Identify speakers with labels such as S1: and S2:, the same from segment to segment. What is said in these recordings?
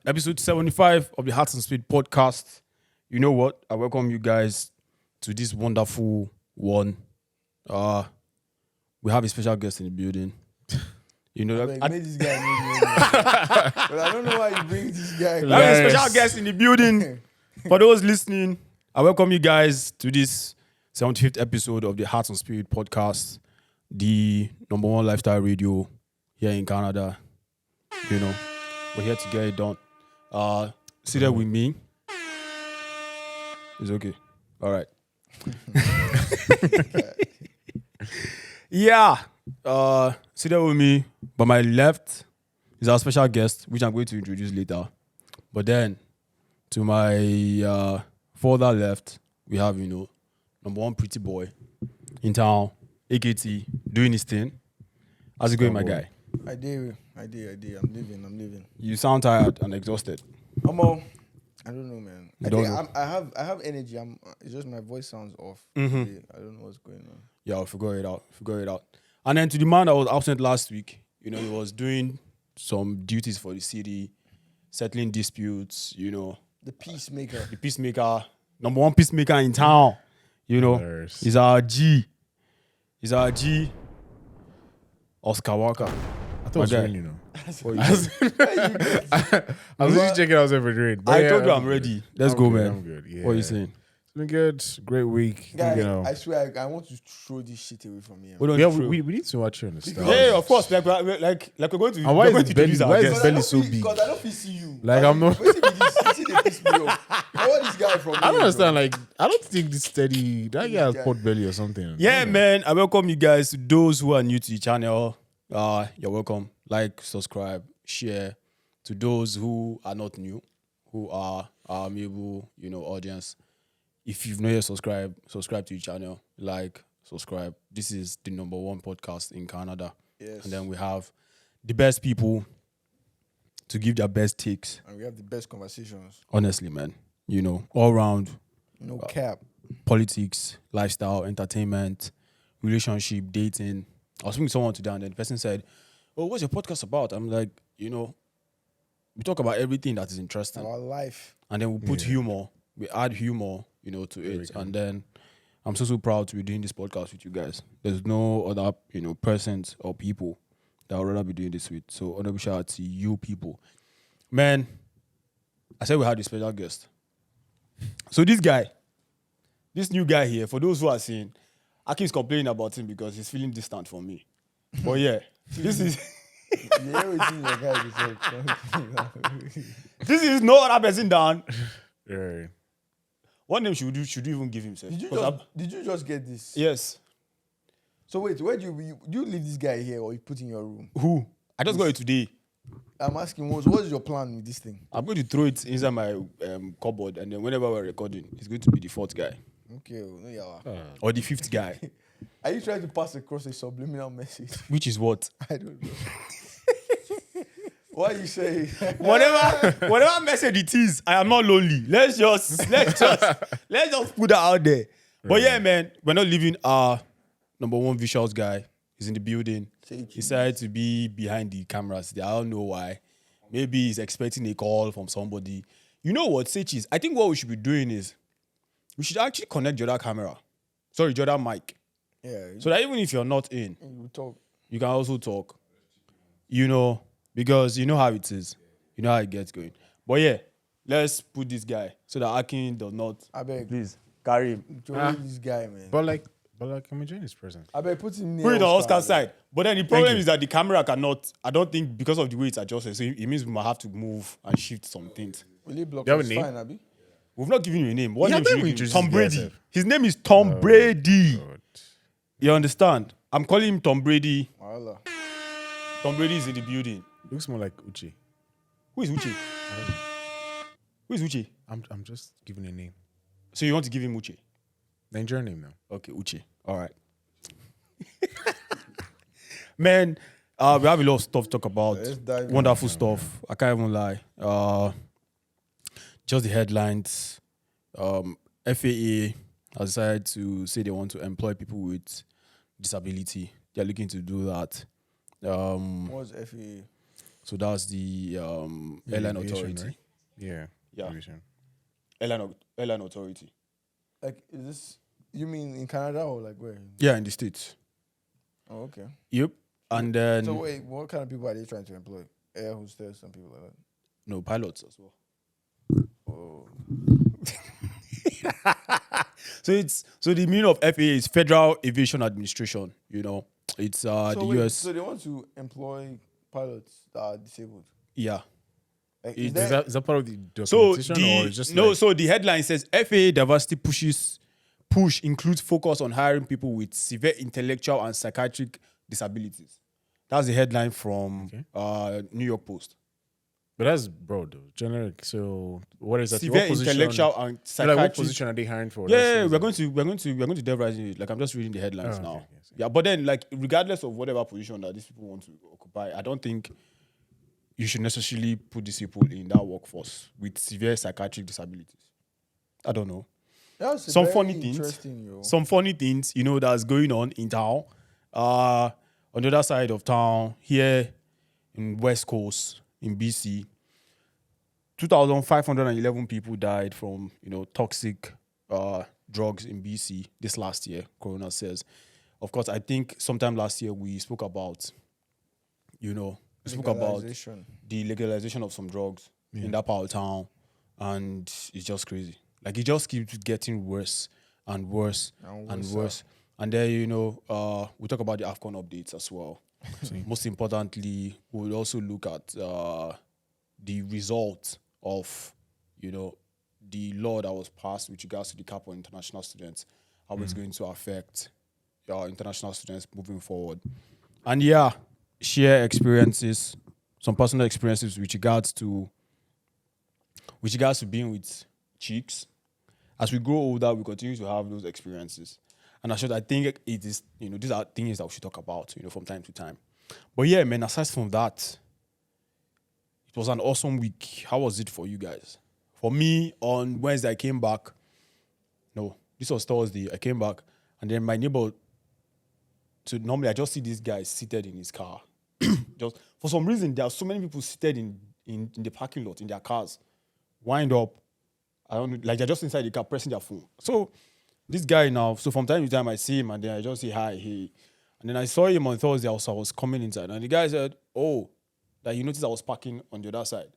S1: Episode 75 of the HeartsnSpadesPodcast. You know what? I welcome you guys to this wonderful one. We have a special guest in the building. You know that
S2: made this guy but I don't know why you bring this guy.
S1: We have a special guest in the building. For those listening, I welcome you guys to this 75th episode of the Hearts and Spirit podcast, the number one lifestyle radio here in Canada. You know, we're here to get it done. Sit there with me. It's okay. All right. Yeah. Sit there with me. By my left is our special guest, which I'm going to introduce later. But then, to my further left, we have, number one pretty boy in town, AKT, doing his thing. How's it going, my guy?
S2: I did. I'm living.
S1: You sound tired and exhausted.
S2: I don't know, man. I have energy. It's just my voice sounds off.
S1: Mm-hmm.
S2: I don't know what's going on.
S1: Yeah, I'll figure it out. And then to the man that was absent last week, he was doing some duties for the city, settling disputes,
S2: The peacemaker.
S1: The peacemaker, number one peacemaker in town, He's our G. Oscar Walker.
S3: I thought it was
S1: guy.
S3: raining,
S1: What
S3: I was just checking out if it rained.
S1: I told you I'm ready. Let's go, man.
S3: I'm good. Yeah.
S1: What are you saying?
S3: It's been good. Great week.
S2: Guy, I swear, I want to throw this shit away from here.
S3: We need to watch you on the stars.
S1: Yeah, of course. Like we're going to.
S3: And why is
S1: introduce our guest.
S3: belly so big?
S2: Because I don't feel see you.
S3: Like, I'm not-
S2: Wait till they piss me off. I want this guy from.
S3: I don't understand. Like, I don't think this steady. That guy has pot belly or something.
S1: Yeah, man. I welcome you guys. To those who are new to the channel, you're welcome. Like, subscribe, share. To those who are not new, who are our amiable, audience. If you've not yet subscribe to the channel. Like, subscribe. This is the number one podcast in Canada.
S2: Yes.
S1: And then we have the best people to give their best takes.
S2: And we have the best conversations.
S1: Honestly, man. All round.
S2: No cap.
S1: Politics, lifestyle, entertainment, relationship, dating. I was speaking to someone today and then the person said, "Oh, what's your podcast about?" I'm like, we talk about everything that is interesting.
S2: Our life.
S1: And then we put humor. We add humor, to it. And then I'm so proud to be doing this podcast with you guys. There's no other, persons or people that I would rather be doing this with. So honorable shout out to you people. Man, I said we had a special guest. So this new guy here, for those who are seeing, I keep complaining about him because he's feeling distant from me. But yeah, this is this is no other person than.
S3: Yeah.
S1: What name should you even give himself?
S2: Did you just get this?
S1: Yes.
S2: So wait, where do you leave this guy here or you put in your room?
S1: Who? I just got it today.
S2: I'm asking, what's your plan with this thing?
S1: I'm going to throw it inside my cupboard, and then whenever we're recording, it's going to be the fourth guy
S2: Okay, no, yeah.
S1: or the fifth guy,
S2: Are you trying to pass across a subliminal message?
S1: which is what?
S2: I don't know. What you say?
S1: Whatever message it is, I am not lonely. Let's just put that out there. But yeah, man, we're not leaving our number one visuals guy. He's in the building. He decided to be behind the cameras. I don't know why. Maybe he's expecting a call from somebody. You know what, Sechis? I think what we should be doing is we should actually connect your other camera. Sorry, your other mic.
S2: Yeah.
S1: So that even if you're not in,
S2: You talk.
S1: you can also talk. Because you know how it is. You know how it gets going. But yeah, let's put this guy so that Akin does not.
S2: I beg.
S1: Please, carry him.
S2: This guy, man.
S3: But like, I'm enjoying his presence.
S2: I beg, put him near
S1: Put it on
S2: Oscar
S1: Oscar's side. But then the problem
S3: you.
S1: is that the camera cannot, I don't think, because of the way it's adjusted, so it means we might have to move and shift some things.
S2: Will he block
S3: Do you have
S2: us?
S3: a name?
S2: Fine, Abi.
S1: We've not given you a name. What
S3: Yeah,
S1: name
S3: then
S1: should
S3: we
S1: you give him?
S3: introduce
S1: Tom
S3: this guy,
S1: Brady.
S3: sir.
S1: His name is Tom Brady.
S3: God.
S1: You understand? I'm calling him Tom Brady.
S2: Voila.
S1: Tom Brady is in the building.
S3: Looks more like Uchi.
S1: Who is Uche? Who is Uche?
S3: I'm just giving a name.
S1: So you want to give him Uche?
S3: Nigerian name now.
S1: Okay, Uche. All right. Man, we have a lot of stuff to talk about.
S2: Let's dive in.
S1: Wonderful stuff. I can't even lie. Just the headlines. FAA has decided to say they want to employ people with disability. They're looking to do that.
S2: What's FAA?
S1: So that's the airline
S3: Aviation,
S1: authority.
S3: right? Yeah. Aviation.
S1: Airline authority.
S2: Like, is this, you mean in Canada or like where?
S1: Yeah, in the States.
S2: Oh, okay.
S1: Yep. And then
S2: So wait, what kind of people are they trying to employ? Air hostess and people like that.
S1: no pilots as well.
S2: Oh.
S1: So the meaning of FAA is Federal Aviation Administration. You know, it's the US.
S2: So they want to employ pilots that are disabled.
S1: Yeah.
S2: Like,
S3: Is that part of the
S1: So
S3: documentation or just
S1: no.
S3: like,
S1: So the headline says FAA diversity push includes focus on hiring people with severe intellectual and psychiatric disabilities. That's the headline from New York Post.
S3: but that's broad though, generic. So what is that?
S1: Severe
S3: What position-
S1: intellectual and
S3: like,
S1: psychiatric.
S3: what position are they hiring for?
S1: Yeah,
S3: That's-
S1: we're going to delve right into it. Like I'm just reading the headlines
S3: Oh,
S1: now.
S3: okay, yes.
S1: Yeah, but then like regardless of whatever position that these people want to occupy, I don't think you should necessarily put these people in that workforce with severe psychiatric disabilities. I don't know.
S2: That's
S1: Some
S2: very
S1: funny things.
S2: interesting, yo.
S1: Some funny things, you know, that's going on in town. On the other side of town, here in West Coast, in BC, 2,511 people died from, you know, toxic drugs in BC this last year, Corona says. Of course, I think sometime last year we spoke about, you know,
S2: Legalization.
S1: the legalization of some drugs in that part of town, and it's just crazy. Like it just keeps getting worse and worse and worse. And then you know, we talk about the AFCON updates as well. Most importantly, we'll also look at the result of, you know, the law that was passed with regards to the cap on international students, how it's going to affect international students moving forward. And yeah, share experiences, some personal experiences with regards to being with chicks. As we grow older, we continue to have those experiences. And I think it is, you know, these are things that we should talk about, you know, from time to time. But yeah, man, aside from that, it was an awesome week. How was it for you guys? For me, on Wednesday, I came back. No, this was Thursday. I came back, and then my neighbor, normally I just see this guy seated in his car. Just for some reason, there are so many people seated in the parking lot in their cars, wind up. I don't know, like they're just inside the car pressing their phone. So this guy now, so from time to time I see him and then I just say hi, hey. And then I saw him on Thursday, also I was coming inside. And the guy said, oh, that you noticed I was parking on the other side.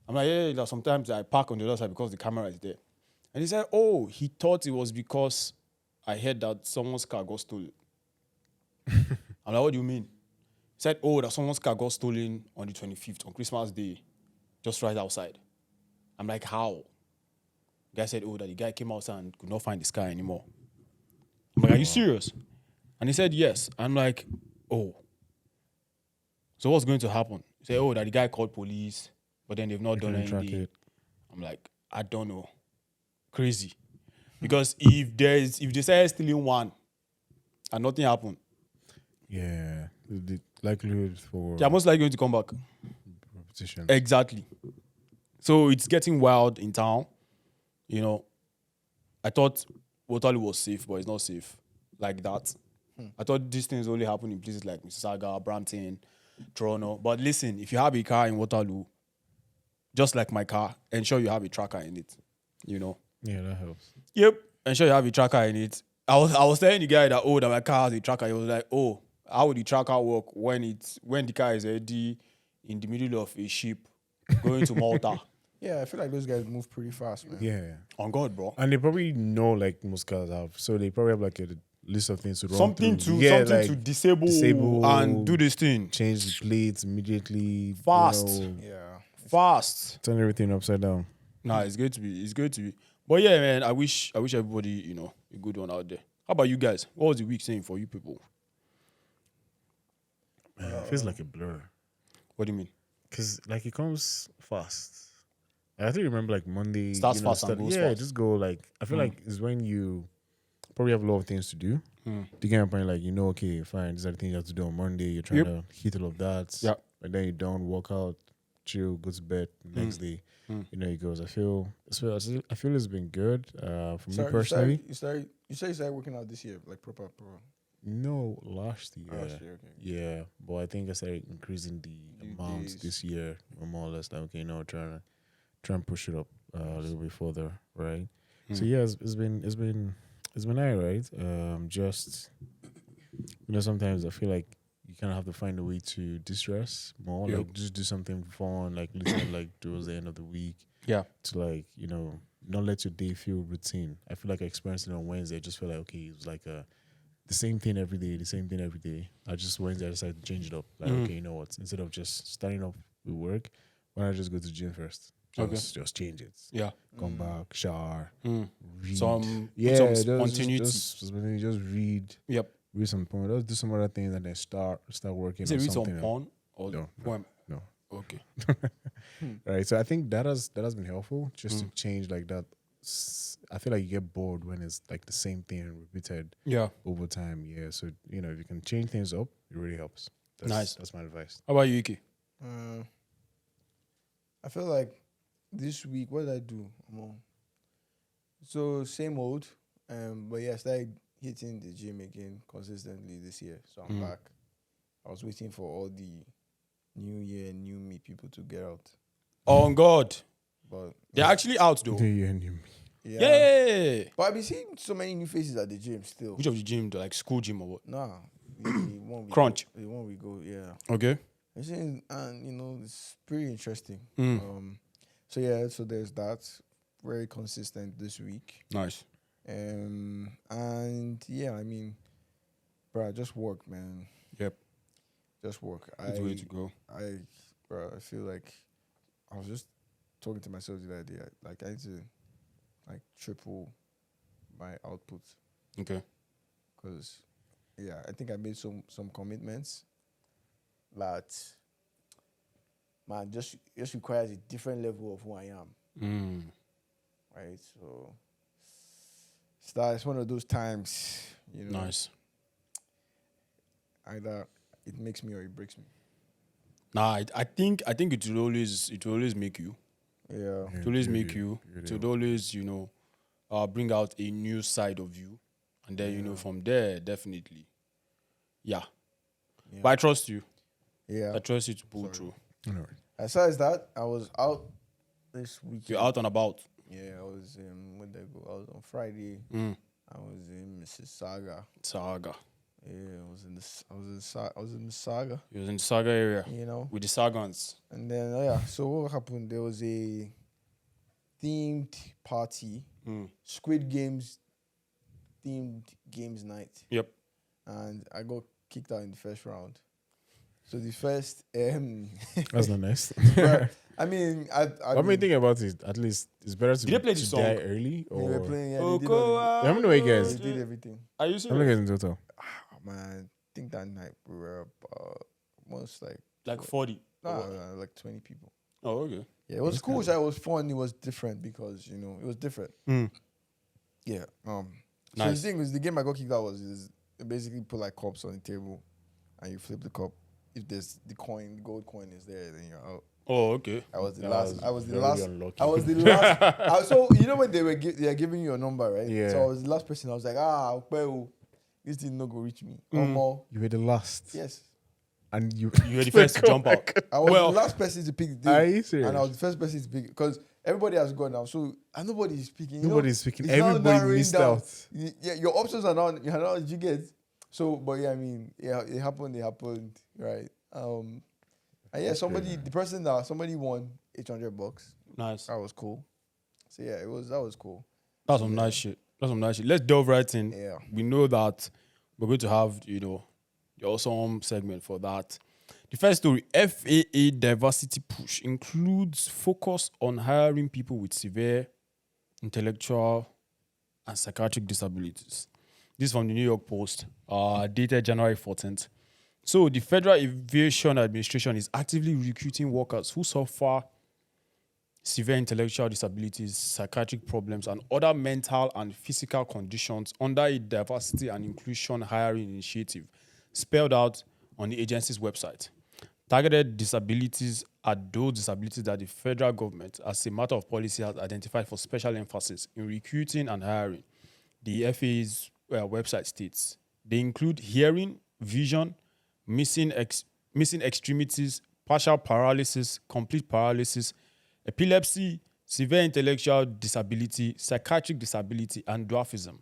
S1: I'm like, yeah, that sometimes I park on the other side because the camera is there. And he said, oh, he thought it was because I heard that someone's car got stolen. I'm like, what do you mean? He said, oh, that someone's car got stolen on the 25th, on Christmas Day, just right outside. I'm like, how? The guy said, oh, that the guy came outside and could not find his car anymore. I'm like, are you serious? And he said, yes. I'm like, oh. So what's going to happen? He said, oh, that the guy called police, but then they've not done anything. I'm like, I don't know. Crazy. Because if they say stealing one and nothing happened,
S3: yeah, the likelihood for
S1: they're most likely going to come back.
S3: repetition.
S1: Exactly. So it's getting wild in town. You know, I thought Waterloo was safe, but it's not safe like that. I thought these things only happen in places like Mississauga, Brampton, Toronto. But listen, if you have a car in Waterloo, just like my car, ensure you have a tracker in it. You know.
S3: Yeah, that helps.
S1: Yep. Ensure you have a tracker in it. I was telling the guy that that my car has a tracker. He was like, oh, how would the tracker work when the car is already in the middle of a ship going to Malta?
S2: Yeah, I feel like those guys move pretty fast, man.
S3: Yeah.
S1: On God, bro.
S3: And they probably know, like most cars have, so they probably have like a list of things to run
S1: Something
S3: through.
S1: to disable and do this thing.
S3: Change the plates immediately.
S1: Fast.
S3: You know,
S2: Yeah.
S1: Fast.
S3: turn everything upside down.
S1: Nah, it's going to be. But yeah, man, I wish everybody, you know, a good one out there. How about you guys? What was the week saying for you people?
S3: Man, it feels like a blur.
S1: What do you mean?
S3: Because like it comes fast. I think remember like Monday.
S1: Starts fast and goes fast.
S3: Just go like I feel like it's when you probably have a lot of things to do. To get a point like okay, fine, these are the things you have to do on Monday. You're trying to hit all of that.
S1: Yeah.
S3: But then you don't walk out, chill, go to bed the next day. It goes. I feel it's been good. For me personally.
S2: You say you started working out this year, like proper.
S3: No, last year.
S2: Last year, okay.
S3: Yeah, but I think I started increasing the amount
S2: days.
S3: this year. Or more or less, like, okay, trying to push it up a little bit further, right? So yeah, it's been alright, right? Just sometimes I feel like you kind of have to find a way to distress more,
S1: Yep.
S3: like just do something fun, like literally like towards the end of the week.
S1: Yeah.
S3: To like not let your day feel routine. I feel like I experienced it on Wednesday. I just feel like okay, it was like the same thing every day, the same thing every day. Wednesday I decided to change it up. Like okay, you know what? Instead of just starting off with work, why not just go to the gym first? Just change it.
S1: Yeah.
S3: Come back, shower, read.
S1: Put some spontaneity.
S3: Just read.
S1: Yep.
S3: Read some poem. Let's do some other things and then start working
S1: Is it
S3: on
S1: read
S3: something.
S1: some porn or
S3: No,
S1: poem?
S3: No.
S1: Okay.
S3: Right. So I think that has been helpful just to change like that. I feel like you get bored when it's like the same thing repeated
S1: Yeah.
S3: over time. Yeah. So if you can change things up, it really helps.
S1: Nice.
S3: That's my advice.
S1: How about you, Iki?
S2: I feel like this week, what did I do? So same old, but yeah, I started hitting the gym again consistently this year. So I'm back. I was waiting for all the new year, new me people to get out,
S1: Oh God,
S2: but
S1: they're actually out though.
S3: Yeah.
S1: Yeah.
S2: But I've been seeing so many new faces at the gym still.
S1: Which of the gym? Like school gym or what?
S2: Nah, the one we
S1: Crunch.
S2: Go, the one we go, yeah.
S1: Okay.
S2: I'm saying, and it's pretty interesting.
S1: Mm.
S2: So yeah, so there's that. Very consistent this week.
S1: Nice.
S2: And yeah, I mean, bro, just work, man.
S1: Yep.
S2: Just work.
S1: Good way to go.
S2: I feel like I was just talking to myself the other day. Like I need to like triple my output.
S1: Okay.
S2: Because yeah, I think I made some commitments that man just requires a different level of who I am. Right, so it's one of those times,
S1: Nice.
S2: Either it makes me or it breaks me.
S1: Nah, I think it will always make you.
S2: Yeah.
S1: It will always make you. It will always, bring out a new side of you. And then, from there, definitely. Yeah. But I trust you.
S2: Yeah.
S1: I trust you to pull through.
S2: As far as that, I was out this weekend.
S1: You're out and about.
S2: Yeah, I was where did I go? I was on Friday. I was in Mississauga.
S1: Saga.
S2: Yeah, I was in Mississauga.
S1: You was in the Saga area. With the Sagans.
S2: And then so what happened? There was a themed party, Squid Games themed games night.
S1: Yep.
S2: And I got kicked out in the first round. So the first
S3: That's not nice.
S2: I mean, I
S3: mean, thinking about it, at least it's better to,
S1: Did they play the song?
S3: die early.
S2: they
S3: Or
S2: were playing. Yeah,
S1: Oh,
S2: they did
S1: go
S2: all
S3: how many were you guys?
S2: they did everything.
S1: Are you
S3: How many
S1: serious?
S3: guys in total?
S2: Man, I think that night we were almost
S1: Like 40.
S2: like 20 people.
S1: Oh, okay.
S2: Yeah, it was cool. It was fun. It was different because it was different. Yeah. So
S1: Nice.
S2: the thing was, the game I got kicked out was they basically put like cups on the table, and you flip the cup. If there's the gold coin is there, then you're out.
S1: Oh, okay.
S2: I was the
S3: That
S2: last.
S3: was
S2: I was the
S3: very
S2: last.
S3: unlucky.
S2: I was the last. So when they were giving you a number, right?
S3: Yeah.
S2: So I was the last person. I was like, well, this did not go reach me. More.
S3: You were the last.
S2: Yes.
S3: And you
S1: You were the first to jump out.
S2: I was the last person to pick the deal.
S3: Are you serious?
S2: And I was the first person to pick because everybody has gone now. So and nobody's speaking.
S3: Nobody's speaking.
S2: It's now
S3: Everybody
S2: narrowing
S3: missed
S2: down.
S3: out.
S2: Yeah, your options are not. You know, you get. So, but yeah, I mean, yeah, it happened, right? And yeah, somebody won $800.
S1: Nice.
S2: That was cool. So yeah, that was cool.
S1: That's some nice shit. Let's delve right in.
S2: Yeah.
S1: We know that we're going to have, the awesome segment for that. The first story, FAA diversity push includes focus on hiring people with severe intellectual and psychiatric disabilities. This is from the New York Post, dated January 14th. So the Federal Aviation Administration is actively recruiting workers who suffer severe intellectual disabilities, psychiatric problems, and other mental and physical conditions under a diversity and inclusion hiring initiative spelled out on the agency's website. Targeted disabilities are those disabilities that the federal government, as a matter of policy, has identified for special emphasis in recruiting and hiring. The FAA's website states They include hearing, vision, missing extremities, partial paralysis, complete paralysis, epilepsy, severe intellectual disability, psychiatric disability, and dwarfism.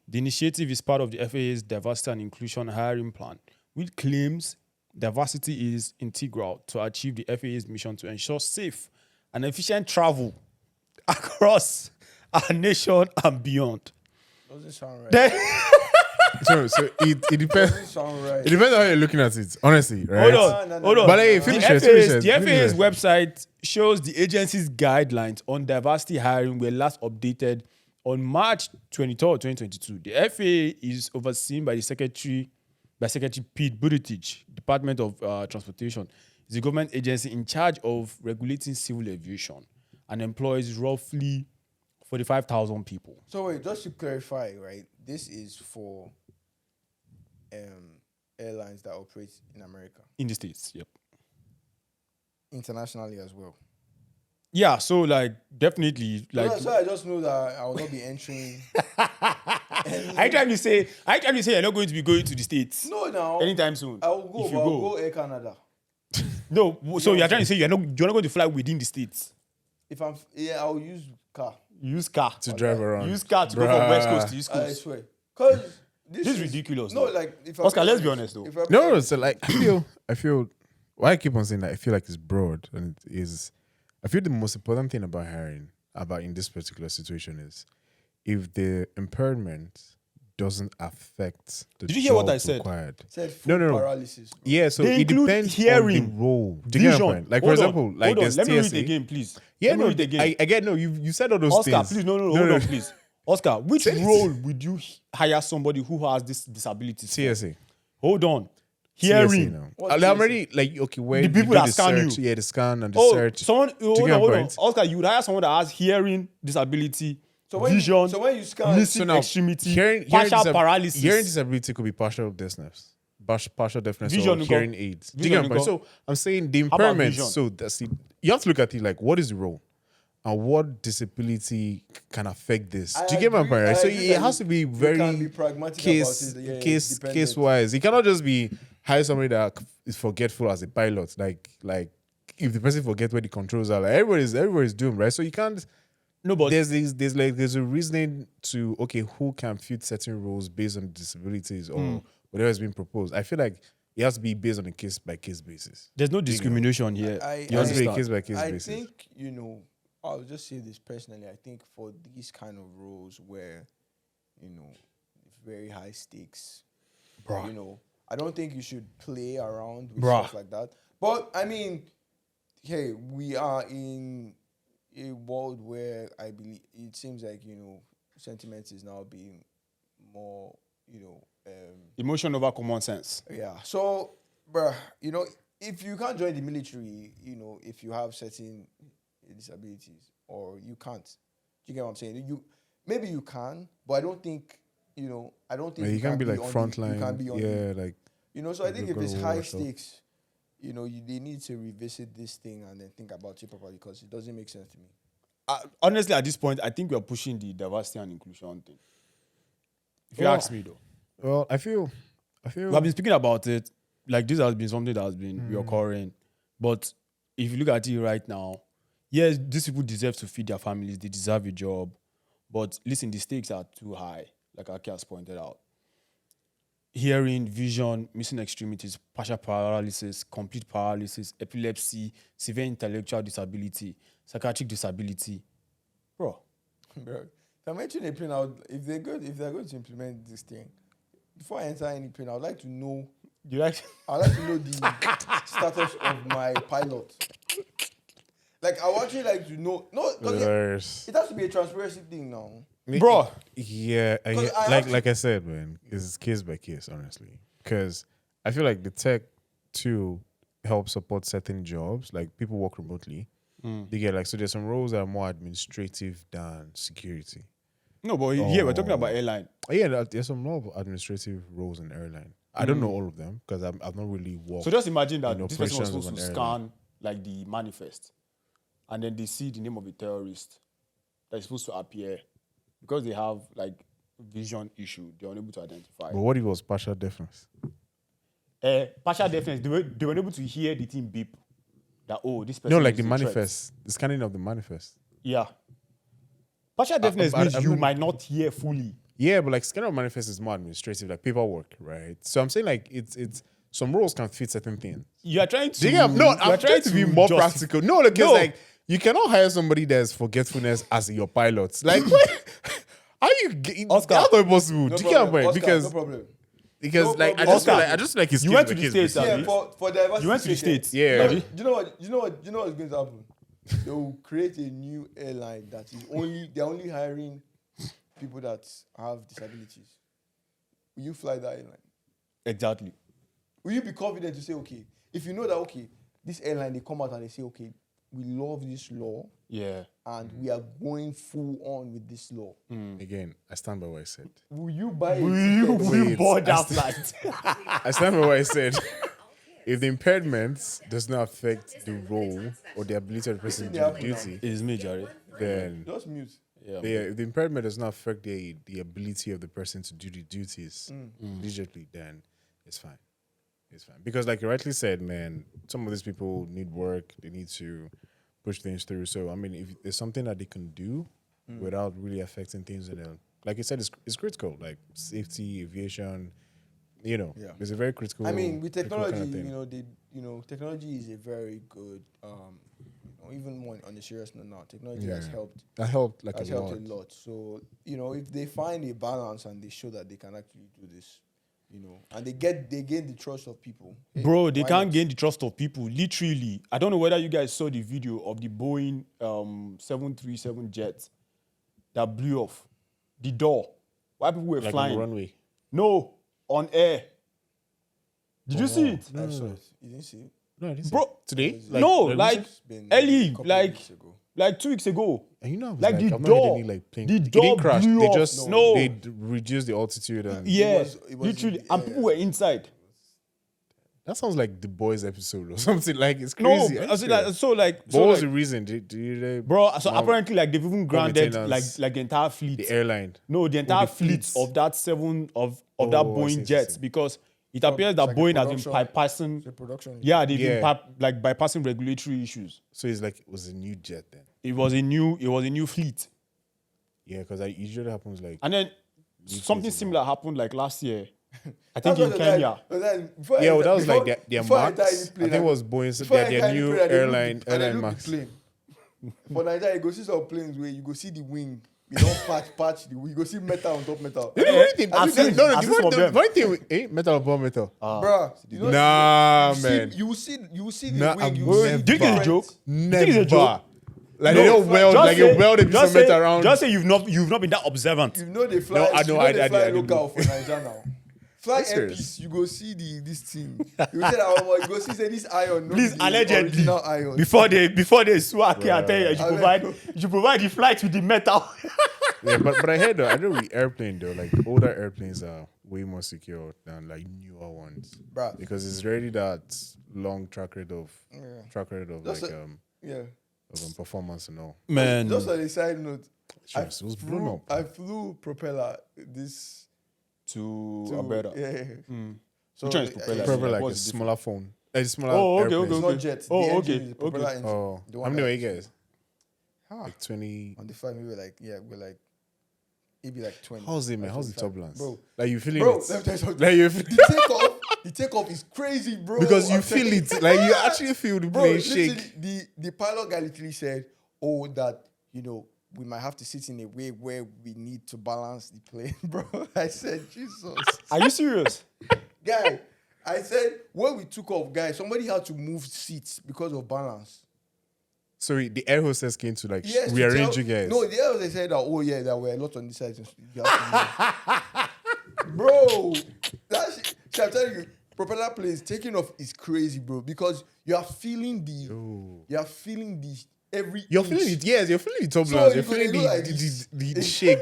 S1: The initiative is part of the FAA's diversity and inclusion hiring plan, which claims diversity is integral to achieve the FAA's mission to ensure safe and efficient travel across our nation and beyond.
S2: Doesn't sound right.
S3: So it depends.
S2: Doesn't sound right.
S3: It depends on how you're looking at it, honestly, right?
S1: Hold on.
S3: But hey,
S1: The
S3: finish it.
S1: FAA's website shows the agency's guidelines on diversity hiring were last updated on March 23rd, 2022. The FAA is overseen by Secretary Pete Buttigieg, Department of Transportation. It's a government agency in charge of regulating civil aviation and employs roughly 45,000 people.
S2: So wait, just to clarify, right? This is for airlines that operate in America.
S1: In the States, yep.
S2: Internationally as well.
S1: Yeah, so like definitely like.
S2: So I just know that I will not be entering.
S1: I trying to say you're not going to be going to the States.
S2: No, now
S1: Anytime soon.
S2: I will go.
S1: If
S2: But
S1: you
S2: I'll
S1: go.
S2: go Air Canada.
S1: No, so you're trying to say you're not going to fly within the States.
S2: If I'm, I'll use car.
S1: Use car
S3: to drive around.
S1: Use car to go from West Coast to East
S2: I
S1: Coast.
S2: swear, because
S1: This is ridiculous.
S2: No,
S1: though.
S2: like if
S1: Oscar, let's be honest though.
S3: No, so like I feel why I keep on saying that I feel like it's broad and it is. I feel the most important thing about hiring in this particular situation is if the impairment doesn't affect the
S1: Did you hear what
S3: job
S1: I said?
S3: required.
S2: Said
S3: No.
S2: paralysis. Bro.
S3: Yeah, so
S1: They
S3: it
S1: include
S3: depends
S1: hearing,
S3: on the role. Do you get my point? Like for example, like there's
S1: let me read
S3: TSA.
S1: it again, please.
S3: Yeah,
S1: let me
S3: no,
S1: read it again.
S3: I get no. You said all those
S1: Oscar,
S3: things.
S1: please, no, hold on, please. Oscar, which role would you hire somebody who has this disability?
S3: TSA.
S1: Hold on.
S3: TSA
S1: Hearing.
S3: now.
S2: What
S3: I'm
S2: TSA?
S3: already like okay. Where
S1: The
S3: you
S1: people
S3: do
S1: that
S3: the
S1: scan
S3: search,
S1: you.
S3: yeah, the scan and the
S1: Oh,
S3: search.
S1: someone, hold
S3: get my
S1: on.
S3: point?
S1: Oscar, you would hire someone that has hearing disability,
S2: So when
S1: vision,
S2: you scan,
S1: missing extremity,
S3: hearing
S1: partial paralysis.
S3: Hearing disability could be partial deafness. Partial deafness
S1: Vision,
S3: or hearing aids. Do you
S1: Vision,
S3: get my point? So I'm saying the
S1: about
S3: impairment.
S1: vision?
S3: So that's it. You have to look at it like what is the role and what disability can affect this. Do you get my point? Right? So it has to be very
S2: can be pragmatic
S3: case
S2: about it, yeah,
S3: case
S2: dependent.
S3: wise. It cannot just be hire somebody that is forgetful as a pilot. Like if the person forgets where the controls are, like everybody's doomed, right? So you can't.
S1: No, but
S3: There's a reasoning to okay who can fit certain roles based on disabilities or whatever has been proposed. I feel like it has to be based on a case by case basis.
S1: there's no discrimination here.
S2: I-
S1: You
S3: It has to be a
S1: understand?
S3: case by case
S2: I
S3: basis.
S2: think, I'll just say this personally. I think for these kind of roles where, very high stakes,
S1: Bruh.
S2: I don't think you should play around with
S1: Bruh.
S2: stuff like that. But I mean, hey, we are in a world where I believe it seems like, sentiment is now being more,
S1: Emotion over common sense.
S2: yeah. So, bruh, if you can't join the military, if you have certain disabilities, or you can't. Do you get what I'm saying? Maybe you can, but I don't think, I don't think
S3: Yeah, you can't be like
S2: on
S3: frontline.
S2: You can't be on
S3: like
S2: so I think
S3: you've
S2: if it's
S3: got to
S2: high
S3: watch out.
S2: stakes, they need to revisit this thing and then think about it properly because it doesn't make sense to me.
S1: Honestly, at this point, I think we are pushing the diversity and inclusion thing. If you
S3: Well,
S1: ask me, though,
S3: well, I feel
S1: we have been speaking about it. Like this has been something that has been reoccurring. But if you look at it right now, yes, these people deserve to feed their families. They deserve a job. But listen, the stakes are too high, like Aki has pointed out. Hearing, vision, missing extremities, partial paralysis, complete paralysis, epilepsy, severe intellectual disability, psychiatric disability. Bro,
S2: Bro, if I'm entering a plane, if they're going to implement this thing, before I enter any plane, I'd like to know
S1: you like
S2: I'd like to know the status of my pilot. Like, I would actually like to know. No, 'cause it has to be a transparency thing now.
S1: bro?
S3: Yeah, like I said, man, it's case by case, honestly. Because I feel like the tech too helps support certain jobs. Like people work remotely. They get so there's some roles that are more administrative than security.
S1: No, but here we're talking about airline.
S3: Yeah, there's some more administrative roles in airline. I don't know all of them because I've not really worked.
S1: So just imagine that
S3: in
S1: this person was
S3: operations
S1: supposed
S3: of
S1: to
S3: an airline.
S1: scan like the manifest, and then they see the name of a terrorist that is supposed to appear because they have like vision issue. They're unable to identify.
S3: But what if it was partial deafness?
S1: Partial deafness. They were able to hear the thing beep. That this person.
S3: No, like
S1: is
S3: the
S1: a threat.
S3: manifest, the scanning of the manifest.
S1: Yeah. Partial deafness
S3: but
S1: means
S3: I
S1: you
S3: mean-
S1: might not hear fully.
S3: Yeah, but like scanning of manifest is more administrative, like paperwork, right? So I'm saying like it's some roles can fit certain things.
S1: You are trying to.
S3: Do you get- No, I'm trying to be more practical. No, because
S1: No.
S3: like you cannot hire somebody that's forgetfulness as your pilot. Like, how you get?
S1: Oscar.
S3: That's not possible.
S2: No
S3: Do you get my
S2: problem,
S3: point?
S2: Oscar,
S3: Because
S2: no problem.
S3: because
S2: No
S3: like
S2: problem.
S3: I just feel like his
S1: You
S3: skills
S1: went
S3: were
S1: to the
S3: kids
S1: States,
S3: basically.
S1: Abi.
S2: Yeah, for diversity.
S1: You went to the States.
S3: Yeah.
S1: Abi?
S2: Do you know what's going to happen? They will create a new airline that is they're only hiring people that have disabilities. Will you fly that airline?
S1: Exactly.
S2: Will you be confident to say, okay, if you know that, okay, this airline, they come out and they say, okay, we love this law
S1: Yeah.
S2: and we are going full on with this law.
S3: Again, I stand by what I said.
S2: Will you buy
S1: Will
S2: a
S1: you
S2: ticket?
S3: Wait,
S1: board
S3: I
S1: that flight?
S3: I stand by what I said. If the impairment does not affect the role or the ability of the person to do the duty,
S1: It's me, Jerry.
S3: then
S2: Just mute.
S1: Yeah.
S3: if the impairment does not affect the ability of the person to do the duties digitally, then it's fine. It's fine. Because like you rightly said, man, some of these people need work. They need to push things through. So, I mean, if there's something that they can do without really affecting things, like you said, it's critical, like safety, aviation,
S2: Yeah.
S3: it's a very critical.
S2: I mean, with
S3: critical
S2: technology,
S3: kind of thing.
S2: technology is a very good, even more on a serious note now, technology has
S3: Yeah.
S2: helped.
S3: That helped like
S2: Has
S3: a
S2: helped
S3: lot.
S2: a lot. So, if they find a balance and they show that they can actually do this, and they gain the trust of people. hey,
S1: Bro, they
S2: why
S1: can't
S2: not?
S1: gain the trust of people. Literally, I don't know whether you guys saw the video of the Boeing 737 jet that blew off the door while people were
S3: Like on
S1: flying.
S3: the runway.
S1: No, on air. Did you see it?
S2: I saw it. You didn't see it?
S3: No, I didn't see
S1: Bro,
S3: it. Today?
S1: no,
S3: the
S1: like
S3: recent-
S2: It's been
S1: early,
S2: a couple of
S1: like
S2: weeks ago.
S1: like 2 weeks ago.
S3: And you know, I was
S1: like the
S3: I've not heard
S1: door-
S3: any, like, plane.
S1: the
S3: It
S1: door
S3: didn't crash.
S1: blew
S3: They
S1: off.
S3: just
S1: No.
S3: they reduced the altitude and
S1: Yeah,
S2: it was
S1: literally,
S2: in the
S1: and
S2: air.
S1: people were inside.
S3: that sounds like the boys episode or something. Like it's
S1: No,
S3: crazy.
S1: I see that. So like,
S3: What
S1: so
S3: was
S1: like,
S3: the reason? Did they,
S1: bro. So
S3: Wow.
S1: apparently, like they've even grounded
S3: maintenance.
S1: like the entire fleet.
S3: the airline?
S1: No, the entire
S3: the
S1: fleet
S3: fleets.
S1: of that seven of that
S3: Oh, I
S1: Boeing
S3: see.
S1: jets because it appears that
S2: It's like a
S1: Boeing has been
S2: production-
S1: bypassing.
S2: The production.
S1: Yeah, they've
S3: Yeah.
S1: been bypassing regulatory issues.
S3: So it's like it was a new jet then.
S1: It was a new fleet,
S3: Yeah, because it usually happens like
S1: and then something
S3: cases
S1: similar happened like last year. I
S2: That's
S1: think in
S2: what
S1: Kenya.
S3: yeah, well, that was like their
S2: before I
S3: Max.
S2: enter
S3: I
S2: any plane,
S3: think it was Boeing.
S2: before I
S3: Their
S2: enter any
S3: new
S2: plane, I dey look
S3: airline
S2: the- I dey
S3: airline
S2: look the
S3: Max.
S2: plane. For Nigeria, you go see some planes where you go see the wing. You don't patch the wing. You go see metal on top metal.
S3: The funny thing-
S1: I've
S3: the-
S1: seen-
S3: no,
S1: I've
S3: the
S1: seen some of
S3: funny-
S1: them.
S3: the funny thing, metal upon metal.
S2: Bruh, you know,
S3: Nah,
S2: you see-
S3: man.
S2: You will see the
S3: Nah,
S2: wing.
S3: I'm
S2: You will see
S3: never-
S1: Do you think it's a joke?
S3: Never.
S1: think it's a joke?
S3: Like
S1: No,
S3: they don't weld,
S1: just
S3: like
S1: say-
S3: you weld a piece
S1: just
S3: of
S1: say-
S3: metal around.
S1: Just say you've not been that observant.
S2: You know they fly.
S3: No, I know, I
S2: they fly
S3: didn't
S2: local for Nigeria now. Fly
S3: That's serious.
S2: airpiece, you go see this thing. You say that you go see say this iron. No
S1: Please,
S2: be the
S1: allegedly,
S2: original iron.
S1: before they sue Aki and tell you, you should
S2: Allegedly.
S1: provide the flight with the metal.
S3: Yeah, but I heard though, I know with airplane though, like older airplanes are way more secure than like newer ones.
S2: Bruh.
S3: Because it's already that long track record of
S2: Just
S3: like
S2: Yeah.
S3: performance and all.
S1: Man,
S2: Just on a side note,
S3: Jeez, it was blown up.
S2: I flew propeller this
S1: to
S2: to
S1: Alberta.
S2: Yeah. So
S1: Which one is propeller?
S3: Probably like a
S1: what's the
S3: smaller phone. A smaller
S1: Oh, okay,
S3: airplane.
S2: It's not jet.
S1: Oh,
S2: the engine
S1: okay,
S2: is the propeller
S1: okay.
S2: engine.
S3: Oh,
S2: The
S3: how
S2: one
S3: many were
S2: that-
S3: you guys?
S2: Ah,
S3: Like 20.
S2: on the flight, maybe we're like maybe like 20.
S3: How's it, man?
S2: like
S3: How's the
S2: 25.
S3: turbulence?
S2: Bro,
S3: Like you feeling
S2: bro,
S3: it?
S2: let me tell you something.
S3: Like you
S2: The takeoff is crazy, bro.
S3: because you
S2: I'm
S3: feel
S2: telling
S3: it. Like you actually feel the
S2: Bro,
S3: plane
S2: literally,
S3: shake.
S2: the pilot guy literally said, "Oh, that we might have to sit in a way where we need to balance the plane, bro." I said, "Jesus,
S1: Are you serious?
S2: guy." I said, when we took off, guys, somebody had to move seats because of balance.
S3: Sorry, the air hostess came to like
S2: Yes, to
S3: rearrange
S2: tell-
S3: you guys.
S2: No, the others they said that. Oh yeah, there were a lot on this side. You have to move. Bro, that's. I'm telling you, propeller planes taking off is crazy, bro. Because you are feeling every.
S3: You're
S2: inch.
S3: feeling it. Yes, you're feeling the turbulence.
S2: So
S3: you're
S2: you
S3: feeling
S2: go like
S3: the
S2: this.
S3: shake.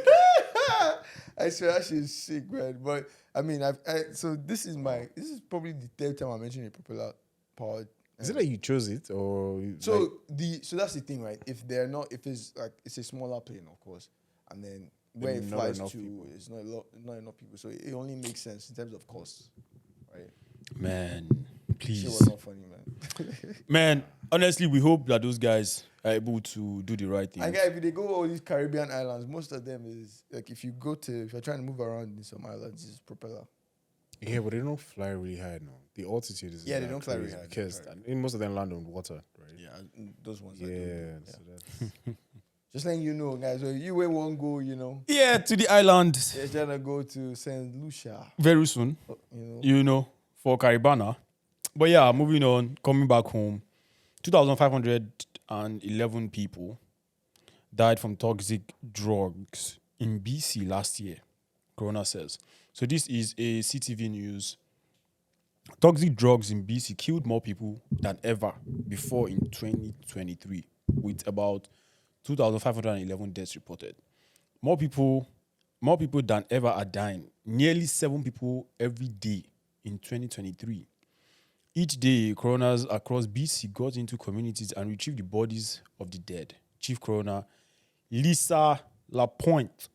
S2: I swear that shit is sick, man. But I mean, so this is probably the third time I'm mentioning a propeller powered.
S3: Is it like you chose it or
S2: So that's the thing, right? If it's a smaller plane, of course, and then where it
S3: not
S2: flies
S3: enough
S2: to,
S3: people.
S2: it's not enough people. So it only makes sense in terms of cost, right?
S1: Man,
S2: Shit was
S1: please.
S2: not funny, man.
S1: Man, honestly, we hope that those guys are able to do the right thing.
S2: And guys, if they go all these Caribbean islands, most of them is like if you're trying to move around in some islands, it's propeller.
S3: Yeah, but they don't fly really high, no. The altitude is
S2: Yeah, they don't fly really
S3: crazy
S2: high,
S3: because
S2: they don't
S3: I mean, most of them land on water, right?
S2: Yeah, those ones.
S3: Yeah,
S2: Yeah.
S3: so that's
S2: Just letting you know, guys. So you where won't go,
S1: Yeah, to the island
S2: they're trying to go to Saint Lucia,
S1: very soon, for Caribana. But yeah, moving on, coming back home, 2,511 people died from toxic drugs in BC last year, Corona says. So this is a CTV news. Toxic drugs in BC killed more people than ever before in 2023, with about 2,511 deaths reported. More people than ever are dying. Nearly 7 people every day in 2023. Each day, coroners across BC got into communities and retrieved the bodies of the dead. Chief Coroner Lisa Lapointe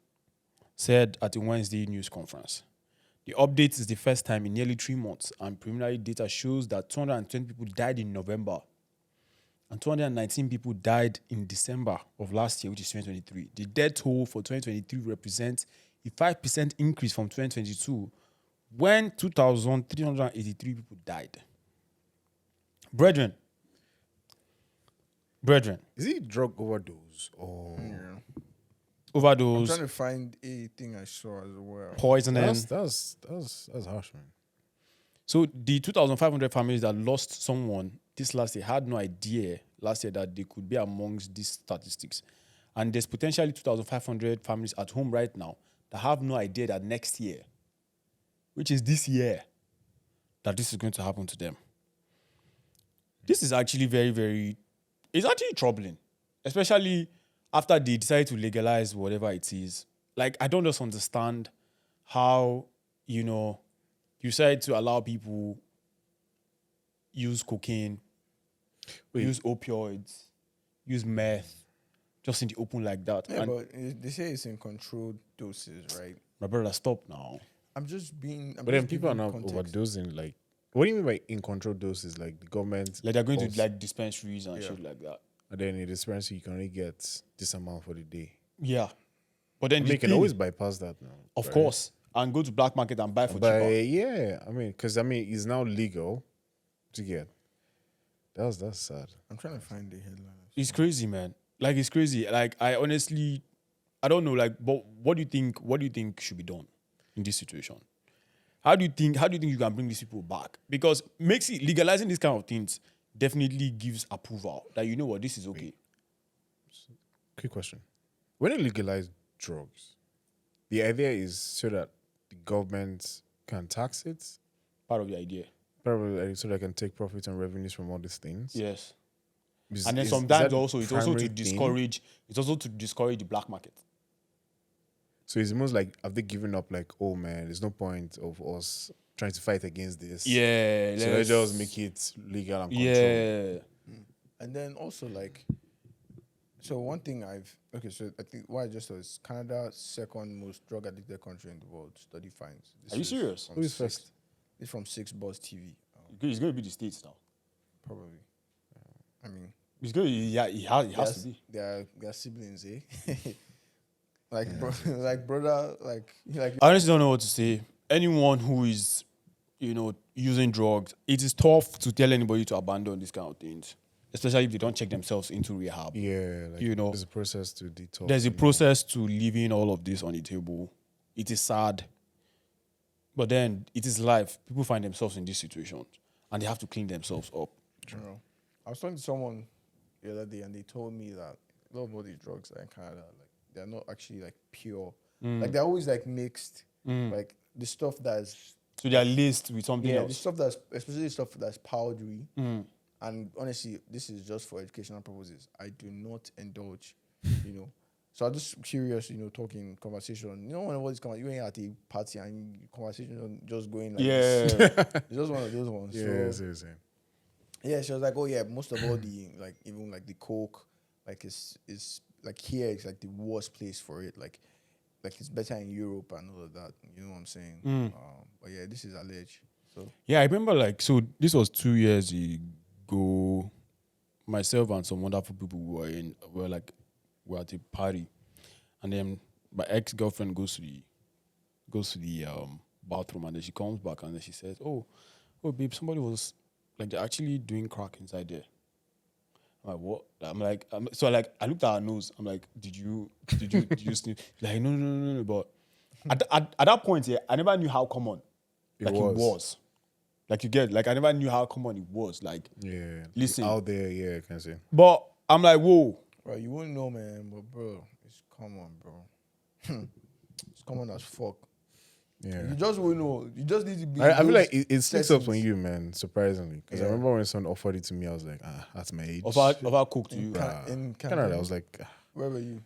S1: said at a Wednesday news conference. The update is the first time in nearly 3 months, and preliminary data shows that 220 people died in November and 219 people died in December of last year, which is 2023. The death toll for 2023 represents a 5% increase from 2022, when 2,383 people died. Brethren,
S3: is it drug overdose or
S2: I'm
S1: overdose,
S2: trying to find a thing I saw as well.
S1: poisoning.
S3: that's harsh, man.
S1: So the 2,500 families that lost someone this last year had no idea last year that they could be amongst these statistics. And there's potentially 2,500 families at home right now that have no idea that next year, which is this year, that this is going to happen to them. This is actually very, very, it's actually troubling, especially after they decide to legalize whatever it is. Like, I don't just understand how, you decide to allow people use cocaine, use opioids, use meth, just in the open like that.
S2: Yeah,
S1: And
S2: but they say it's in controlled doses, right?
S1: my brother, stop now.
S3: But then people are now overdosing. Like, what do you mean by in control doses? Like the government,
S1: Like, they're going to like dispensaries and shit like that.
S3: and then in the dispensary you can only get this amount for the day.
S1: Yeah. But then
S3: They can always bypass that now.
S1: of course, and go to black market and buy for
S3: But
S1: cheaper.
S3: yeah, because it's now legal to get. That's sad.
S2: I'm trying to find the headline.
S1: It's crazy, man. Like, it's crazy. Like, I honestly, I don't know. Like, but what do you think? What do you think should be done in this situation? How do you think you can bring these people back? Because legalizing these kind of things definitely gives approval that, you know what, this is okay.
S3: Quick question: when you legalize drugs, the idea is so that the government can tax it,
S1: Part of the idea.
S3: probably so they can take profits and revenues from all these things.
S1: Yes.
S3: Is-
S1: And then
S3: is
S1: sometimes
S3: that
S1: also it's also
S3: primary
S1: to
S3: thing?
S1: discourage. It's also to discourage the black market.
S3: So it's almost like, have they given up? Like, oh man, there's no point of us trying to fight against this.
S1: Yeah.
S3: So let's just make it legal and controlled.
S1: Yeah.
S2: And then also so one thing so I think what I just saw is Canada's second most drug addicted country in the world. Study finds.
S1: Are you serious?
S2: from
S3: Who is
S2: Six-
S3: first?
S2: This from 6 Buzz TV.
S1: It's going to be the States now.
S2: Probably. I mean,
S1: It's going. Yeah, it has to be.
S2: they are siblings, eh? like brother, like
S1: I honestly don't know what to say. Anyone who is, using drugs, it is tough to tell anybody to abandon these kind of things, especially if they don't check themselves into rehab.
S3: Yeah, like, there's a process to detox.
S1: There's a process to leaving all of this on the table. It is sad, but then it is life. People find themselves in these situations, and they have to clean themselves up.
S2: I was talking to someone the other day, and they told me that a lot of all these drugs are in Canada, like they're not actually like pure. Like they're always like mixed. Like the stuff that's
S1: So they are laced with something
S2: the
S1: else.
S2: stuff that's especially stuff that's powdery. And honestly, this is just for educational purposes. I do not indulge, So I'm just curious, talking conversation. When all this you're at a party and conversation just going like this. It's just one of those ones.
S3: Yeah,
S2: So, yeah, she was like, oh yeah, most of all the like even like the coke, like is like here it's like the worst place for it. Like like it's better in Europe and all of that. You know what I'm saying? But yeah, this is alleged. So
S1: Yeah, I remember like so. This was 2 years ago. Myself and some wonderful people were at a party, and then my ex-girlfriend goes to the bathroom, and then she comes back and then she says, "Oh, babe, somebody was like they're actually doing crack inside there." I'm like, what? I looked at her nose. I'm like, did you sniff? Like, no. But at that point, yeah, I never knew how common it was. Like you get, like I never knew how common it was. Like,
S3: Yeah.
S1: listen,
S3: Out there, yeah, can I say.
S1: but I'm like, whoa.
S2: bro, you wouldn't know, man. But bro, it's common, bro. It's common as fuck.
S3: Yeah.
S2: You just wouldn't know. You just need to be.
S3: I feel like it sneaks up
S2: settings.
S3: on you, man, surprisingly. Because I remember when someone offered it to me, I was like, that's my age.
S1: Of our cook to you.
S2: In
S3: Canada, I was like,
S2: Where were you?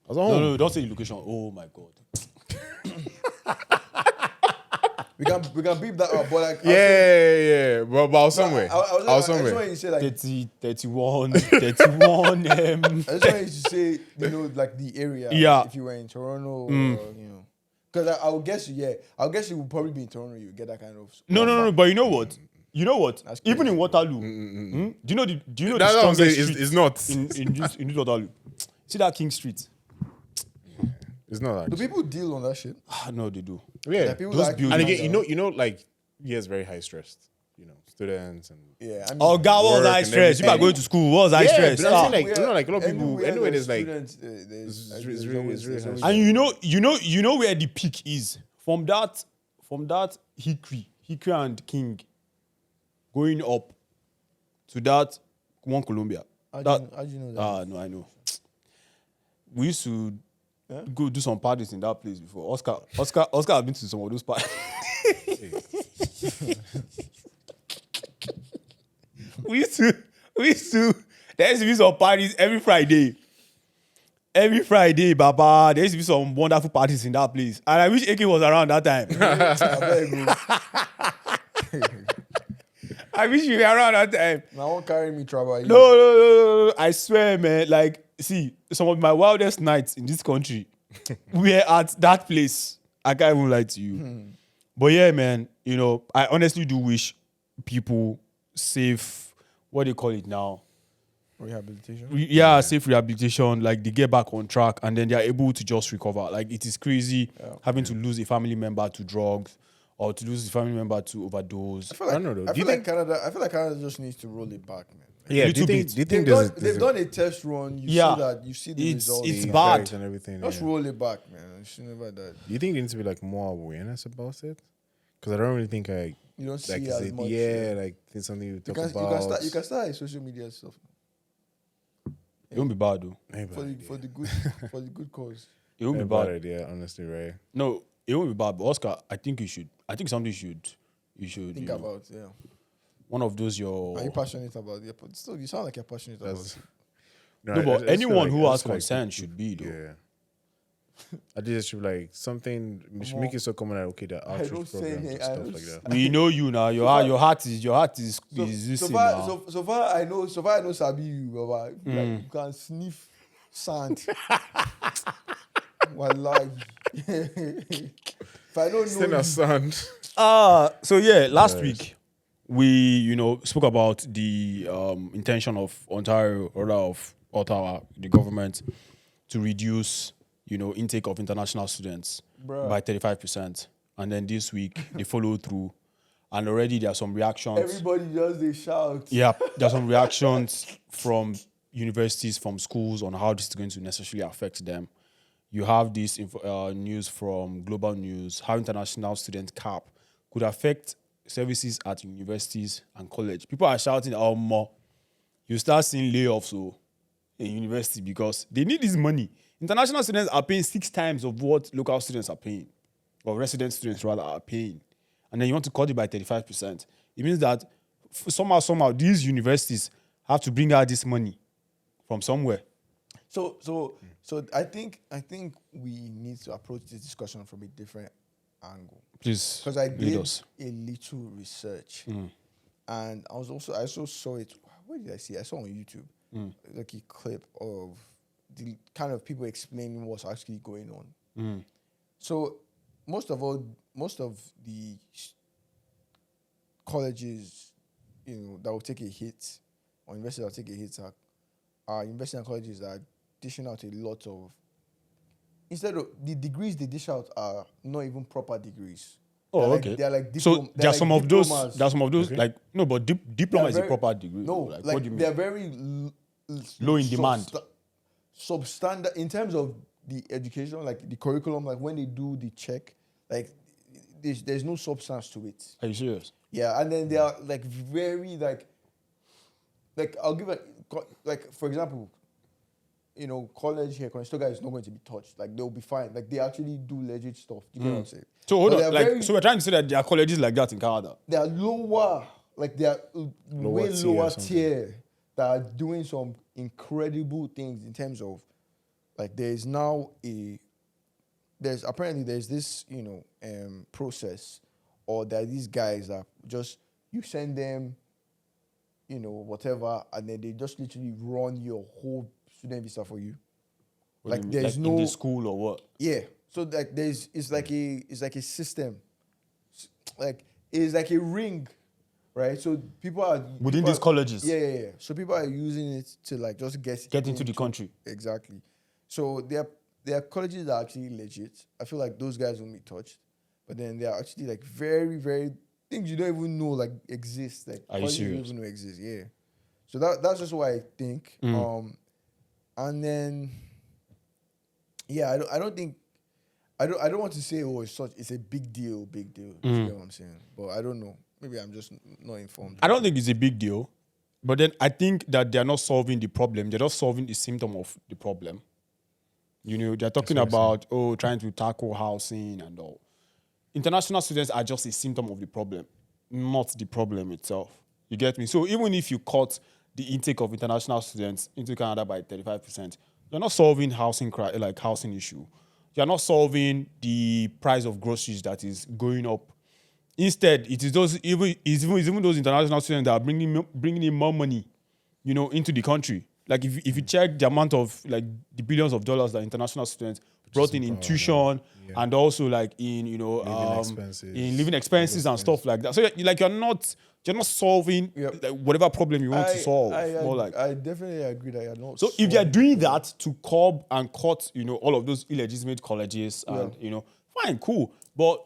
S3: I was at home.
S1: No, don't say the location. Oh my god.
S2: We can beep that up, but like
S3: Yeah. But I was somewhere.
S2: I
S3: I was
S2: just
S3: somewhere.
S2: want you to say like
S1: 30, 31, 31.
S2: I just want you to say like the area.
S1: Yeah.
S2: If you were in Toronto, or, because I would guess I'll guess you would probably be in Toronto. You would get that kind of.
S1: No. But you know what?
S2: That's
S1: Even
S2: crazy.
S1: in Waterloo, do you know the
S3: That's what I'm saying.
S1: strongest street
S3: It's not.
S1: in this Waterloo? See that King Street?
S3: It's not
S2: Do
S3: like.
S2: people deal on that shit?
S1: No, they do.
S3: Yeah.
S2: Like, people
S1: those
S2: like
S1: buildings-
S3: And again, like, it's very high stressed. Students and.
S2: yeah. I mean,
S1: Oh God, what was
S3: Work
S1: I
S3: and
S1: stressed? You are
S3: everything.
S1: going to school. What was I stressed?
S3: but I'm saying,
S1: Ah.
S3: like, like a lot of people.
S2: anywhere
S3: Anyway, there's like.
S2: students, there's
S3: it's
S2: there's
S3: really-
S2: always-
S3: it's really
S2: there's
S3: high.
S2: always-
S1: And you know where the peak is from that Hickory and King, going up to that one Columbia.
S2: How
S1: That
S2: do you know that?
S1: no, I know. We used to go do some parties in that place before. Oscar has been to some of those parties. we used to there used to be some parties every Friday. Every Friday, Baba, there used to be some wonderful parties in that place. And I wish AK was around that time. I wish you were around that time.
S2: Now won't carry me trouble.
S1: No. I swear, man. Like, see, some of my wildest nights in this country were at that place. I can't even lie to you. But yeah, man, I honestly do wish people safe, what do you call it now?
S2: Rehabilitation.
S1: Safe rehabilitation, like they get back on track and then they're able to just recover. Like it is crazy having to lose a family member to drugs or to lose a family member to overdose.
S2: I feel like,
S3: I don't know, though.
S2: I
S3: Do you
S2: feel like Canada. I feel like Canada just needs to roll it back, man.
S3: Yeah. Do you
S1: Little
S3: think?
S1: bit.
S3: Do you think
S2: They've done a test run. You
S1: Yeah.
S2: see that. You see the results.
S1: it's
S3: the
S1: bad.
S3: effects and everything?
S2: Just
S3: Yeah.
S2: roll it back, man. You should never that.
S3: Do you think there needs to be like more awareness about it? Because I don't really think
S2: You don't see
S3: like is
S2: as
S3: it,
S2: much.
S3: like it's something you
S2: You
S3: talk
S2: can,
S3: about.
S2: you can start a social media stuff
S1: It won't be bad though.
S2: for the good cause.
S1: It won't be
S3: bad
S1: bad.
S3: idea, honestly, right?
S1: No, it won't be bad. But Oscar, I think something you should
S2: Think about
S1: one of those your
S2: Are you passionate about it? But still, you sound like you're passionate about it.
S1: No,
S3: I
S1: but
S3: just feel
S1: anyone who
S3: I
S1: has
S3: just feel
S1: concern should be though.
S3: Yeah. I just should be like something. We should make it so common that okay, the
S2: don't
S3: outreach
S2: say
S3: programs
S2: it,
S3: and
S2: I
S3: stuff
S2: don't
S3: like
S2: say-
S3: that.
S1: We know you now. Your heart is
S2: So
S1: listen
S2: far,
S1: now.
S2: so far I know Sabi you, Baba. Like, you can sniff sand. Wallahi. If I don't
S3: Send
S2: know
S3: a
S2: you,
S3: son.
S1: So yeah, last week we spoke about the intention of Ontario or of Ottawa, the government, to reduce intake of international students
S2: Bruh.
S1: by 35%, and then this week they follow through, and already there are some reactions.
S2: everybody just they shout.
S1: Yeah, there are some reactions from universities, from schools on how this is going to necessarily affect them. You have this news from Global News, how international student cap could affect services at universities and college. People are shouting, "Oh, more!" You start seeing layoffs in university because they need this money. International students are paying 6 times of what local students are paying, or resident students rather are paying, and then you want to cut it by 35%. It means that somehow these universities have to bring out this money from somewhere.
S2: So I think we need to approach this discussion from a different angle.
S1: Please,
S2: Because I
S1: lead
S2: did
S1: us.
S2: a little research, and I also saw it. Where did I see? I saw on YouTube like a clip of the kind of people explaining what's actually going on. So most of the colleges, that will take a hit, or universities that will take a hit, are investing in colleges that are dishing out a lot of. Instead of the degrees they dish out are not even proper degrees.
S1: Oh,
S2: They're
S1: okay.
S2: They're like
S1: So there are some of those.
S2: diplomas.
S1: There are some of those
S3: Okay.
S1: like no, but diploma is a
S2: very-
S1: proper degree.
S2: No,
S1: like,
S2: like
S1: what do you mean?
S2: they're very
S1: Low in demand.
S2: Substandard in terms of the education, like the curriculum. Like when they do the check, like there's no substance to it.
S1: Are you serious?
S2: Yeah, and then they are like very like I'll give like for example, college here, Conestoga is not going to be touched. Like they'll be fine. Like they actually do legit stuff. You get what I'm saying?
S1: So hold
S2: But
S1: on.
S2: they're
S1: Like,
S2: very-
S1: so we're trying to say that there are colleges like that in Canada.
S2: They are lower, like they are way
S3: tier
S2: lower
S3: or something.
S2: tier that are doing some incredible things in terms of like there's this process, or there are these guys that just you send them whatever, and then they just literally run your whole student visa for you.
S1: What do
S2: Like
S1: you mean?
S2: there's
S1: in
S2: no
S1: the school or what?
S2: yeah. So like it's like a system. Like it's like a ring, right? So people are
S1: Within these colleges?
S2: Yeah. So people are using it to like just
S1: Get into the country.
S2: Exactly. So there are colleges that are actually legit. I feel like those guys won't be touched. But then they are actually like very, very things you don't even know like exist. Like
S1: Are you
S2: colleges you
S1: serious?
S2: don't even know exist. Yeah. So that's just what I think. And then yeah, I don't want to say it's a big deal. You know what I'm saying? But I don't know. Maybe I'm just not informed.
S1: I don't think it's a big deal, but then I think that they're not solving the problem. They're just solving the symptom of the problem. They're talking about trying to tackle housing and all. International students are just a symptom of the problem, not the problem itself. You get me? So even if you cut the intake of international students into Canada by 35%, you're not solving housing issue. You're not solving the price of groceries that is going up. Instead, it is those even those international students that are bringing in more money, into the country. Like if you check the amount of like the billions of dollars that international students brought in tuition and also like in living expenses and stuff like that. So you're not solving like, whatever problem you want to solve.
S2: I definitely agree that you're not.
S1: So if they're doing that to curb and cut, all of those illegitimate colleges and fine, cool. But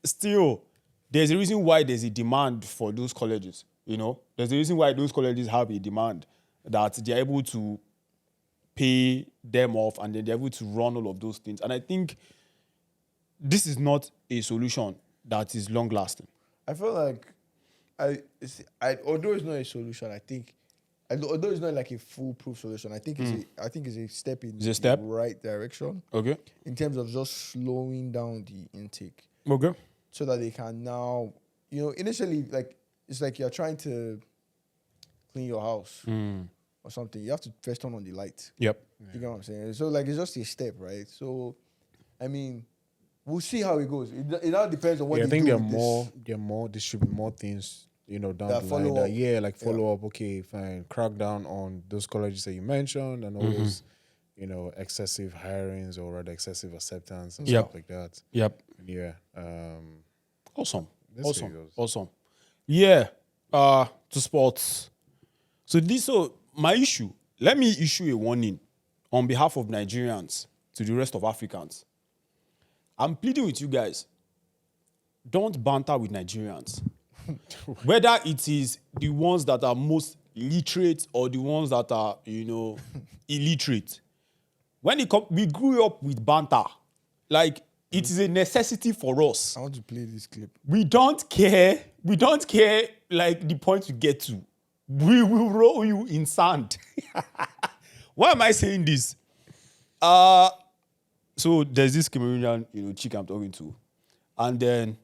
S1: still, there's a reason why there's a demand for those colleges. There's a reason why those colleges have a demand that they're able to pay them off and then they're able to run all of those things. And I think this is not a solution that is long lasting.
S2: I feel like although it's not a solution, I think although it's not like a foolproof solution, I think it's a step in the right direction.
S1: Okay.
S2: In terms of just slowing down the intake.
S1: Okay.
S2: So that they can now, initially like it's like you're trying to clean your house or something. You have to first turn on the light.
S1: Yep.
S2: You know what I'm saying? So like it's just a step, right? So I mean, we'll see how it goes. It all depends on what
S3: I
S2: they
S3: think
S2: do
S3: there
S2: with
S3: more there should be more things, down
S2: That
S3: the
S2: follow
S3: line.
S2: up.
S3: Follow up. Okay, fine. Crack down on those colleges that you mentioned and all those, excessive hirings or rather excessive acceptance and stuff like that.
S1: Yep.
S3: Yeah.
S1: Awesome.
S3: Let's see how it goes.
S1: Awesome. Yeah. To sports. So my issue, let me issue a warning on behalf of Nigerians to the rest of Africans. I'm pleading with you guys. Don't banter with Nigerians. Whether it is the ones that are most literate or the ones that are, illiterate. We grew up with banter. Like, it is a necessity for us.
S2: I want to play this clip.
S1: We don't care, like, the point you get to. We will roll you in sand. Why am I saying this? So there's this Cameroonian, chick I'm talking to. And then,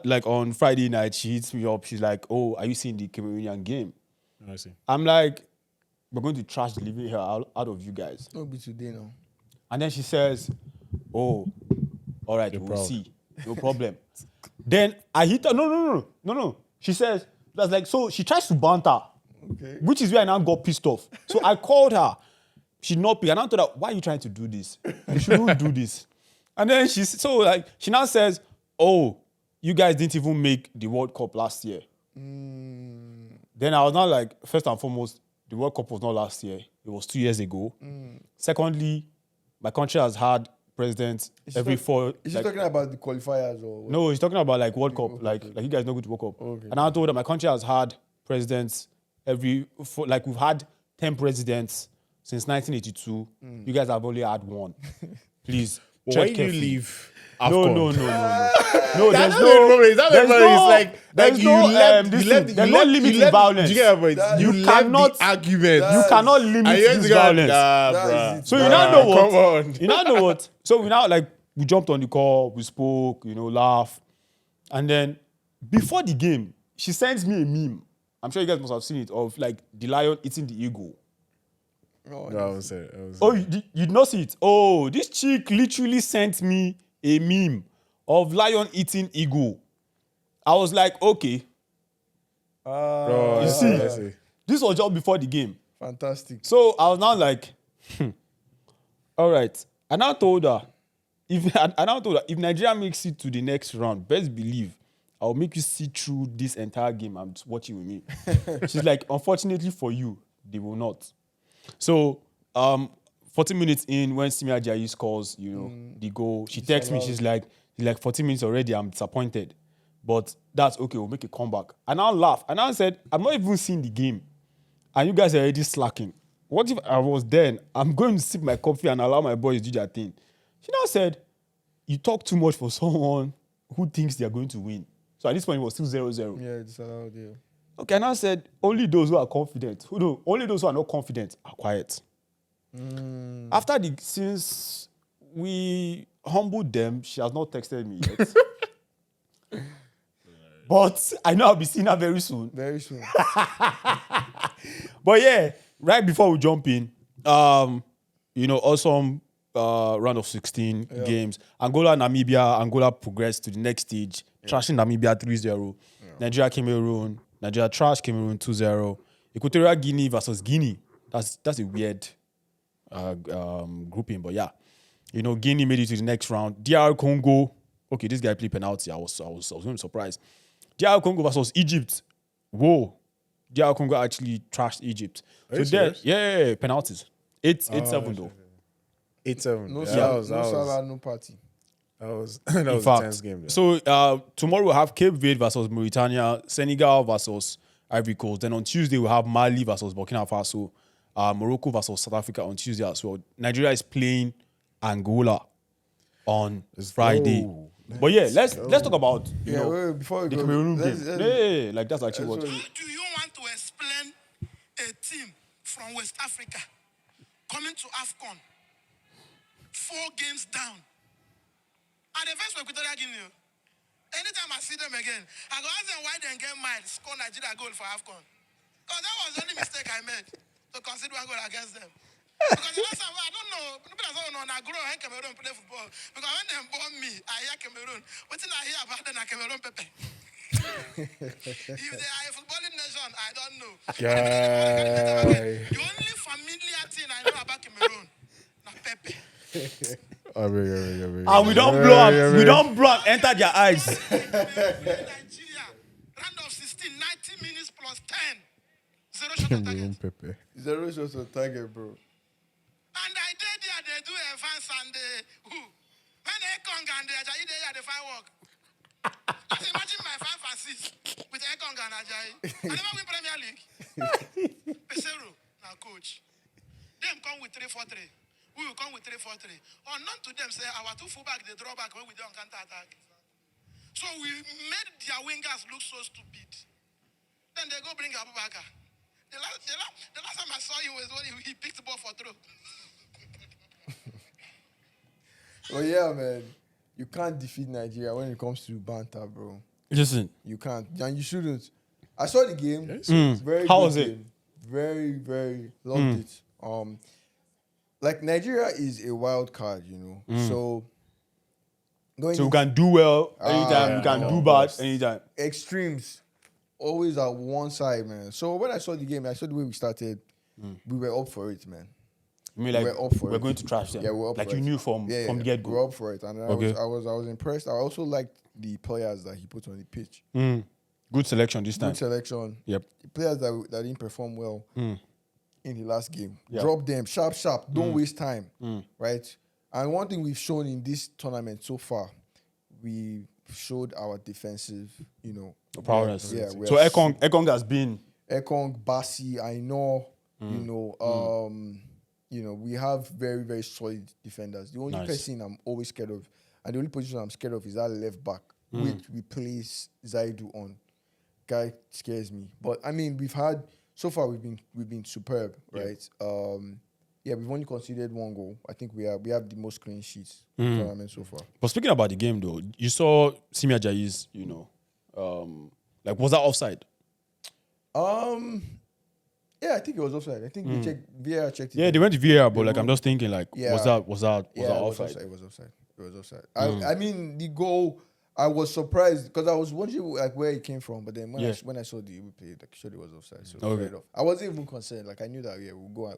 S1: like, on Friday night, she hits me up. She's like, oh, are you seeing the Cameroonian game?
S3: I see.
S1: I'm like, we're going to trash the living hell out of you guys.
S2: It'll be today now.
S1: And then she says, oh, all right, we'll
S3: proud.
S1: see. No problem. Then I hit her. No. She says, that's like, so she tries to banter,
S2: Okay.
S1: which is where I now got pissed off. So I called her. She did not pick. And I told her, why are you trying to do this? You shouldn't do this. And then she now says, "Oh, you guys didn't even make the World Cup last year." Then I was not like, first and foremost, the World Cup was not last year. It was 2 years ago. Secondly, my country has had presidents every four.
S2: Is she talking about the qualifiers or what?
S1: No, he's talking about like World Cup. Like you guys know go to World Cup.
S2: Okay.
S1: And I told her my country has had presidents every four, like we've had 10 presidents since 1982. You guys have only had one. Please.
S3: Why
S1: tread
S3: you
S1: carefully.
S3: leave?
S1: No,
S3: AFCON?
S1: no. No,
S3: That's
S1: there's
S3: not
S1: no
S3: the problem. It's not the
S1: there's
S3: problem.
S1: no-
S3: It's like
S1: there's
S3: you
S1: no,
S3: left.
S1: this
S3: You left.
S1: thing. There's
S3: you
S1: no
S3: left-
S1: limit
S3: you
S1: in
S3: left-
S1: violence.
S3: Do you get my point?
S1: You
S3: left
S1: cannot-
S3: the argument.
S1: You cannot limit
S3: And you
S1: this
S3: just got-
S1: violence.
S3: Nah,
S2: That
S3: bruh.
S2: is it.
S1: So you now know what?
S3: Come on.
S1: You now know what? So we jumped on the call, we spoke, laugh. And then before the game, she sends me a meme. I'm sure you guys must have seen it, of like the lion eating the eagle.
S2: Oh,
S3: No, I was it.
S1: Oh, you did not see it? Oh, this chick literally sent me a meme of lion eating eagle. I was like, okay.
S3: Bro,
S1: You see?
S3: I see.
S1: This was just before the game.
S2: fantastic.
S1: So I was now like, all right. I now told her, if Nigeria makes it to the next round, best believe I'll make you see through this entire game I'm watching with me. She's like, unfortunately for you, they will not. So 40 minutes in, when Simi Ajayi scores, the goal, she texts me, she's like 40 minutes already, I'm disappointed. But that's okay, we'll make a comeback. And I laugh. And I said, I'm not even seeing the game. And you guys are already slacking. What if I was then? I'm going to sip my coffee and allow my boys do their thing. She now said, you talk too much for someone who thinks they're going to win. So at this point, it was still 0-0.
S2: Yeah, it's allowed, yeah.
S1: Okay, and I said, only those who are confident, only those who are not confident are quiet. After since we humbled them, she has not texted me yet. But I know I'll be seeing her very soon.
S2: Very soon.
S1: But yeah, right before we jump in, awesome round of 16 games. Angola progressed to the next stage, trashing Namibia 3-0. Nigeria trashed Cameroon 2-0. Equatorial Guinea versus Guinea. That's a weird grouping, but yeah. Guinea made it to the next round. DR Congo, okay, this guy played penalty. I was going to be surprised. DR Congo versus Egypt. Whoa. DR Congo actually trashed Egypt. So there, yeah, penalties. 8-7 though.
S3: 8-7.
S2: No
S3: Yeah,
S2: Salah, no party.
S3: that was a tense game. Yeah.
S1: So tomorrow we'll have Cape Verde versus Mauritania, Senegal versus Ivory Coast. Then on Tuesday we'll have Mali versus Burkina Faso, Morocco versus South Africa on Tuesday as well. Nigeria is playing Angola on Friday.
S3: go.
S1: But yeah, let's talk about
S2: Wait, before we
S1: the
S2: go,
S1: Cameroon
S2: let's-
S1: game.
S2: let's-
S1: Yeah, like that's actually what.
S4: How do you want to explain a team from West Africa coming to AFCON 4 games down? And the first Equatorial Guinea, anytime I see them again, I go ask them why they get mad, score Nigeria goal for AFCON. Because that was the only mistake I made to consider a goal against them. Because the last time, I don't know, people are saying, no, I grow when Cameroon play football. Because when they born me, I hear Cameroon. What did I hear about them, Cameroon Pepe? If they are a footballing nation, I don't know.
S3: Guy.
S4: The only familiar thing I know about Cameroon, na Pepe.
S1: And we don't blow up, enter their eyes.
S4: Nigeria, round of 16, 90 minutes plus 10. 0 shot on target.
S3: Pepe.
S2: 0 shots on target, bro.
S4: And I did there, they do advance and who? When they come and they Ajayi, they are the firework. Just imagine my 5 and 6 with Ekong and Ajayi. I never win Premier League. Pesero, now coach. Them come with 3-4-3. We will come with 3-4-3. Unknown to them, say our 2 fullback, they draw back when we don't counter attack. So we made their wingers look so stupid. Then they go bring Abubakar. The last time I saw him was when he picked the ball for throw.
S2: Oh yeah, man. You can't defeat Nigeria when it comes to banter, bro.
S1: Listen,
S2: You can't. And you shouldn't. I saw the game. Very
S1: How
S2: good
S1: was it?
S2: game. Very, very loved it. Like Nigeria is a wild card, So going
S1: so we
S2: into
S1: can do well anytime, we can do bad anytime.
S2: extremes always at one side, man. So when I saw the game, I saw the way we started. We were up for it, man.
S1: I mean, like,
S2: we're up for
S1: we're
S2: it.
S1: going to trash them.
S2: Yeah, we're up
S1: like
S2: for
S1: you
S2: it.
S1: knew from the get go.
S2: We're up for it, and
S1: Okay.
S2: I was impressed. I also liked the players that he put on the pitch.
S1: Good selection this time.
S2: Good selection.
S1: Yep.
S2: The players that didn't perform well in the last game,
S1: Yeah.
S2: drop them sharp. Don't waste time, right? And one thing we've shown in this tournament so far, we showed our defensive,
S1: Prowess.
S2: Yeah.
S1: So Ekong has been.
S2: Ekong, Basi, I know, we have very, very solid defenders. The only person I'm always scared of, and the only position I'm scared of is that left back, which we place Zaidu on. Guy scares me. But I mean, we've been superb, right? We've only conceded 1 goal. I think we have the most clean sheets in the tournament so far.
S1: But speaking about the game though, you saw Simi Ajayi's, was that offside?
S2: Yeah, I think it was offside. I think VAR checked it.
S1: Yeah, they went to VAR, but I'm just thinking was that offside?
S2: It was offside. I mean, the goal, I was surprised because I was wondering where it came from, but then when I saw the replay, sure it was offside. So fair enough. I wasn't even concerned. I knew that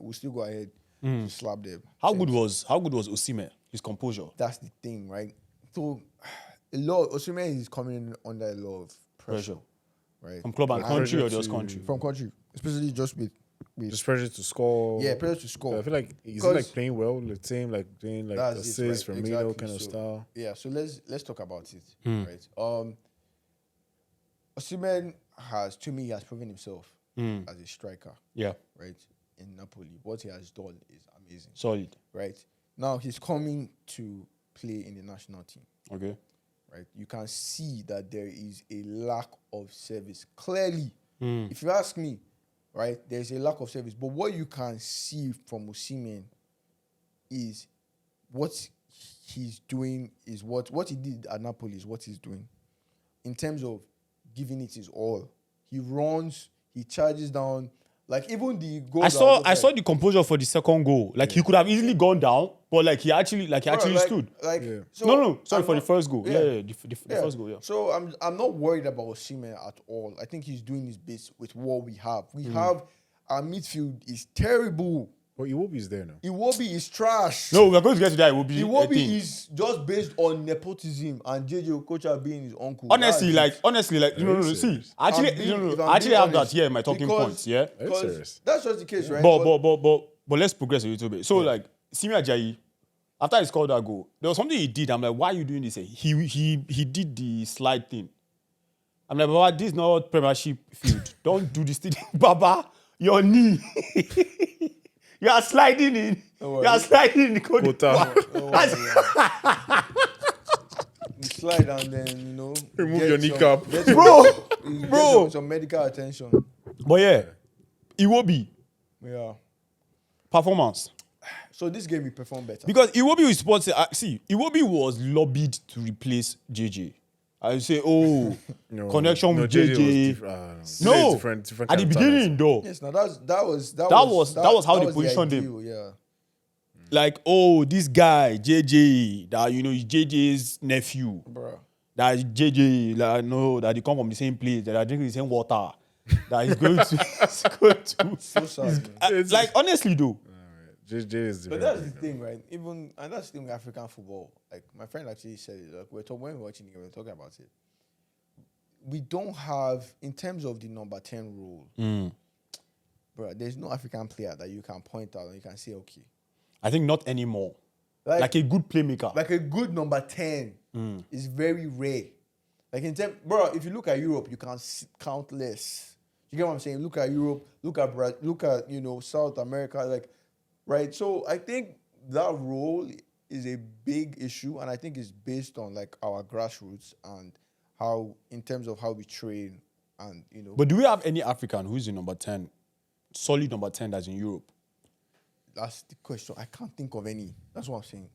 S2: we'll still go ahead to slap them.
S1: How good was Osimhen? His composure.
S2: That's the thing, right? So Osimhen is coming in under a lot of pressure. Right.
S1: From club and country or just country?
S2: From country, especially just with
S3: just pressure to score.
S2: Yeah, pressure to score.
S3: I feel like he's playing well. The team doing assists, right, Firmino kind of style.
S2: Yeah, so let's talk about it. Right. Osimhen has proven himself as a striker.
S1: Yeah.
S2: Right. In Napoli, what he has done is amazing.
S1: Solid.
S2: Right. Now he's coming to play in the national team.
S1: Okay.
S2: Right, you can see that there is a lack of service. Clearly, if you ask me, right, there's a lack of service. But what you can see from Osimhen is what he's doing is what he did at Napoli is what he's doing. In terms of giving it his all. He runs, he charges down. Like even the goal.
S1: I saw the composure for the second goal. He could have easily gone down, but he actually stood.
S2: So
S1: for the first goal. The first goal. Yeah.
S2: So I'm not worried about Osimhen at all. I think he's doing his best with what we have. We have our midfield is terrible.
S3: But Iwobi is there now.
S2: Iwobi is trash.
S1: No, we're going to get to that.
S2: Iwobi is just based on nepotism and JJ Okocha being his uncle.
S1: Honestly, see. I actually have that here in my talking points, yeah?
S2: Because that's just the case, right?
S1: But let's progress a little bit. So, Simi Ajayi, after he scored that goal, there was something he did. I'm like, why are you doing this? He did the slide thing. I'm like, Baba, this is not Premiership field. Don't do this thing. Baba, your knee. You are sliding in. You are sliding in the
S3: Kota.
S2: You slide and then,
S3: remove your kneecap.
S2: Bro. Some medical attention.
S1: But yeah, Iwobi.
S2: Yeah.
S1: Performance.
S2: So this game we performed better.
S1: Because Iwobi is supposed to Iwobi was lobbied to replace JJ. I say, connection with JJ.
S3: Different
S1: at the beginning though.
S2: Yes, now that was
S1: how they positioned him.
S2: Yeah.
S1: This guy JJ, that is JJ's nephew.
S2: Bruh.
S1: That is JJ, that they come from the same place, that are drinking the same water. That is going to.
S2: So sad.
S1: Honestly though.
S3: JJ is
S2: but that's the thing, right? And that's the thing with African football. Like my friend actually said it. When we were watching it, we were talking about it. We don't have, in terms of the number 10 role, bro, there's no African player that you can point out and you can say, okay.
S1: I think not anymore. Like a good playmaker.
S2: Like a good number 10 is very rare. Bro, if you look at Europe, you can count less. You get what I'm saying? Look at Europe, look at South America, right? So I think that role is a big issue, and I think it's based on our grassroots and how, in terms of how we train, and
S1: But do we have any African who's in number 10, solid number 10 that's in Europe?
S2: That's the question. I can't think of any. That's what I'm saying.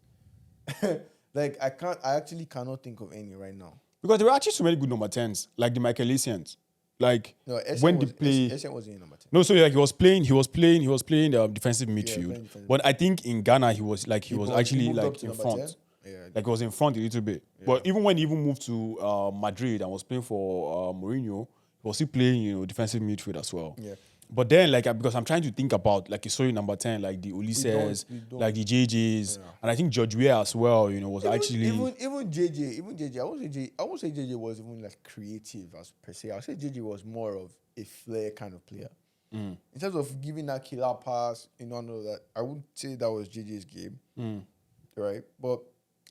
S2: I actually cannot think of any right now.
S1: Because there were actually so many good number 10s, like the Michael Essien. When they play,
S2: Essien wasn't in number 10.
S1: No, so he was playing the defensive midfield. But I think in Ghana he was actually in front.
S2: Yeah.
S1: He was in front a little bit. Yeah. But even when he moved to Madrid and was playing for Mourinho, he was still playing defensive midfield as well.
S2: Yeah.
S1: But then, like, because I'm trying to think about, like, story number 10, like the Ulysses,
S2: we don't.
S1: like the JJs, and I think George Weah as well, was actually...
S2: Even JJ. I won't say JJ was even like creative as per se. I'll say JJ was more of a flair kind of player. In terms of giving that killer pass, all that, I wouldn't say that was JJ's game, right? But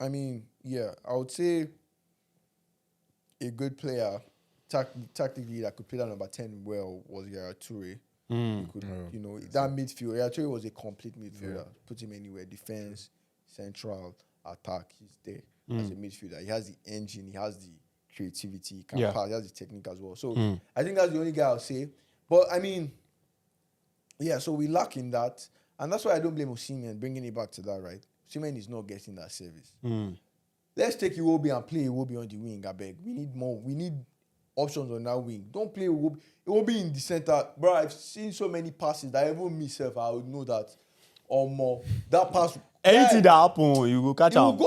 S2: I mean, yeah, I would say a good player, tactically, that could play that number 10 well was Yaya Toure. He could, that midfield. Yaya Toure was a complete midfielder. Put him anywhere, defense, central, attack. He's there as a midfielder. He has the engine. He has the creativity. He can pass. He has the technique as well. So I think that's the only guy I'll say. But I mean, yeah. So we lack in that, and that's why I don't blame Osimhen bringing it back to that. Right, Osimhen is not getting that service. Let's take Iwobi and play Iwobi on the wing. I beg. We need more. We need options on that wing. Don't play Iwobi. Iwobi in the center, bro. I've seen so many passes that even myself, I would know that or more. That pass.
S1: Anything that happen, you go catch up.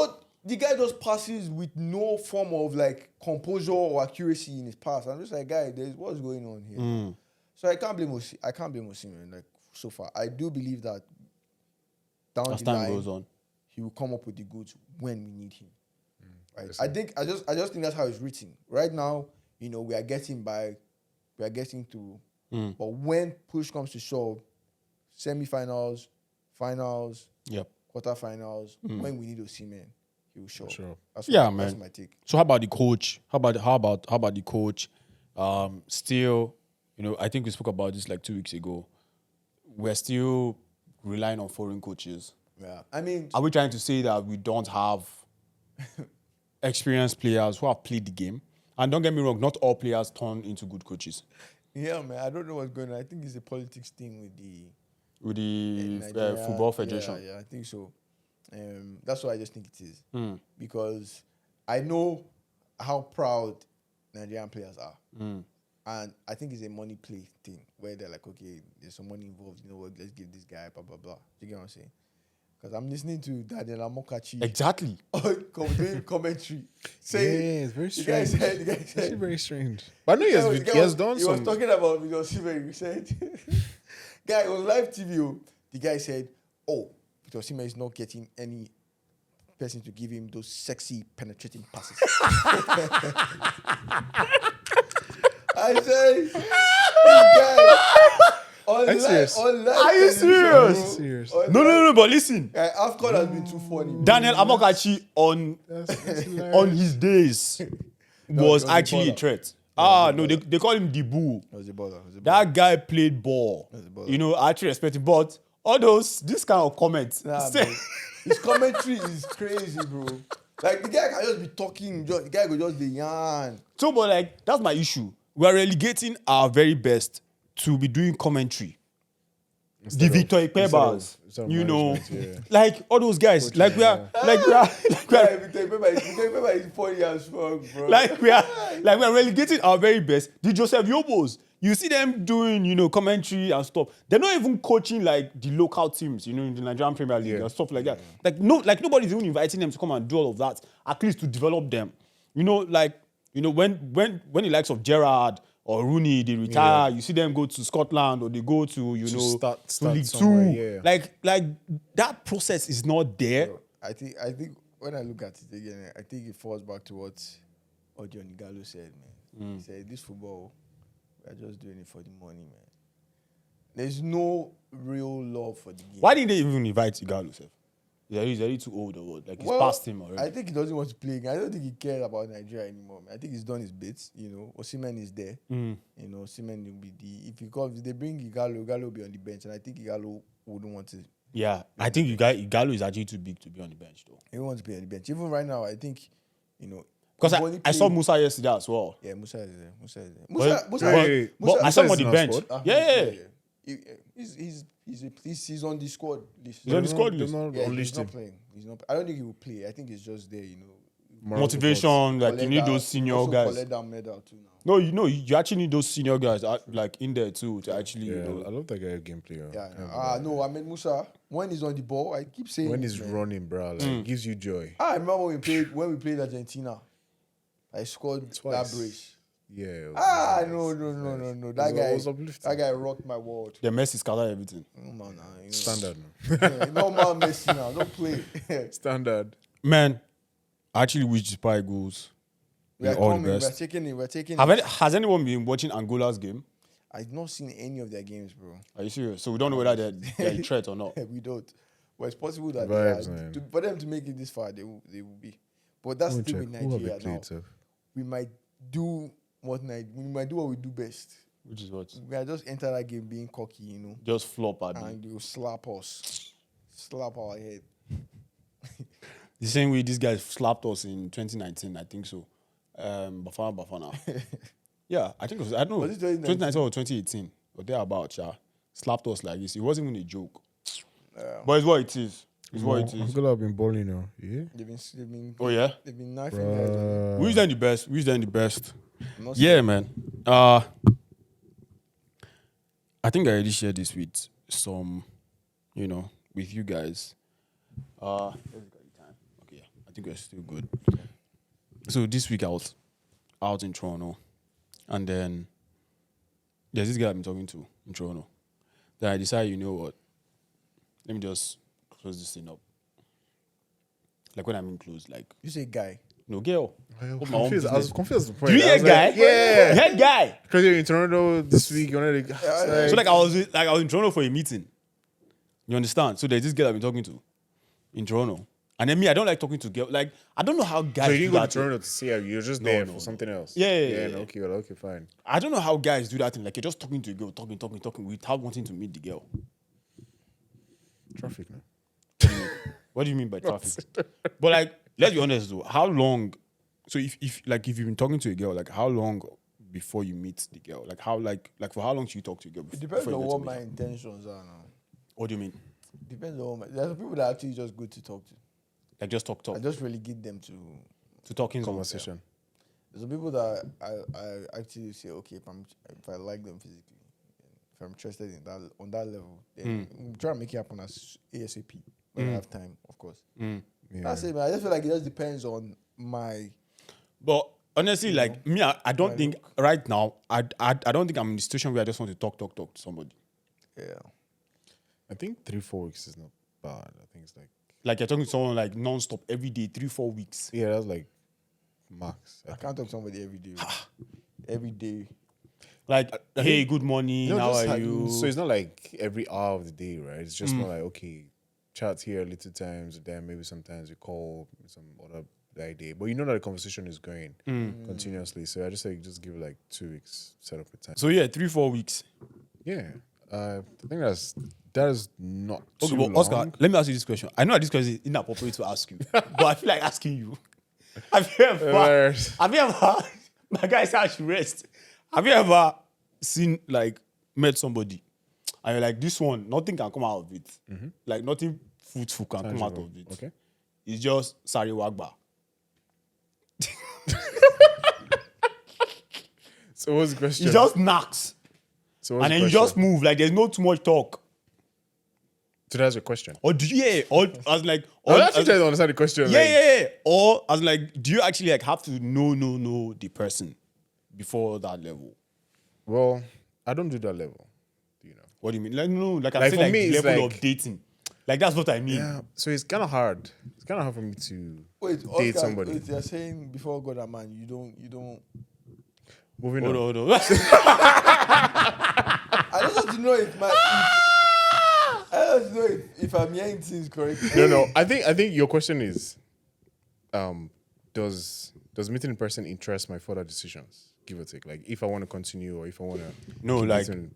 S2: The guy does passes with no form of like composure or accuracy in his pass. I'm just like, guy, what's going on here? So I can't blame Osimhen, like, so far. I do believe that down
S1: as
S2: the
S1: time
S2: line,
S1: goes on, he
S2: will come up with the goods when we need him. Right? I just think that's how it's written. Right now, we are getting through. But when push comes to shove, semi-finals, finals, quarterfinals, when we need Osimhen, he will show up.
S3: Sure.
S2: That's my take.
S1: So how about the coach? How about the coach? Still, I think we spoke about this like 2 weeks ago. We're still relying on foreign coaches.
S2: Yeah. I mean,
S1: are we trying to say that we don't have experienced players who have played the game? And don't get me wrong, not all players turn into good coaches.
S2: Yeah, man. I don't know what's going on. I think it's a politics thing with the
S1: Football Federation.
S2: Yeah, I think so. That's what I just think it is. Because I know how proud Nigerian players are. And I think it's a money play thing where they're like, okay, there's some money involved. You know what? Let's give this guy blah, blah, blah. Do you get what I'm saying? Because I'm listening to Daniel Amokachi.
S1: Exactly.
S2: Doing commentary. Saying,
S3: it's very
S2: strange.
S3: The guy said, it's very strange. But I know he has done
S2: he
S3: some...
S2: was talking about Osimhen. He said, guy, on live TV, the guy said, Osimhen is not getting any person to give him those sexy, penetrating passes. I say, this guy...
S3: Are you serious?
S1: Are you serious? No, but listen.
S2: AFCON has been too funny.
S1: Daniel Amokachi on his days was actually a threat. They call him the Bull. That guy played ball. I actually respect him. But all this kind of comments.
S2: His commentary is crazy, bro. Like, the guy can just be talking. The guy could just be yarn.
S1: So, but like, that's my issue. We're relegating our very best to be doing commentary. The Victor Ikpebas, like all those guys. Like we are
S2: Victor Ikpeba is 4 years strong, bro.
S1: Like we are relegating our very best. The Joseph Yobos, you see them doing, commentary and stuff. They're not even coaching like the local teams, in the Nigerian Premier League and stuff like that. Like nobody's even inviting them to come and do all of that, at least to develop them. When the likes of Gerrard or Rooney, they retire, you see them go to Scotland or they go to,
S3: start
S1: to League Two. Like that process is not there.
S2: Bro, I think when I look at it again, I think it falls back to what Odion Igalo said, man. He said, this football, we're just doing it for the money, man. There's no real love for the game.
S1: Why didn't they even invite Igalo, sir? He's already too old or what? Like, he's past him already.
S2: I think he doesn't want to play again. I don't think he cares about Nigeria anymore, man. I think he's done his bits, Osimhen is there. Osimhen will be if they bring Igalo will be on the bench, and I think Igalo wouldn't want to.
S1: Yeah, I think Igalo is actually too big to be on the bench, though.
S2: He wants to be on the bench. Even right now, I think,
S1: because I saw Musa yesterday as well.
S2: Yeah, Musa is there.
S1: But I saw him on the bench. He's on the squad list.
S2: He's on the squad list. He's not playing. I don't think he will play. I think it's just there,
S1: motivation. Like, you need those senior guys.
S2: Collect that medal too now.
S1: No, you actually need those senior guys like in there too to actually.
S3: I love that guy game player.
S2: No, I mean Musa. When he's on the ball, I keep saying
S3: when he's running, bro, it gives you joy.
S2: I remember when we played Argentina. I scored twice. That brace.
S3: Yeah. it was
S2: No. That guy rocked my world.
S1: The Messi scattered everything.
S2: No, man,
S3: Standard.
S2: no man Messi now. Don't play.
S3: Standard.
S1: Man, I actually wish the Spy goes.
S2: We are
S1: all the
S2: coming.
S1: best.
S2: We're taking it.
S1: Has anyone been watching Angola's game?
S2: I've not seen any of their games, bro.
S1: Are you serious? So we don't know whether they're a threat or not.
S2: We don't. But it's possible that
S3: Vibes,
S2: they are,
S3: man.
S2: for them to make it this far, they will be. But that's
S3: Let me
S2: still
S3: check.
S2: with
S3: Who have they
S2: Nigeria now.
S3: played, sir?
S2: We might do what we do best.
S1: Which is what?
S2: We are just enter that game being cocky,
S1: Just flop at
S2: and they will slap us, slap our head.
S1: the same way these guys slapped us in 2019, I think so. Bafana. Yeah, I think it was, I don't know,
S2: Was it
S1: 2019 or 2018, or thereabouts, yeah. Slapped us like this. It wasn't even a joke.
S2: Yeah.
S1: But it's what it is. It's what it is.
S3: Angola have been balling now. Yeah.
S2: They've been
S1: Oh, yeah?
S2: they've been knifing guys.
S1: Who's then the best?
S2: I'm not
S1: Yeah, man. I think I already shared this with some, with you guys. Let's look at the time. Okay, yeah. I think we're still good. So this week I was out in Toronto, and then there's this guy I've been talking to in Toronto. Then I decided, you know what? Let me just close this thing up. Like when I mean close, like
S2: You say guy.
S1: no girl.
S3: I
S1: Put my own
S3: was
S1: business.
S3: confused.
S1: Do you hear guy?
S3: Yeah.
S1: You heard guy.
S3: Because you're in Toronto this week. You wanted to,
S1: So like I was in Toronto for a meeting. You understand? So there's this girl I've been talking to in Toronto. And then me, I don't like talking to girls. Like, I don't know how guys
S3: so you
S1: do
S3: didn't go to
S1: that.
S3: Toronto to see her. You're just there for something else.
S1: Yeah.
S3: No, okay, fine.
S1: I don't know how guys do that thing. Like, you're just talking to a girl, talking without wanting to meet the girl.
S3: Traffic, no?
S1: What do you mean by traffic? But like, let's be honest though. How long? So if you've been talking to a girl, like how long before you meet the girl? Like how like for how long should you talk to a girl?
S2: It depends
S1: before
S2: on
S1: you get
S2: what
S1: to
S2: my
S1: meet her?
S2: intentions are now.
S1: What do you mean?
S2: Depends on there's some people that are actually just good to talk to.
S1: Like just talk.
S2: I just relegate them to.
S1: Talking
S3: Conversation.
S2: There's some people that I actually say, okay, if I like them physically, if I'm interested in that on that level, then I'm trying to make it happen as ASAP when I have time, of course.
S3: Yeah.
S2: That's it, man. I just feel like it just depends on my.
S1: But honestly, like me, I don't think right now. I don't think I'm in the situation where I just want to talk to somebody.
S2: Yeah.
S3: I think 3-4 weeks is not bad. I think it's
S1: Like you're talking to someone like non-stop every day, 3-4 weeks.
S3: yeah, that's like max.
S2: I can't talk to somebody every day. Every day.
S1: Like, hey, good morning, how
S3: just
S1: are you?
S3: So it's not like every hour of the day, right? It's just more like, okay, chat here little times, then maybe sometimes we call some other day. But you know that the conversation is going continuously. So I just say just give it like 2 weeks, set up a time.
S1: So yeah, 3-4 weeks.
S3: Yeah. I think that is not
S1: Okay,
S3: too
S1: but
S3: long.
S1: Oscar, let me ask you this question. I know that this question is inappropriate to ask you, but I feel like asking you. Have you ever, my guy said I should rest. Have you ever seen, like, met somebody and you're like, this one, nothing can come out of it. Like, nothing fruitful can come out of it.
S3: Okay.
S1: It's just Sari Wagba.
S3: So what's the question?
S1: He just knocks.
S3: So what's
S1: And
S3: the
S1: then you
S3: question?
S1: just move. Like, there's no too much talk.
S3: So that's your question.
S1: Or do you, yeah, or as like,
S3: I
S1: or,
S3: was actually trying to understand the question.
S1: yeah. Or as like, do you actually like have to know the person before that level?
S3: Well, I don't do that level. You know.
S1: What do you mean? Like no, like I'm
S3: Like,
S1: saying
S3: for
S1: like
S3: me,
S1: the
S3: it's
S1: level
S3: like-
S1: of dating. Like that's what I mean.
S3: Yeah. So it's kind of hard. It's kind of hard for me to
S2: Wait,
S3: date
S2: Oscar,
S3: somebody.
S2: wait, you're saying before God and man, you don't.
S3: Moving on.
S1: Hold on.
S2: I just want to know if I'm hearing things correctly.
S3: No. I think your question is, does meeting in person interest my further decisions? Give or take. Like if I want to continue or if I want to.
S1: No,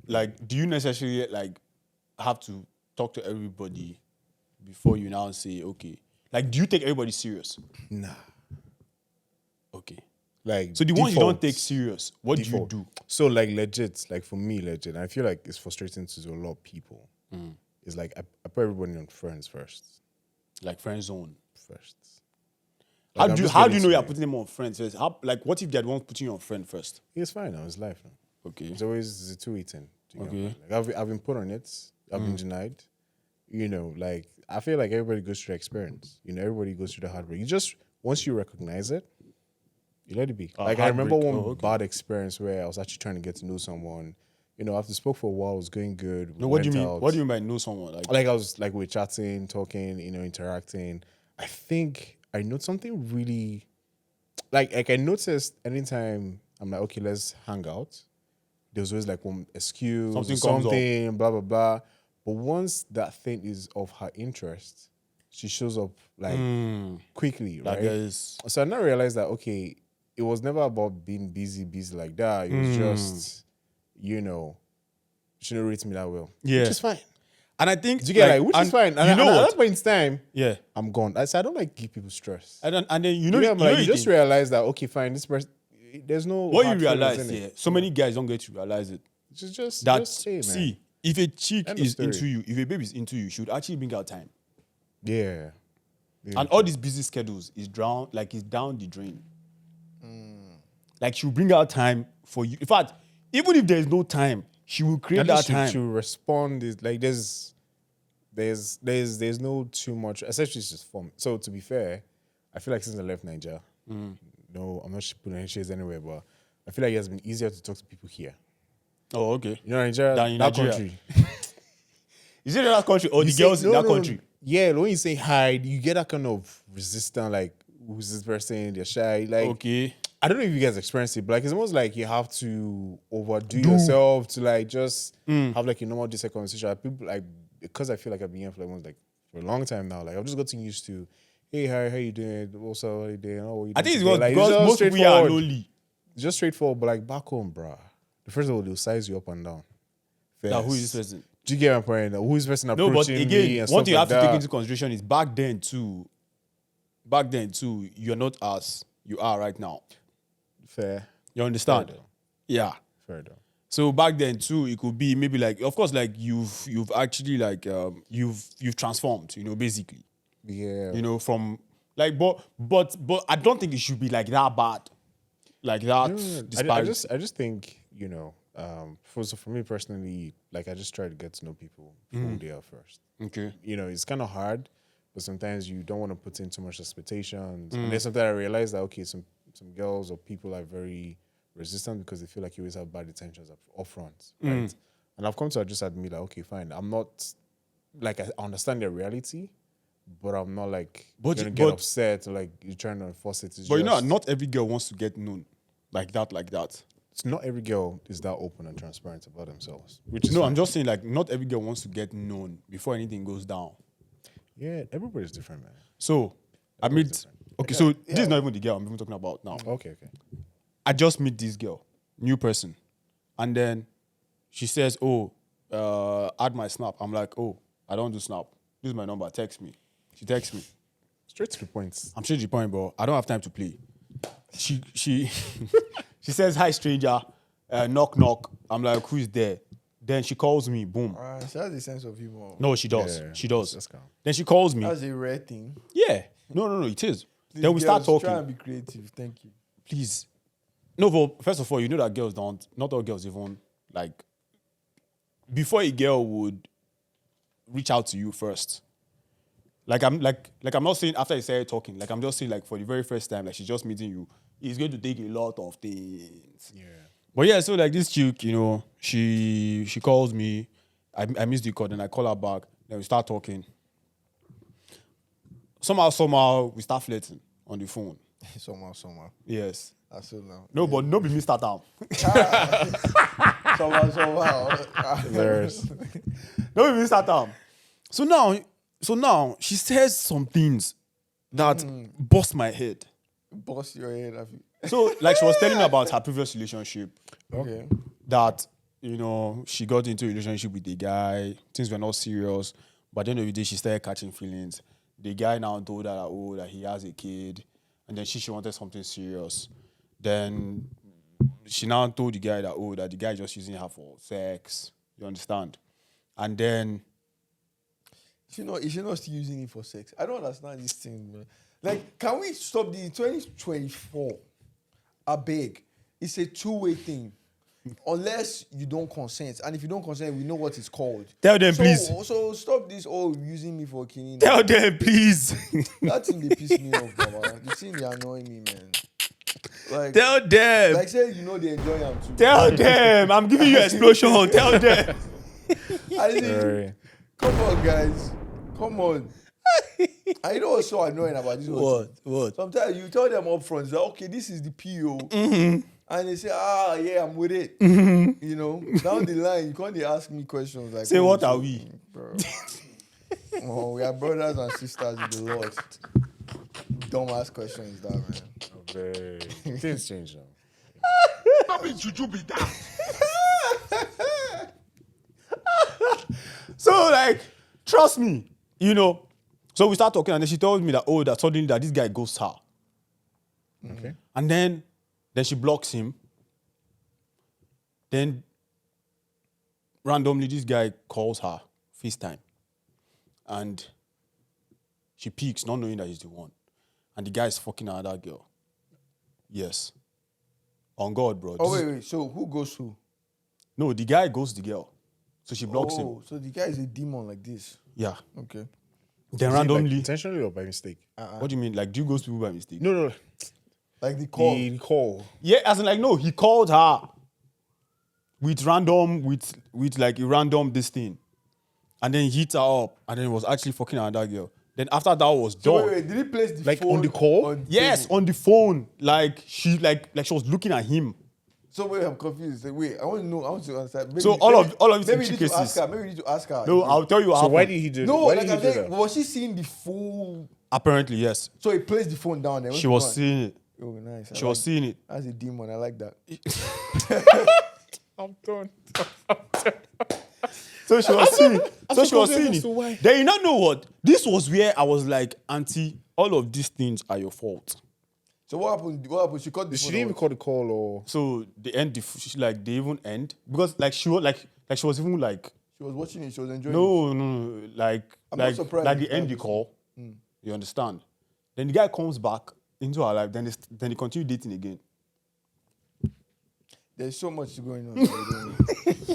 S1: like do you necessarily like have to talk to everybody before you now say okay? Like do you take everybody serious?
S3: Nah.
S1: Okay.
S3: Like
S1: So the ones you don't
S3: default.
S1: take serious, what
S3: Default.
S1: do you do?
S3: So like legit, like for me, legit, and I feel like it's frustrating to a lot of people. It's like I put everybody on friends first.
S1: Like friend zone.
S3: Like,
S1: How
S3: I'm
S1: do
S3: just
S1: you
S3: getting
S1: know
S3: to
S1: you're
S3: it.
S1: putting them on friends first? How, like what if they're the ones putting you on friend first?
S3: It's fine now. It's life now.
S1: Okay.
S3: It's always a two-way thing.
S1: Okay.
S3: Like I've been put on it. I've been denied. You know, like I feel like everybody goes through the experience. You know, everybody goes through the heartbreak. You just once you recognize it, You let it be.
S1: A
S3: Like I remember
S1: heartbreak.
S3: one
S1: Oh, okay.
S3: bad experience where I was actually trying to get to know someone. You know, after spoke for a while, it was going good.
S1: No, what do you
S3: went
S1: mean?
S3: out.
S1: What do you mean by know someone?
S3: Like I was like we're chatting, talking, interacting. I think I noticed something really like I noticed anytime I'm like, okay, let's hang out. There's always like one excuse,
S1: Something
S3: something,
S1: comes up.
S3: blah blah blah. But once that thing is of her interest, she shows up like quickly,
S1: Like
S3: right?
S1: there is.
S3: So I now realized that okay, it was never about being busy like that. It was just, she didn't rate me that well.
S1: Yeah.
S3: Which is fine.
S1: And I think
S3: Do you get which is
S1: and
S3: fine. And
S1: you know
S3: at
S1: what?
S3: that point in time,
S1: Yeah.
S3: I'm gone. I don't like give people stress.
S1: And then you
S3: You
S1: know,
S3: know,
S1: you, know
S3: you
S1: the
S3: just
S1: thing.
S3: realize that okay, fine, this person there's no
S1: What you
S3: hard feelings
S1: realize,
S3: in it.
S1: yeah, so many guys don't get to realize it.
S3: Just
S1: That
S3: say, man.
S1: see, if a chick
S3: End of
S1: is
S3: story.
S1: into you, if a baby is into you, she would actually bring out time.
S3: Yeah.
S1: And all these busy schedules is down the drain. Like she'll bring out time for you. In fact, even if there's no time, she will create
S3: At
S1: that
S3: least
S1: time.
S3: to respond is like there's no too much, especially just form. So to be fair, I feel like since I left Nigeria, no, I'm not putting any shades anywhere, but I feel like it has been easier to talk to people here.
S1: Oh, okay.
S3: You know, Nigeria,
S1: Than in
S3: that
S1: Nigeria.
S3: country.
S1: Is it that country or the
S3: say-
S1: girls in
S3: no,
S1: that
S3: no,
S1: country?
S3: Yeah, when you say hi, you get that kind of resistance, like, who's this person? They're shy. Like,
S1: Okay.
S3: I don't know if you guys experience it, but like, it's almost like you have to overdo yourself to like just have like a normal decent conversation. People like, because I feel like I've been here for for a long time now. Like, I've just gotten used to, hey, hi, how you doing? What's up? How you doing? Oh, what you
S1: I
S3: doing
S1: think it's
S3: today? Like,
S1: because
S3: just
S1: most people are
S3: straightforward.
S1: lonely.
S3: It's just straightforward, but like back home, bruh. First of all, they'll size you up and down.
S1: Now, who is
S3: First.
S1: this person?
S3: Do you get my point? Who is this person
S1: No,
S3: approaching
S1: but
S3: me
S1: again,
S3: and
S1: one
S3: stuff
S1: thing you
S3: like
S1: have to take
S3: that?
S1: into consideration is back then too, you're not as you are right now.
S3: Fair.
S1: You understand?
S3: Fair though.
S1: Yeah.
S3: Fair though.
S1: So back then too, it could be maybe like, of course, like you've actually like you've transformed, basically,
S3: Yeah.
S1: from like, but I don't think it should be like that bad, like that.
S3: I
S1: disparity.
S3: just think, for me personally, like I just try to get to know people for who they are first.
S1: Okay.
S3: It's kind of hard, but sometimes you don't want to put in too much expectations. And then sometimes I realize that okay, some girls or people are very resistant because they feel like you always have bad intentions up front, right? And I've come to just admit that okay, fine, I'm not like I understand their reality, but I'm not like gonna get upset or like you're trying to enforce it. It's
S1: But
S3: just,
S1: not every girl wants to get known like that.
S3: it's not every girl is that open and transparent about themselves. Which is
S1: No,
S3: fine.
S1: I'm just saying like not every girl wants to get known before anything goes down.
S3: Yeah, everybody's different, man.
S1: So I meet.
S3: different.
S1: Okay, so this is not even the girl I'm even talking about now.
S3: Okay.
S1: I just meet this girl, new person, and then she says, "Oh, add my Snap." I'm like, "Oh, I don't do Snap. This is my number. Text me." She texts me.
S3: Straight to the point.
S1: I'm straight to the point, bro. I don't have time to play. She she says, "Hi, stranger. Knock knock." I'm like, "Who is there?" Then she calls me. Boom.
S2: She has a sense of humor.
S1: No, she does.
S3: Yeah,
S1: She does.
S3: that's calm.
S1: Then she calls me.
S2: That's a rare thing.
S1: Yeah. No. It is.
S2: These
S1: Then we start
S2: girls, Try
S1: talking.
S2: and be creative. Thank you.
S1: Please. No, but first of all, you know that girls don't. Not all girls even like. Before a girl would reach out to you first. Like I'm not saying after you started talking. Like I'm just saying like for the very first time, like she's just meeting you. It's going to take a lot of things.
S3: Yeah.
S1: But yeah, so like this chick, she calls me. I miss the call, then I call her back. Then we start talking. Somehow we start flirting on the phone.
S2: Somehow.
S1: Yes.
S2: I still know.
S1: No, but no be me start down.
S2: Somehow.
S3: There's
S1: No be me start down. So now she says some things that bust my head.
S2: Bust your head. Have you?
S1: So like she was telling me about her previous relationship.
S2: Okay.
S1: That she got into a relationship with a guy, things were not serious, but at the end of the day she started catching feelings. The guy now told her that he has a kid, and then she wanted something serious. Then she now told the guy that the guy is just using her for sex. You understand? And then
S2: Is she not still using it for sex? I don't understand this thing, man. Like, can we stop the 2024? I beg. It's a two-way thing. Unless you don't consent. And if you don't consent, we know what it's called.
S1: Tell them, please.
S2: So stop this using me for killing.
S1: Tell them, please.
S2: That thing they piss me off, Baba. The thing they annoy me, man. Like,
S1: Tell them.
S2: like say you know they enjoy them too.
S1: Tell them. I'm giving you explosion. Tell them.
S2: I think, come on, guys. Come on. I know what's so annoying about this one.
S1: What?
S2: Sometimes you tell them up front, like, okay, this is the PO. And they say, yeah, I'm with it. You know, down the line, you can't ask me questions like,
S1: Say, what are we?
S2: Bro. Oh, we are brothers and sisters in the Lord. Don't ask questions, that man.
S3: Things change now.
S4: How did you be that?
S1: So, like, trust me, you know. So we start talking, and then she told me that, that suddenly that this guy ghosts her.
S3: Okay.
S1: And then she blocks him. Then randomly this guy calls her FaceTime. And she peeks, not knowing that he's the one. And the guy is fucking another girl. Yes. On God, bro.
S2: Oh, wait. So who goes who?
S1: No, the guy goes the girl. So she blocks him.
S2: So the guy is a demon like this.
S1: Yeah.
S2: Okay.
S1: Then
S3: Is it,
S1: randomly.
S3: like, intentionally or by mistake?
S1: What do you mean? Like, do you ghost people by mistake?
S3: No.
S2: Like the call.
S3: The call.
S1: Yeah, as in like, no, he called her with like a random this thing. And then he hit her up. And then it was actually fucking another girl. Then after that was
S2: So
S1: done.
S2: wait, did he place the
S3: Like,
S2: phone
S3: on the call?
S2: on
S1: Yes,
S2: table?
S1: on the phone. Like she was looking at him.
S2: So wait, I'm confused. Like, wait, I want to know. I want to understand. Maybe,
S1: So all of these
S2: maybe you need to
S1: cases-
S2: ask her. Maybe you need to ask her.
S1: No, I'll tell you how.
S3: So why did he do
S2: No,
S3: why
S2: like
S3: did
S2: I
S3: he do
S2: think,
S3: that?
S2: was she seeing the full?
S1: Apparently, yes.
S2: So he placed the phone down there.
S1: She was seeing it.
S2: Oh, nice.
S1: She was seeing it.
S2: As a demon, I like that.
S3: I'm done.
S1: So she was seeing it. So
S3: so
S1: she was
S3: confused
S1: seeing
S3: as to why.
S1: it. Then you not know what? This was where I was like, Auntie, all of these things are your fault.
S2: So what happened? What happened? She cut the
S3: She
S2: phone.
S3: didn't even
S2: off.
S3: call the call or
S1: So they end they even end because like she was even like
S2: She was watching it. She was enjoying it.
S1: no like
S2: I'm not
S1: like
S2: surprised
S1: like
S2: if
S1: the end
S2: that
S1: the
S2: was-
S1: call. You understand? Then the guy comes back into her life. Then they continue dating again.
S2: There's so much going on.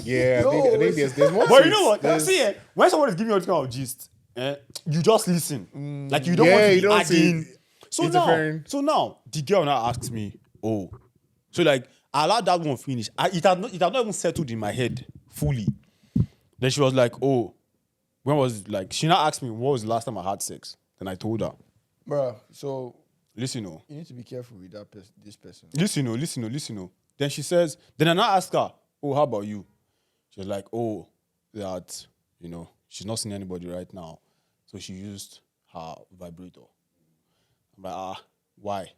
S3: yeah,
S2: No,
S3: I think there's more.
S1: But
S3: to
S1: you know
S3: it.
S1: what? See, when someone is giving you a kind of gist, you just listen. Like you don't
S3: Yeah,
S1: want to
S3: you
S1: be
S3: don't
S1: adding.
S3: see-
S1: So
S3: it's
S1: now,
S3: different.
S1: the girl now asks me, so like I allowed that one finish. It had not even settled in my head fully. Then she was like, when was like she now asked me what was the last time I had sex? Then I told her,
S2: Bruh, so
S1: listen,
S2: you need to be careful with this person.
S1: listen. Then she says, then I now ask her, how about you? She was like, that, she's not seeing anybody right now. So she used her vibrator. I'm like, why?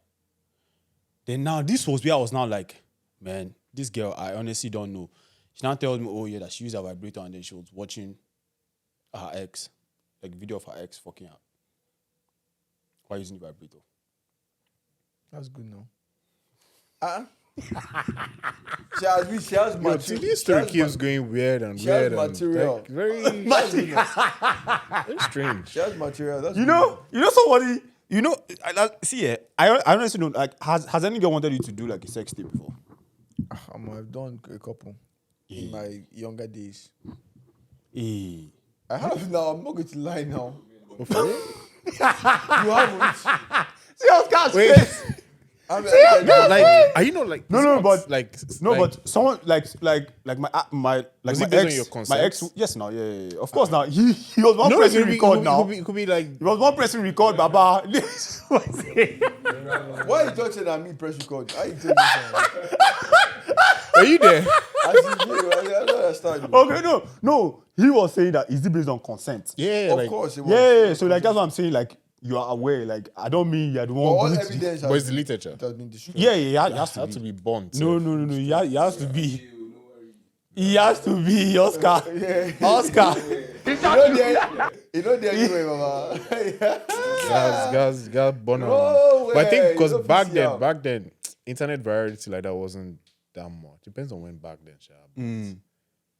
S1: Then now, this was where I was now like, man, this girl, I honestly don't know. She now tells me, that she used her vibrator and then she was watching her ex, like video of her ex fucking her. Why using the vibrator?
S2: That's good now. She has
S3: Yo,
S2: material.
S3: see, this story keeps going weird and
S2: she has
S3: weird and
S2: material.
S3: like, very, very strange.
S2: She has material. That's
S1: You know somebody, I honestly don't, like, has any girl wanted you to do, like, a sex tape before?
S2: I've done a couple in my younger days.
S1: Eh.
S2: I have now. I'm not going to lie now.
S3: Oh, for real?
S2: You haven't.
S1: See Oscar's
S3: Wait.
S1: face.
S3: Like, are you not like
S1: No,
S3: but
S1: but someone like my
S3: Was
S1: my
S3: it based on
S1: ex,
S3: your
S1: my
S3: consent?
S1: ex. Yes, now, yeah. Of course, now he was one
S3: no,
S1: pressing record now.
S3: It could be like
S1: He was one pressing record, Baba. This was it.
S2: Why are you talking at me press record? How you taking this?
S3: are you there?
S2: I don't understand. You.
S1: Okay, no. He was saying that is it based on consent?
S3: Yeah,
S2: Of
S3: like,
S2: course it was.
S1: Yeah. So like that's what I'm saying. Like you are aware. Like I don't mean you're the
S2: But
S1: one.
S2: all
S1: doing it.
S2: evidence
S3: but it's
S2: has,
S3: deleted, chat.
S2: it has been destroyed.
S1: Yeah. He
S3: It
S1: has to
S3: had
S1: be.
S3: to be burnt.
S1: No. He has to be. He has to be Oscar. Oscar.
S2: You know the anyway, mama.
S3: Gas burn
S2: No
S3: on. But I think
S2: way,
S3: because
S2: you don't
S3: back then, internet virality like that wasn't that much. Depends on when back then, sha.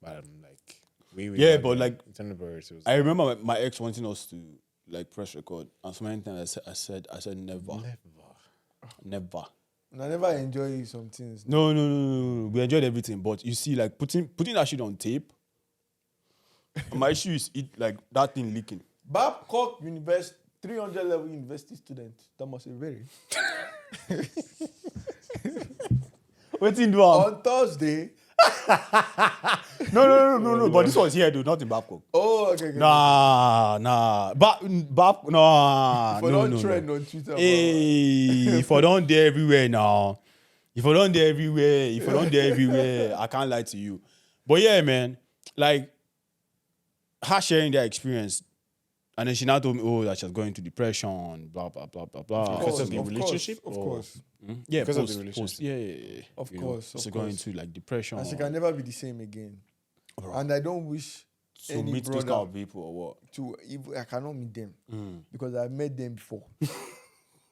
S3: But I'm like, way
S1: Yeah,
S3: back
S1: but
S3: then,
S1: like,
S3: internet virality was
S1: I remember my ex wanting us to like press record, and so many times I said never.
S2: I never enjoy some things.
S1: No. We enjoyed everything, but you see, like putting that shit on tape. My issue is like that thing leaking.
S2: Babcock University, 300 level university student. That must be very.
S1: Waiting do
S2: On Thursday.
S1: No. But this was here, though, not in Babcock.
S2: Oh, okay.
S1: Nah. Nah.
S2: For
S1: no,
S2: don't
S1: no,
S2: trend
S1: no.
S2: on Twitter.
S1: Hey, if I don't there everywhere now. If I don't there everywhere, I can't lie to you. But yeah, man, like, her sharing their experience, and then she now told me, oh, that she was going into depression, blah, blah, blah, blah, blah.
S3: Because of the relationship?
S2: Of
S3: or-
S2: course.
S1: Yeah,
S3: Because of the
S1: post,
S3: relationship.
S1: yeah.
S2: Of
S1: You know,
S2: course, of
S1: she's going
S2: course.
S1: into, like, depression.
S2: And she can never be the same again.
S1: Bro.
S2: And I don't wish
S1: to
S2: any
S1: meet those
S2: brother
S1: kind of people or what?
S2: to even, I cannot meet them because I've met them before.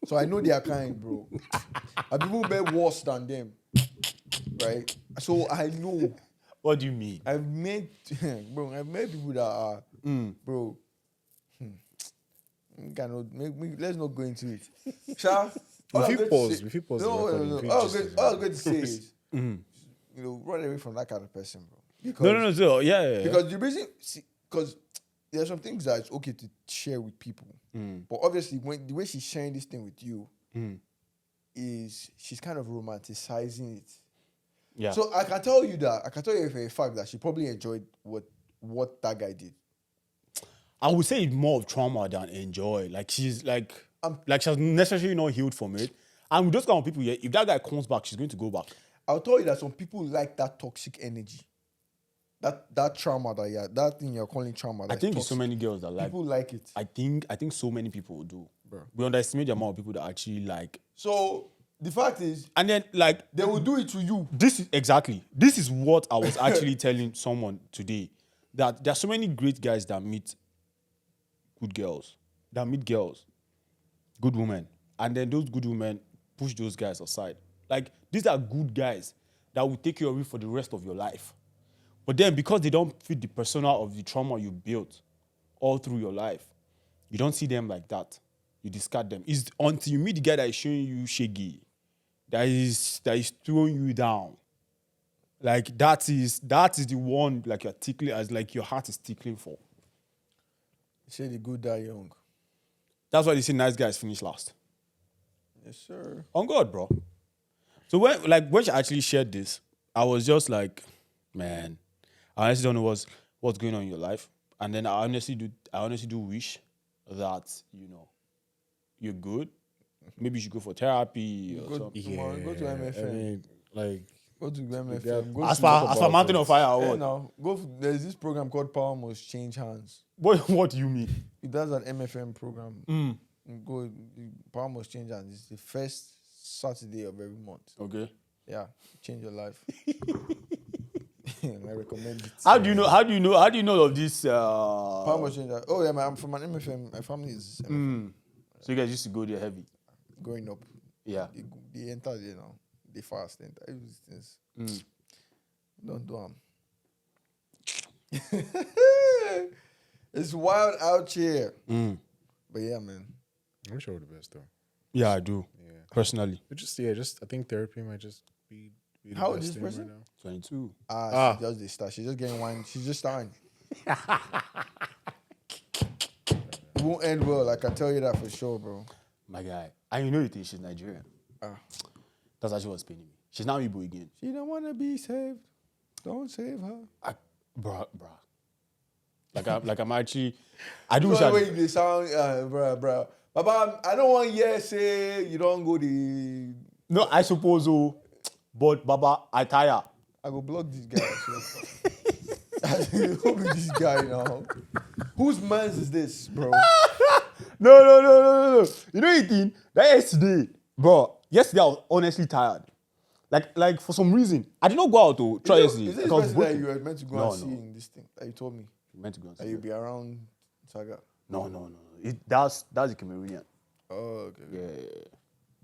S2: So I know they are kind, bro. I've even met worse than them, right? So I know.
S1: What do you mean?
S2: I've met people that are, bro. Let's not go into it. Sha,
S3: If you pause the
S2: No.
S3: recording, if you
S2: All
S3: just-
S2: I was going to say is, run away from that kind of person, bro. Because,
S1: No. So, yeah.
S2: Because the reason, because there are some things that it's okay to share with people, but obviously, the way she's sharing this thing with you is she's kind of romanticizing it.
S1: Yeah.
S2: So I can tell you for a fact that she probably enjoyed what that guy did.
S1: I would say it's more of trauma than enjoy. Like, she's like she's necessarily not healed from it. And with those kind of people, yeah, if that guy comes back, she's going to go back.
S2: I'll tell you that some people like that toxic energy. That trauma that thing you're calling trauma.
S1: I think there's so many girls that like.
S2: people like it.
S1: I think so many people do.
S2: Bro.
S1: We underestimate the amount of people that actually like.
S2: So the fact is,
S1: And then like
S2: they will do it to you.
S1: this is what I was actually telling someone today, that there are so many great guys that meet good girls, good women, and then those good women push those guys aside. Like, these are good guys that will take care of you for the rest of your life. But then because they don't fit the persona of the trauma you built all through your life, you don't see them like that. You discard them. It's until you meet the guy that is showing you shaggy, that is throwing you down. Like, that is the one, like, you're tickling, as like your heart is tickling for.
S2: Say the good die young.
S1: That's why they say nice guys finish last.
S2: Yes, sir.
S1: On God, bro. So when she actually shared this, I was just like, man, I honestly don't know what's going on in your life. And then I honestly do wish that, you're good. Maybe you should go for therapy or something.
S2: Tomorrow, go to MFM.
S3: I mean, like,
S2: Go to MFM.
S3: Yeah,
S2: Go
S1: As
S2: to-
S1: for Mountain of Fire or
S2: Hey,
S1: what?
S2: now, there's this program called Power Must Change Hands.
S1: What do you mean?
S2: It does an MFM program. Go, Power Must Change Hands. It's the first Saturday of every month.
S1: Okay.
S2: Yeah, change your life. I recommend it.
S1: How do you know of this?
S2: Power Must Change Hands. Oh yeah, I'm from an MFM. My family is MFM.
S1: So you guys used to go there heavy.
S2: Growing up.
S1: Yeah.
S2: They enter, they fast, enter everything. Don't do them. It's wild out here. But yeah, man.
S3: I wish I were the best though.
S1: Yeah, I do.
S3: Yeah.
S1: Personally.
S3: I think therapy might just be the
S2: How old
S3: best
S2: is this
S3: thing
S2: person?
S3: right now.
S1: 22.
S2: She does this stuff. She's just getting wine. She's just starting. It won't end well. I can tell you that for sure, bro.
S1: My guy. And you think she's Nigerian. That's actually what's paining me. She's now Igbo again.
S2: She don't want to be saved. Don't save her.
S1: Bruh. I'm actually. I do wish
S2: The
S1: I.
S2: way they sound, bruh. Baba, I don't want to say you don't go the.
S1: No, I suppose so. But Baba, I tire.
S2: I go block this guy. Who be this guy now? Whose man's is this, bro?
S1: No. You know anything? That yesterday, bro. Yesterday I was honestly tired. Like for some reason, I did not go out to try yesterday.
S2: Is this
S1: Like, I was
S2: person that
S1: working.
S2: you were meant to go and see in this thing that you told me?
S1: Meant to go and see
S2: That you'll
S1: her.
S2: be around Saga?
S1: No. That's the Cameroonian.
S2: Oh, okay.
S1: Yeah.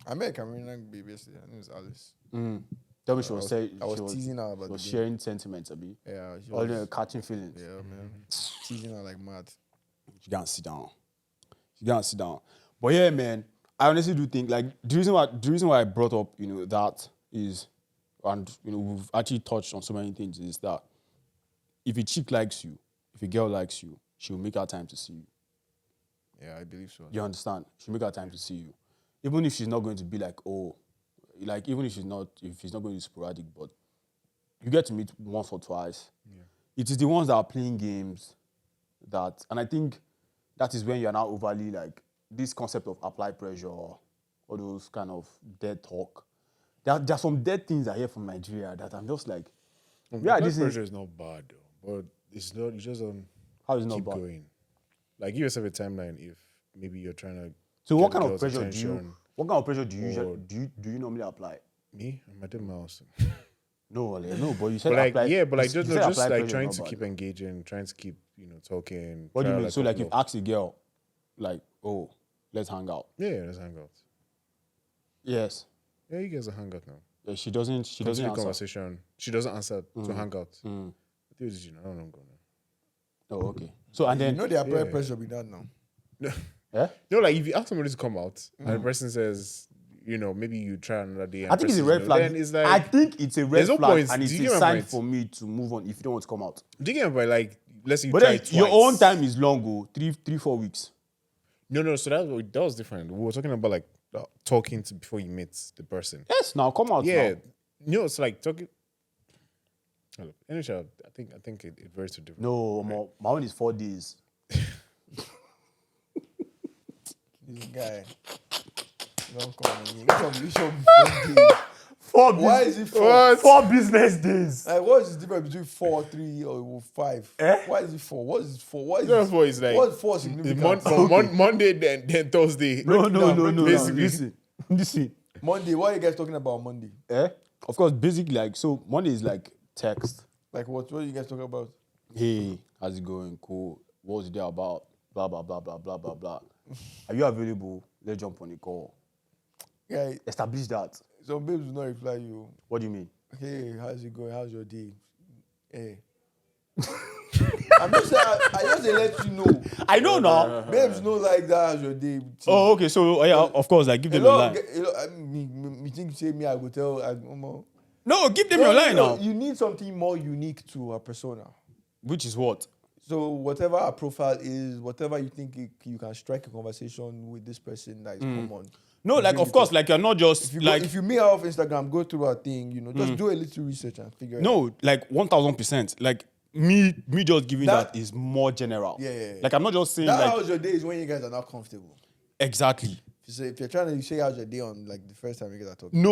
S2: I met a Cameroonian baby yesterday. Her name is Alice.
S1: Tell me she was saying.
S2: I was teasing her about
S1: She was
S2: the
S1: sharing sentiments, abi.
S2: Yeah, she
S1: All
S2: was,
S1: the catching feelings.
S2: yeah, man. Teasing her like mad.
S1: She can't sit down. But yeah, man, I honestly do think like the reason why I brought up, that is, and we've actually touched on so many things, is that if a chick likes you, if a girl likes you, she'll make her time to see you.
S2: Yeah, I believe so.
S1: You understand? She'll make her time to see you. Even if she's not going to be like, oh, like even if it's not going to be sporadic, but you get to meet once or twice. Yeah. It is the ones that are playing games and I think that is when you are now overly like this concept of applied pressure, all those kind of dead talk. There are some dead things I hear from Nigeria that I'm just like,
S3: applied pressure is not bad though, but it's not. You just
S1: how is it not
S3: keep
S1: bad?
S3: going. Like give yourself a timeline if maybe you're trying to.
S1: So what kind of pressure do you normally apply?
S3: Me, I'm at the mouse.
S1: No, but you said
S3: but like
S1: apply,
S3: yeah, but like
S1: you
S3: just
S1: said
S3: like
S1: pressure
S3: trying
S1: is
S3: to
S1: not
S3: keep
S1: bad.
S3: engaging, trying to keep talking.
S1: What do you
S3: try
S1: mean?
S3: out,
S1: So like
S3: couple
S1: if ask a girl, like, oh, let's hang out.
S3: yeah, let's hang out.
S1: Yes.
S3: Yeah, you guys will hang out now.
S1: Yeah, she doesn't
S3: Continue
S1: answer.
S3: conversation. She doesn't answer to hang out.
S1: Mm.
S3: I don't know.
S1: Oh, okay. So and
S2: You
S1: then
S2: know the applied pressure be done now.
S1: eh?
S3: No, like if you ask somebody to come out and the person says, maybe you try another day. And
S1: I think it's a red
S3: person,
S1: flag.
S3: Then it's like,
S1: I think it's a red
S3: there's no
S1: flag,
S3: points.
S1: and it's
S3: Do you
S1: a
S3: get my
S1: sign
S3: point?
S1: for me to move on if you don't want to come out.
S3: do you get my like? Let's say you
S1: But
S3: try
S1: then
S3: it twice.
S1: your own time is long, 3-4 weeks.
S3: No. So that was different. We were talking about like talking to before you meet the person.
S1: Yes, now come out.
S3: Yeah,
S1: now.
S3: it's like talking. Hello. Anyway, I think it varies to different.
S1: No, my own is 4 days.
S2: This guy. Don't call me. You should
S1: 4
S2: Why is it 4?
S1: 4 business days.
S2: Like, what is the difference between 4, 3, or 5? Why is it 4? What is 4? What is
S3: No, 4 is like
S2: what's 4 significant?
S3: Monday, then Thursday.
S1: No.
S3: Basically.
S1: Listen.
S2: Monday, what are you guys talking about Monday?
S1: Of course, basically, like, so Monday is like text.
S2: Like, what are you guys talking about?
S1: Hey, how's it going? Cool. What was the day about? Blah, blah, blah, blah, blah, blah, blah. Are you available? Let's jump on a call.
S2: Yeah,
S1: Establish that.
S2: some babes will not reply you.
S1: What do you mean?
S2: Hey, how's it going? How's your day? Hey. I'm just saying, I just dey let you know.
S1: I know now.
S2: Babes know like that. How's your day?
S1: Oh, okay. So, yeah, of course, like, give them a line.
S2: Me think say me, I go tell.
S1: No, give them your line now.
S2: You need something more unique to a persona.
S1: Which is what?
S2: So whatever our profile is, whatever you think you can strike a conversation with this person that is common.
S1: No, like, of course, like, you're not just,
S2: If you meet her off Instagram, go through her thing, just do a little research and figure it out.
S1: no, like, 1,000%. Like, me just giving that is more general.
S2: Yeah.
S1: Like, I'm not just saying,
S2: That
S1: like,
S2: how's your day is when you guys are not comfortable.
S1: exactly.
S2: If you're trying to say how's your day on like the first time you guys are talking.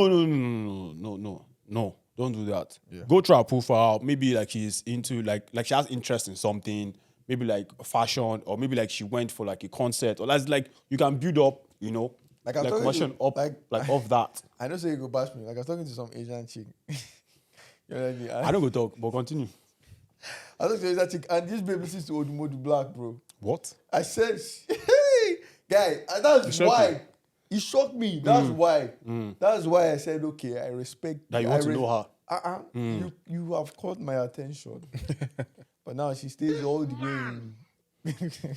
S1: No. Don't do that. Yeah. Go through her profile. Maybe like she's into like she has interest in something. Maybe like fashion, or maybe like she went for like a concert, or that's like you can build up,
S2: Like I'm talking
S1: conversation
S2: to,
S1: up like off that.
S2: I know say you go bash me. Like I was talking to some Asian chick. You know what I mean?
S1: I don't go talk, but continue.
S2: I was talking to Asian chick, and this baby listens to Odumodu Black, bro.
S1: What?
S2: I said, hey, guy, and that's why. It shocked me. That's why. That's why I said, okay, I respect
S1: that. You want to know her?
S2: You have caught my attention. But now she stays all the way in.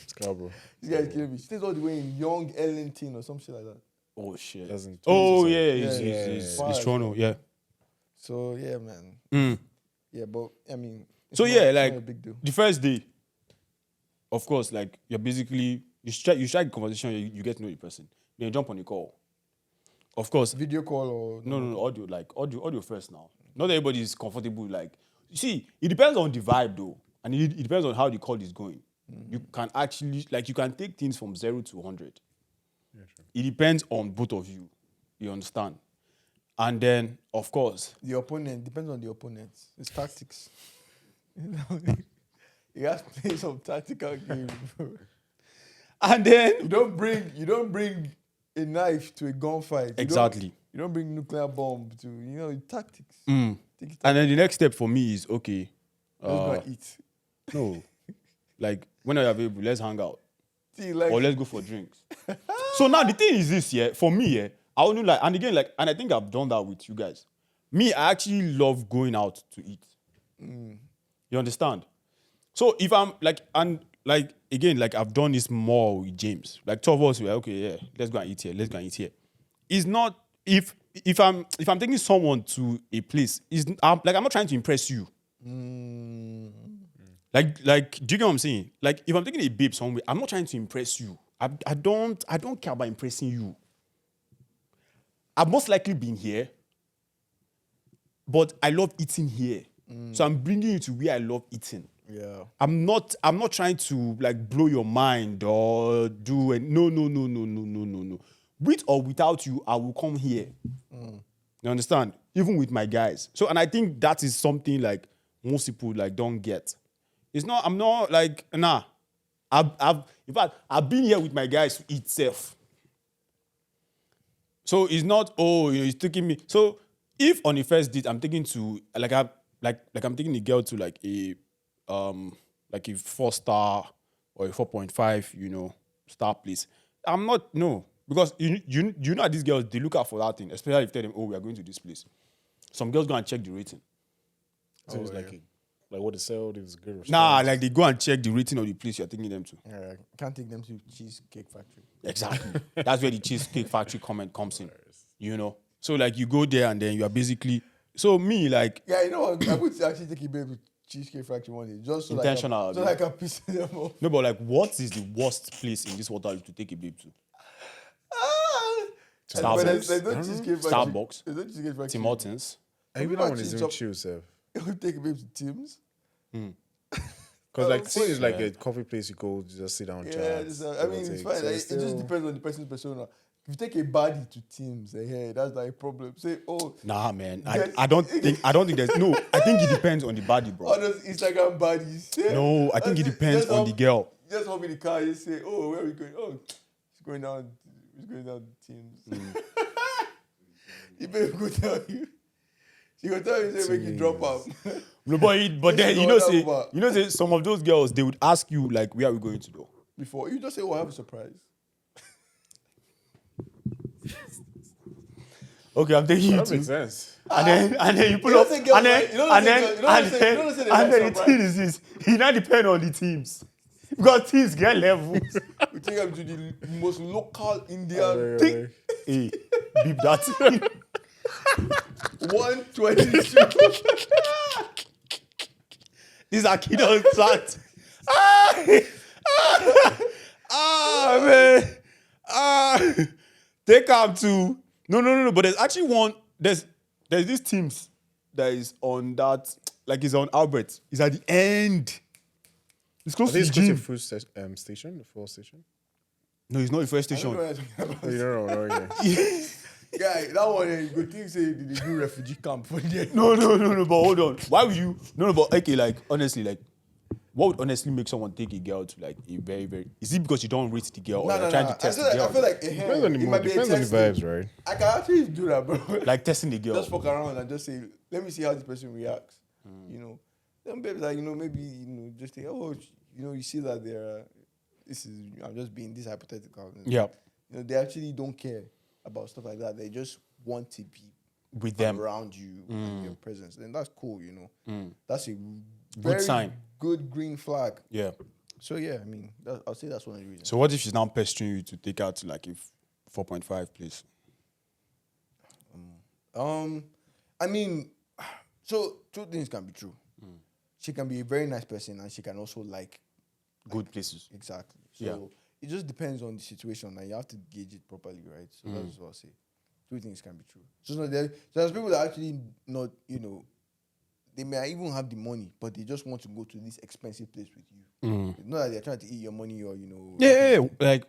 S3: Scarborough.
S2: This guy is killing me. She stays all the way in Young Ellington or some shit like that.
S1: Oh shit.
S2: It's
S1: Toronto, yeah.
S2: So yeah, man. Yeah, but I mean.
S1: So
S2: not a big deal.
S1: the first day, of course, like you're basically you strike the conversation, you get to know the person. Then you jump on the call. Of course.
S2: Video call or
S1: No, audio, like audio first now. Not everybody is comfortable. Like, you see, it depends on the vibe though. And it depends on how the call is going. You can actually, like, you can take things from 0 to 100. Yeah, sure. It depends on both of you. You understand? And then, of course,
S2: the opponent depends on the opponent. It's tactics. You guys play some tactical game, bro.
S1: And then
S2: you don't bring a knife to a gunfight.
S1: Exactly.
S2: You don't bring nuclear bomb to tactics.
S1: And then the next step for me is okay.
S2: Let's go and eat.
S1: No, like when are you available? Let's hang out.
S2: See, like,
S1: or let's go for drinks. So now the thing is this, yeah. For me, yeah, I only like, and again, like, and I think I've done that with you guys. Me, I actually love going out to eat. You understand? So if I'm like, and like again, like I've done this more with James. Like 2 of us were okay, yeah, let's go and eat here. Let's go and eat here. It's not if I'm taking someone to a place, I'm not trying to impress you. Like, do you get what I'm saying? Like, if I'm taking a babe somewhere, I'm not trying to impress you. I don't care about impressing you. I've most likely been here but I love eating here. So I'm bringing you to where I love eating.
S2: Yeah.
S1: I'm not trying to like blow your mind or do it. No. With or without you, I will come here. You understand? Even with my guys. So, and I think that is something like most people like don't get. It's not, I'm not like, nah. In fact, I've been here with my guys to eat safe. So it's not, he's taking me. So if on the first date I'm taking to I'm taking the girl to like a 4-star or a 4.5, star place. I'm not, no. Because you know that these girls, they look out for that thing, especially if you tell them, we are going to this place. Some girls go and check the rating.
S3: So it's like what they sell is good.
S1: Nah, like they go and check the rating of the place you're taking them to.
S2: Yeah, can't take them to Cheesecake Factory.
S1: Exactly. That's where the Cheesecake Factory comment comes in. So like you go there and then you are basically, so me like.
S2: Yeah, you know what? I would actually take a baby to Cheesecake Factory one day. Just so
S1: intentional.
S2: Like I can piss them off.
S1: No, but like what is the worst place in this water to take a babe to? Starbucks. Tim Hortons.
S3: Even that one is even chill, sir.
S2: You take a babe to Tim's.
S3: Because like Tim is like a coffee place you go just sit down and chat.
S2: I mean, it's fine. It just depends on the person's persona. If you take a baddie to Tim's, that's like a problem. Say,
S1: nah, man. I don't think there's no. I think it depends on the body, bro.
S2: On those Instagram baddies. Yeah.
S1: No, I think it depends on the girl.
S2: Just hop in the car. You say, where are we going? It's going down. It's going down to Tim's. You better go tell you. She go tell you, say, make you drop out.
S1: No, but then say some of those girls, they would ask you like, where are we going to do?
S2: Before you just say, I have a surprise.
S1: Okay, I'm taking you
S3: That
S1: to.
S3: makes sense.
S1: And then you pull up, and then the thing is this: it now depends on the teams because teams get levels.
S2: We take them to the most local Indian.
S1: Hey, beep that.
S2: 122.
S1: These are kid on chat. Man. Take them to. No. But there's actually one. There's these teams that is on that. Like it's on Albert. It's at the end. It's close to the gym.
S3: Food station, the fuel station.
S1: No, it's not the first
S2: I
S1: station.
S3: You don't know.
S2: Yeah, that one, you go think say they do refugee camp for there.
S1: No, but hold on. Why would you? No, but okay, like honestly, like what would honestly make someone take a girl to like a very, very? Is it because you don't rate the girl or you're trying to test the girl?
S2: I feel like
S3: Depends on the mood, depends on the vibes, right?
S2: I can actually do that, bro.
S1: Like testing the girl.
S2: Just fuck around and just say, let me see how this person reacts. Then babes like, maybe, just think, you see that they're, I'm just being this hypothetical.
S1: Yeah.
S2: They actually don't care about stuff like that. They just want to be
S1: with them
S2: around you and your presence. Then that's cool, That's a
S1: good sign.
S2: Good green flag.
S1: Yeah.
S2: So yeah, I mean, I'll say that's one of the reasons.
S1: So what if she's now pestering you to take out to like a 4.5 place?
S2: I mean, so two things can be true. She can be a very nice person and she can also like
S1: good places.
S2: Exactly. So it just depends on the situation and you have to gauge it properly, right? So that's what I'll say. Two things can be true. So there's people that actually not, they may even have the money, but they just want to go to this expensive place with you. Not that they're trying to eat your money or,
S1: Yeah. Like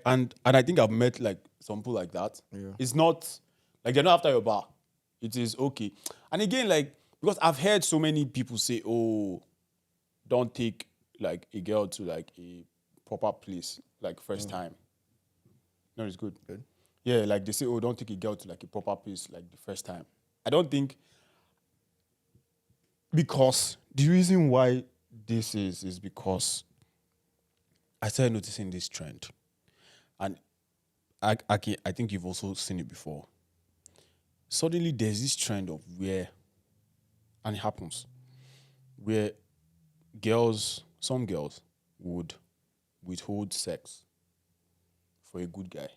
S1: and I think I've met like some people like that. Yeah. It's not like they're not after your bar. It is okay. And again, like, because I've heard so many people say, don't take like a girl to like a proper place, like first time. No, it's good. Yeah, like they say, don't take a girl to like a proper place like the first time. I don't think, because the reason why this is because I started noticing this trend. And I think you've also seen it before. Suddenly there's this trend of where, and it happens, where some girls would withhold sex for a good guy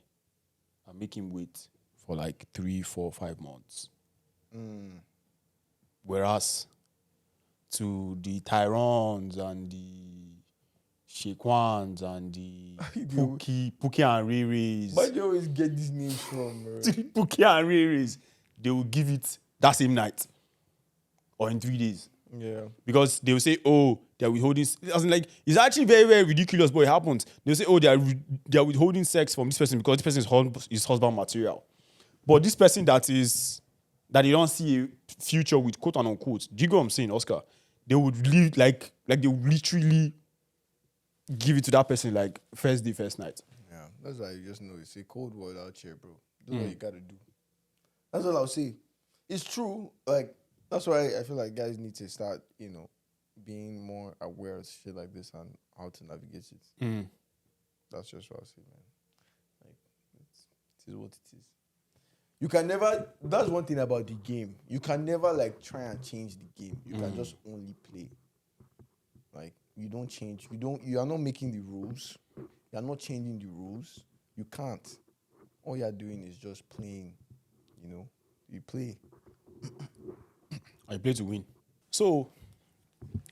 S1: and make him wait for like 3, 4, 5 months. Whereas to the Tyrons and the Shekwans and the Pookie and Riris.
S2: Why do you always get these names from, bro?
S1: To the Pookie and Riris, they will give it that same night. or in 3 days.
S2: Yeah.
S1: Because they will say, oh, they're withholding. As in, like, it's actually very, very ridiculous, but it happens. They'll say, oh, they're withholding sex from this person because this person is husband material. But this person that they don't see a future with, quote and unquote, do you get what I'm saying, Oscar? They would leave, like they would literally give it to that person like first day, first night.
S2: Yeah. That's why you just know it's a cold world out here, bro. That's what you gotta do. That's all I'll say. It's true. Like, that's why I feel like guys need to start, being more aware of shit like this and how to navigate it. That's just what I'll say, man. Like, it is what it is. You can never. That's one thing about the game. You can never like try and change the game. You can just only play. Like, you don't change. You are not making the rules. You are not changing the rules. You can't. All you are doing is just playing. You play.
S1: I play to win. So,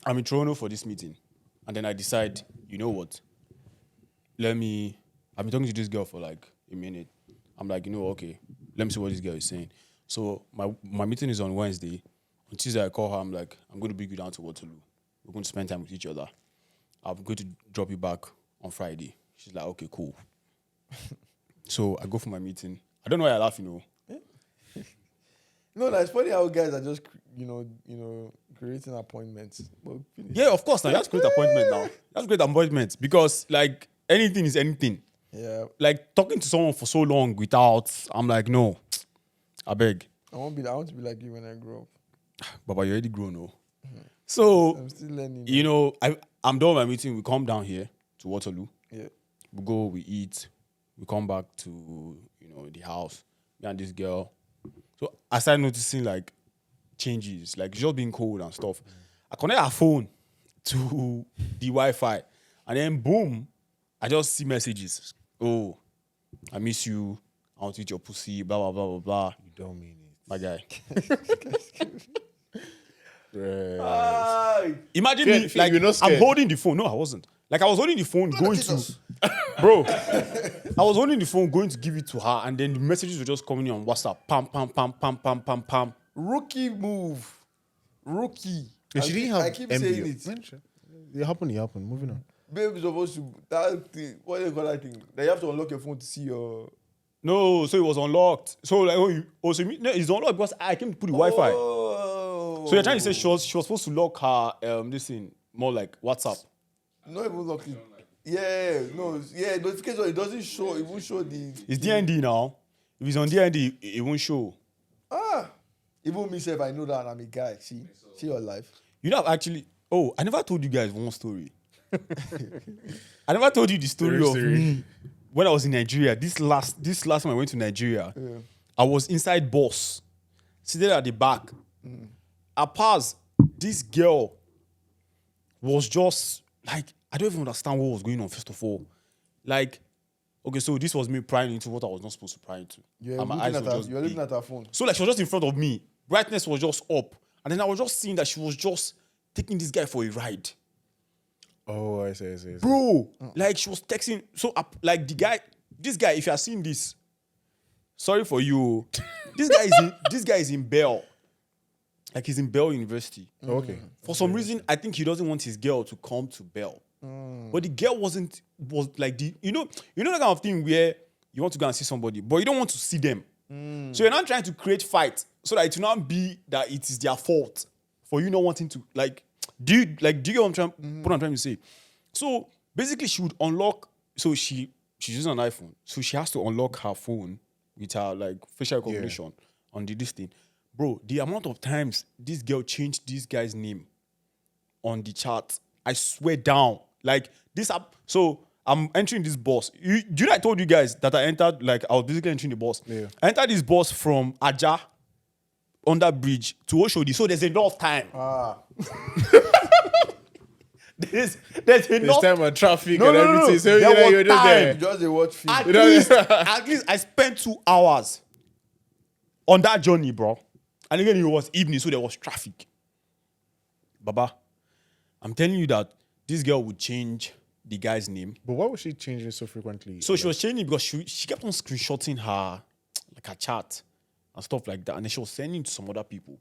S1: I'm in Toronto for this meeting. And then I decide, you know what? I've been talking to this girl for like a minute. I'm like, okay, let me see what this girl is saying. So, my meeting is on Wednesday. On Tuesday, I call her. I'm like, I'm going to bring you down to Waterloo. We're going to spend time with each other. I'm going to drop you back on Friday. She's like, okay, cool. So, I go for my meeting. I don't know why I laugh,
S2: No, it's funny how guys are just, creating appointments. But
S1: yeah, of course. Now that's great appointment. Now that's great appointment because like anything is anything.
S2: yeah,
S1: Like talking to someone for so long without, I'm like, no, I beg.
S2: I want to be like you when I grow up.
S1: Baba, you're already grown, no. So
S2: I'm still learning.
S1: I'm done with my meeting. We come down here to Waterloo.
S2: Yeah.
S1: We go, we eat, we come back to the house. Me and this girl. So I started noticing like changes, like just being cold and stuff. I connect her phone to the Wi-Fi, and then boom, I just see messages. Oh, I miss you. I want to eat your pussy. Blah blah blah blah blah.
S3: You don't mean it.
S1: My guy.
S3: Right.
S1: Imagine
S3: Fear-
S1: me
S3: fear,
S1: like
S3: you're not
S1: I'm
S3: scared.
S1: holding the phone. No, I wasn't. Like I was holding the phone, going to, bro. I was holding the phone, going to give it to her, and then the messages were just coming in on WhatsApp. Pam pam pam pam pam pam pam.
S2: Rookie move. Rookie.
S3: And she didn't have
S2: I keep
S3: MBO.
S2: saying it.
S3: It happened. Moving on.
S2: Babe is supposed to that thing. What do you call that thing? That you have to unlock your phone to see your.
S1: No, so it was unlocked. So like, no, it's unlocked because I came to put the Wi-Fi.
S2: Oh.
S1: So you're trying to say she was supposed to lock her this thing more like WhatsApp.
S2: Not even lock it. Yeah, no, yeah. Notification. It doesn't show. It won't show the.
S1: It's DND now. If it's on DND, it won't show.
S2: Even myself, I know that and I'm a guy. See your life.
S1: You know, actually. Oh, I never told you guys one story. I never told you the story of me when I was in Nigeria. This last time I went to Nigeria, I was inside bus, sitting at the back. I passed. This girl was just like, I don't even understand what was going on. First of all, like, okay, so this was me prying into what I was not supposed to pry into.
S2: You're
S1: And my eyes were
S2: looking
S1: just
S2: at her phone.
S1: so like she was just in front of me. Brightness was just up. And then I was just seeing that she was just taking this guy for a ride.
S3: Oh, I see.
S1: Bro, like she was texting. So like this guy, if you are seeing this, sorry for you. This guy is in Bell. Like he's in Bell University.
S3: Okay.
S1: For some reason, I think he doesn't want his girl to come to Bell. But the girl was like you know the kind of thing where you want to go and see somebody, but you don't want to see them. So you're not trying to create fight so that it will not be that it is their fault for you not wanting to do you get what I'm trying to say? So basically she would unlock, so she's using an iPhone. So she has to unlock her phone with her like facial recognition on this thing. Bro, the amount of times this girl changed this guy's name on the chat, I swear down. Like this app. So I'm entering this bus. Do you know I told you guys that I entered, like I was basically entering the bus.
S3: Yeah.
S1: I entered this bus from Aja under bridge to Oshodi. So there's enough time. There's enough
S3: time and traffic
S1: No,
S3: and
S1: no, no,
S3: everything.
S1: no.
S3: So
S1: There was
S3: you're just
S1: time.
S3: there.
S2: Just a watch film.
S1: At least I spent 2 hours on that journey, bro. And again, it was evening, so there was traffic. Baba, I'm telling you that this girl would change the guy's name.
S3: But why was she changing so frequently?
S1: So she was changing because she kept on screenshotting her chat and stuff like that. And then she was sending to some other people.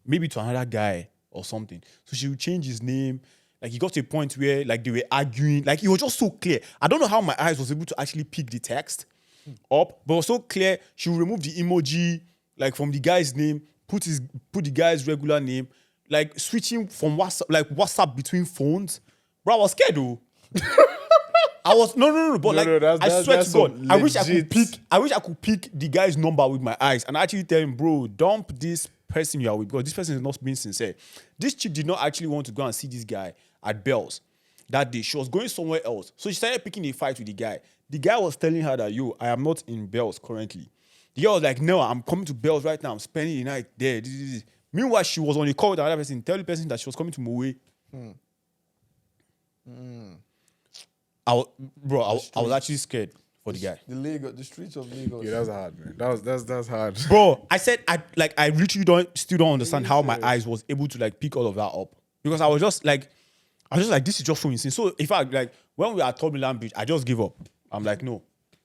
S1: maybe to another guy or something. So she would change his name. Like, he got to a point where, like, they were arguing. Like, it was just so clear. I don't know how my eyes was able to actually pick the text up, but it was so clear. She would remove the emoji, like, from the guy's name, put the guy's regular name, like, switching from WhatsApp between phones. Bro, I was scared, though. I was no, but I swear to God, I wish I could pick the guy's number with my eyes and actually tell him, bro, dump this person you are with, because this person is not being sincere. This chick did not actually want to go and see this guy at Bell's that day. She was going somewhere else, so she started picking a fight with the guy. The guy was telling her that, yo, I am not in Bell's currently. The girl was like, no, I'm coming to Bell's right now. I'm spending the night there. This. Meanwhile, she was on a call with another person, tell the person that she was coming to Moe. I was actually scared for the guy.
S2: The streets of Lagos.
S3: Yeah, that's hard, man. That's hard.
S1: Bro, I said I literally still don't understand how my eyes was able to like pick all of that up, because I was just like this is just so insane. So in fact, like when we were at Tomiland Beach, I just gave up. I'm like, no,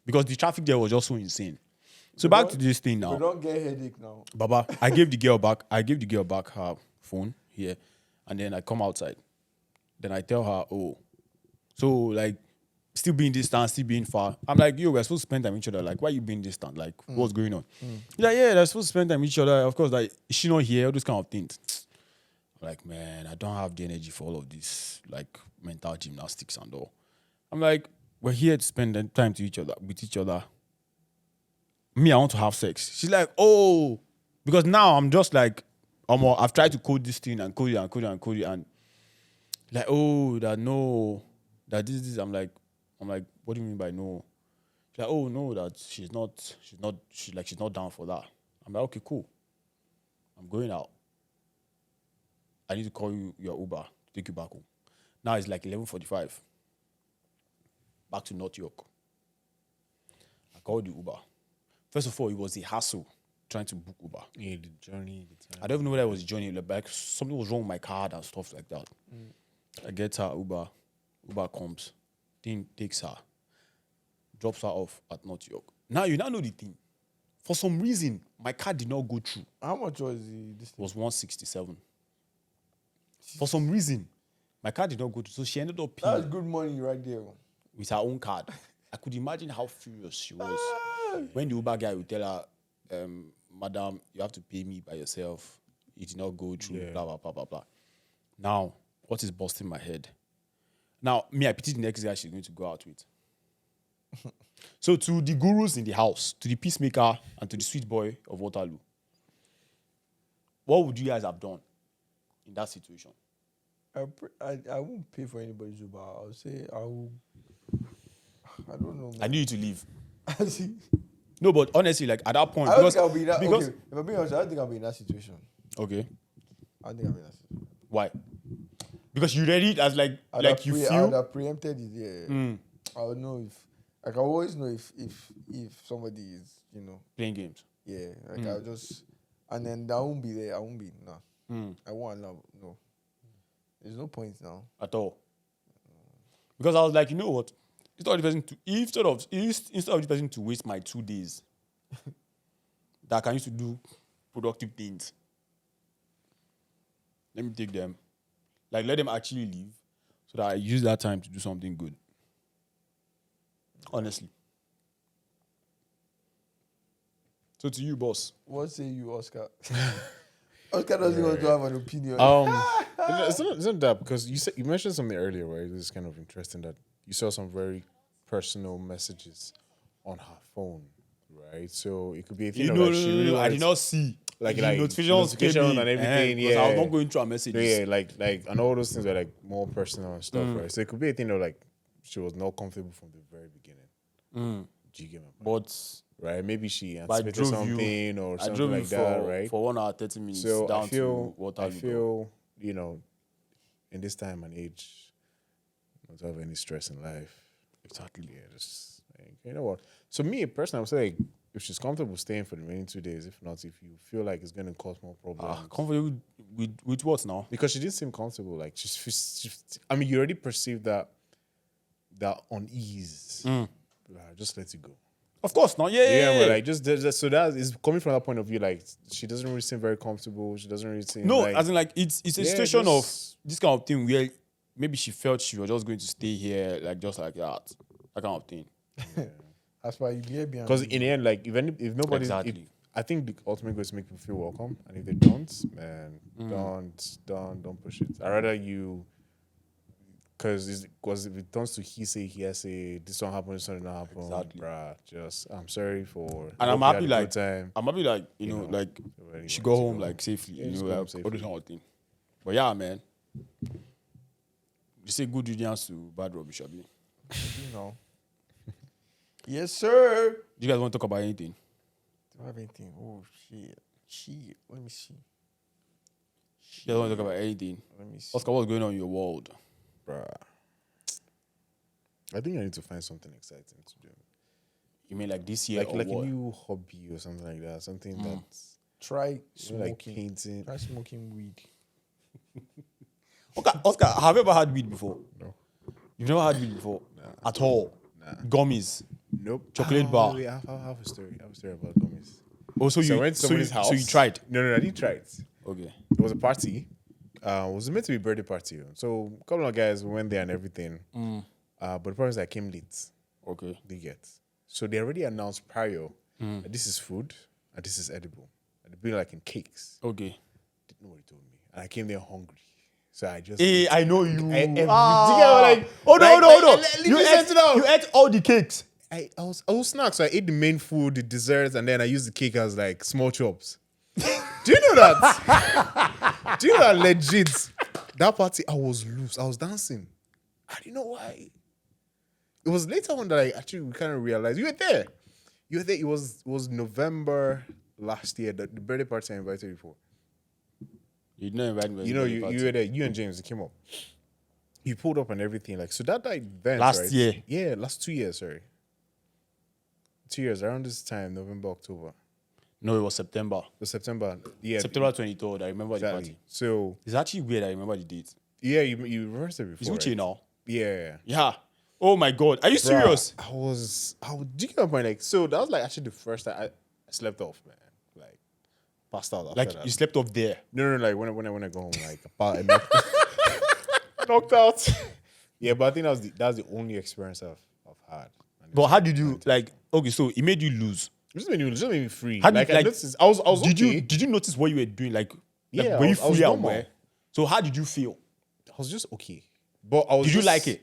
S1: because the traffic there was just so insane. So back to this thing now.
S2: We don't get headache now.
S1: Baba, I gave the girl back her phone here, and then I come outside. Then I tell her, oh, so like still being distant, still being far. I'm like, yo, we're supposed to spend time with each other. Like, why you being distant? Like, what's going on? He's like, yeah, they're supposed to spend time with each other. Of course, like, is she not here? All those kind of things. I'm like, man, I don't have the energy for all of this, like, mental gymnastics and all. I'm like, we're here to spend time with each other. Me, I want to have sex. She's like, oh, because now I'm just like, I've tried to code this thing and code it and like, oh, that no, that this. I'm like, what do you mean by no? She's like, oh no, that she's not down for that. I'm like, okay, cool. I'm going out. I need to call you your Uber to take you back home. Now it's like 11:45. Back to North York. I called the Uber. First of all, it was a hassle trying to book Uber.
S3: Yeah, the journey.
S1: I don't even know whether it was a journey. Like something was wrong with my card and stuff like that. I get her Uber. Uber comes. Thing takes her. Drops her off at North York. Now you know the thing. For some reason, my card did not go through.
S2: How much was this?
S1: It was 167. For some reason, my card did not go through. So she ended up paying.
S2: That's good money right there.
S1: With her own card. I could imagine how furious she was when the Uber guy would tell her, madam, you have to pay me by yourself. It did not go through, blah, blah, blah, blah, blah. Now, what is busting my head? Now, me, I pity the next guy she's going to go out with. So to the gurus in the house, to the peacemaker, and to the sweet boy of Waterloo, what would you guys have done in that situation?
S2: I won't pay for anybody's Uber. I'll say I don't know, man.
S1: I need you to leave. No, but honestly, like at that point,
S2: I don't think I'll be in that. Okay, if I'm being honest, I don't think I'll be in that situation.
S1: Okay.
S2: I don't think I'll be in that situation.
S1: Why? Because you read it as like you feel.
S2: I would have preempted it. Yeah. I would know if. Like I always know if somebody is
S1: playing games.
S2: Yeah. Like I'll just, and then I won't be there. I won't be I won't allow. No. There's no point now
S1: at all. Because I was like, you know what? Instead of the person to waste my 2 days that I can use to do productive things, let me take them. Like, let them actually leave so that I use that time to do something good. Honestly. So to you, boss.
S2: What say you, Oscar? Oscar doesn't want to have an opinion.
S3: It's not that, because you mentioned something earlier, right? This is kind of interesting that you saw some very personal messages on her phone, right? So it could be a thing
S1: I did not see.
S3: Like
S1: notifications
S3: and everything.
S1: Because I was not going through our messages.
S3: Yeah, like and all those things were like more personal and stuff, right? So it could be a thing of like she was not comfortable from the very beginning. Do you get my point?
S1: But
S3: right, maybe she anticipated something or something like that, right?
S1: For 1 hour 30 minutes.
S3: So
S1: down
S3: I feel in this time and age, not to have any stress in life.
S1: Exactly.
S3: Yeah, just you know what? So me personally, I would say, like, if she's comfortable staying for the remaining 2 days, if not, if you feel like it's going to cause more problems.
S1: Comfortable with what now?
S3: Because she didn't seem comfortable. Like, I mean, you already perceived that unease. Just let it go.
S1: Of course not. Yeah,
S3: Yeah,
S1: yeah.
S3: but like just so that is coming from that point of view. Like she doesn't really seem very comfortable. She doesn't really seem
S1: No,
S3: like,
S1: as in like it's a
S3: Yeah,
S1: situation of
S3: just-
S1: this kind of thing where maybe she felt she was just going to stay here, like just like that kind of thing.
S2: That's why you be Airbnb.
S3: because in the end, like if nobody,
S1: Exactly.
S3: I think the ultimate goal is to make people feel welcome, and if they don't, man, don't push it. I rather you, because if it turns to he say, this don't happen, this don't happen,
S1: Exactly.
S3: bruh. Just I'm sorry for,
S1: And
S3: hope
S1: I'm
S3: you had
S1: happy
S3: a
S1: like
S3: good time.
S1: I'm happy like you know like
S3: Everybody
S1: she
S3: wants
S1: go
S3: to
S1: home
S3: go
S1: like safely,
S3: Yeah,
S1: you
S3: just
S1: know,
S3: go home
S1: like all this
S3: safely.
S1: kind of thing. But yeah, man, you say good riddance to bad rubbish, abi.
S2: You know. Yes, sir.
S1: Do you guys want to talk about anything?
S2: Do I have anything? Oh shit. Let me see.
S1: You guys want to talk about anything?
S2: Let me see.
S1: Oscar, what's going on in your world?
S3: Bruh. I think I need to find something exciting to do.
S1: You mean like this year
S3: Like
S1: or
S3: a
S1: what?
S3: new hobby or something like that. Something that's
S2: Try
S3: you know,
S2: smoking.
S3: like painting.
S2: Try smoking weed.
S1: Okay, Oscar, have you ever had weed before?
S3: No.
S1: You've never had weed before? At all?
S3: Nah.
S1: Gummies?
S3: Nope.
S1: Chocolate bar.
S3: Wait, I have a story. I have a story about gummies.
S1: Oh, so
S3: So I
S1: you
S3: went to
S1: so
S3: somebody's
S1: you,
S3: house.
S1: so you tried?
S3: No, I didn't try it.
S1: Okay.
S3: It was a party. It was meant to be a birthday party. So a couple of guys went there and everything. But the problem is I came late.
S1: Okay.
S3: They get. So they already announced prior that this is food and this is edible. And they bring like in cakes.
S1: Okay.
S3: Didn't know what he told me. And I came there hungry. So I just
S1: Hey, I know you.
S3: every-
S1: Like, oh no,
S3: like,
S1: no,
S3: like,
S1: no!
S3: leave
S1: You
S3: me sent it out.
S1: ate all the cakes.
S3: I was snack, so I ate the main food, the desserts, and then I used the cake as like small chops. Do you know that? Do you know that legit? That party, I was loose. I was dancing. I didn't know why. It was later on that we kind of realized you were there. You were there. It was November last year, the birthday party I invited you for.
S1: You didn't invite me.
S3: You know, you were there. You and James came up. You pulled up and everything. Like so that event
S1: Last
S3: right?
S1: year?
S3: Yeah, last 2 years. Sorry, 2 years around this time, November, October,
S1: No, it was September.
S3: so September. Yeah,
S1: September 23rd. I remember the
S3: exactly.
S1: party.
S3: So
S1: It's actually weird. I remember the date.
S3: yeah, you reversed it
S1: Is
S3: before.
S1: Uche
S3: Right?
S1: now?
S3: Yeah.
S1: Yeah. Oh my God. Are you
S3: Bruh,
S1: serious?
S3: I was. Do you get my point? Like, so that was like actually the first time I slept off, man. Like, passed out. After
S1: Like
S3: that.
S1: you slept off there.
S3: No, like when I go home, like I knocked out. Yeah, but I think that was the only experience I've had. And
S1: But how did you like? Okay, so it made you lose.
S3: it just made me free.
S1: How did
S3: Like
S1: you,
S3: I
S1: like,
S3: noticed, I was
S1: Did
S3: okay.
S1: you notice what you were doing? Like
S3: Yeah,
S1: were
S3: I
S1: you
S3: was
S1: fully
S3: normal.
S1: aware? So how did you feel?
S3: I was just okay. But I was.
S1: Did you
S3: just-
S1: like it?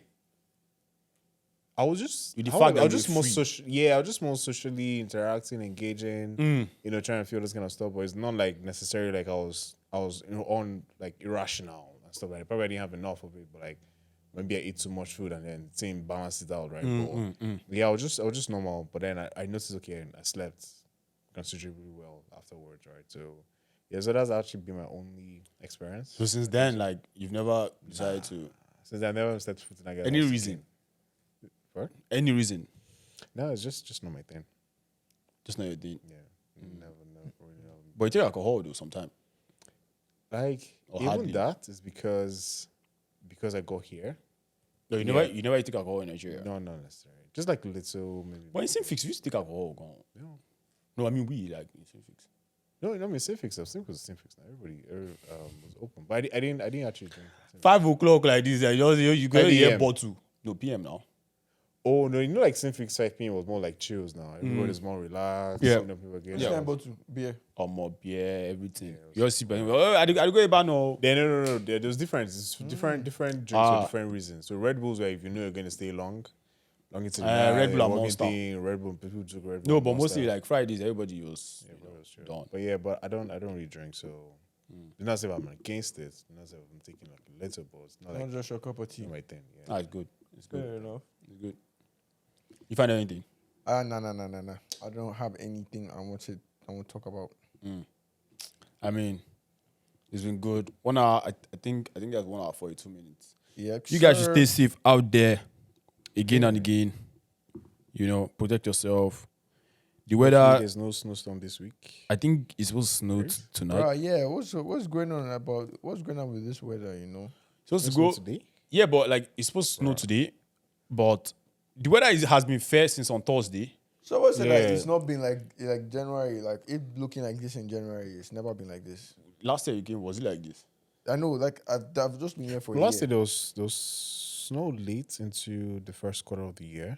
S3: I was just.
S1: With the
S3: I
S1: fact
S3: was
S1: that you
S3: just
S1: were
S3: more
S1: free.
S3: social. Yeah, I was just more socially interacting, engaging. You know, trying to feel this kind of stuff. But it's not like necessarily like I was on like irrational and stuff like that. Probably I didn't have enough of it, but like maybe I ate too much food and then same balance it out, right? But, yeah, I was just normal. But then I noticed I slept considerably well afterwards, right? So yeah, so that's actually been my only experience.
S1: So since then, like you've never decided to
S3: Since I never slept foot in again.
S1: any reason?
S3: What?
S1: Any reason?
S3: No, it's just not my thing.
S1: Just not your thing.
S3: Yeah, never.
S1: But you take alcohol though sometimes.
S3: Like
S1: Or
S3: even
S1: hardly.
S3: that is because I got here.
S1: No, you never take alcohol in Nigeria.
S3: No, not necessarily. Just like little maybe.
S1: But in Fix, you used to take alcohol. Gone.
S3: No,
S1: No, I mean we like in Fix.
S3: no, I mean Civics. I think it was Civics. Now everybody was open, but I didn't actually drink.
S1: 5 o'clock like this, you go
S3: 5
S1: to hear
S3: AM.
S1: bottle. No PM now.
S3: Oh no, you know like Civics 5 p.m. was more like chills now. Everybody's more relaxed.
S1: Yeah.
S3: You know, people are getting
S2: Which kind of bottle? Beer.
S1: Or more beer, everything. You all see, but I do go about no.
S3: No. There's different. It's different drinks for different reasons. So Red Bulls, where if you know you're gonna stay long into the night,
S1: Red Bull and
S3: walking
S1: Monster.
S3: thing, Red Bull, people drink Red Bull.
S1: No,
S3: and
S1: but
S3: Monster.
S1: mostly like Fridays, everybody was
S3: That's true.
S1: done.
S3: But yeah, but I don't really drink, so it's not as if I'm against it. It's not as if I'm taking like a little, but it's not
S2: Not
S3: like
S2: just your cup of tea.
S3: my thing. Yeah.
S1: Ah, it's good. It's good.
S2: Fair enough.
S1: It's good. You find anything?
S2: No. I don't have anything I want to talk about.
S1: I mean, it's been good. 1 hour. I think that's 1 hour 42 minutes.
S2: Yeah,
S1: You guys should stay safe out there, again and again. You know, protect yourself. The
S3: Hopefully
S1: weather.
S3: there's no snowstorm this week.
S1: I think it's supposed to snow tonight.
S2: Yeah, what's going on with this weather? You know,
S1: Supposed to
S3: Snow
S1: go
S3: today.
S1: Yeah, but like it's supposed to snow today, but the weather has been fair since on Thursday.
S2: Someone said like it's not been like January, like it looking like this in January. It's never been like this.
S1: Last year you came, was it like this?
S2: I know, like I've just been here for a
S3: Last
S2: year.
S3: year there was snow late into the first quarter of the year.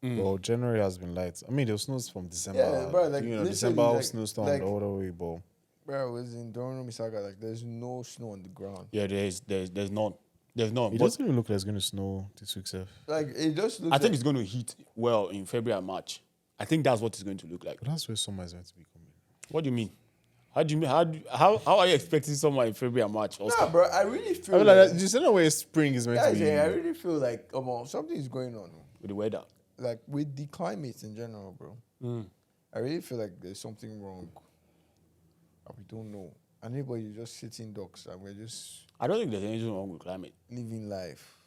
S3: Well, January has been light. I mean, there was snows from December.
S2: Yeah, bro, like,
S3: December
S2: like,
S3: snowstorm
S2: like-
S3: all the way, bro.
S2: Bro, I was in Durham, Mississauga. Like, there's no snow on the ground.
S1: Yeah, there's none. There's none.
S3: It
S1: But
S3: doesn't even look like it's going to snow this week, Seth.
S2: Like, it just looks.
S1: I think it's going to hit well in February and March. I think that's what it's going to look like.
S3: But that's where summer is meant to be coming.
S1: What do you mean? How do you mean? How are you expecting summer in February and March?
S2: Nah, bro, I really feel
S3: I mean, like, you said where spring is meant
S2: guys,
S3: to be.
S2: I really feel like something is going on.
S1: With the weather.
S2: Like with the climate in general, bro. I really feel like there's something wrong. And we don't know. And everybody just sitting ducks and we're just
S1: I don't think there's anything wrong with climate.
S2: living life.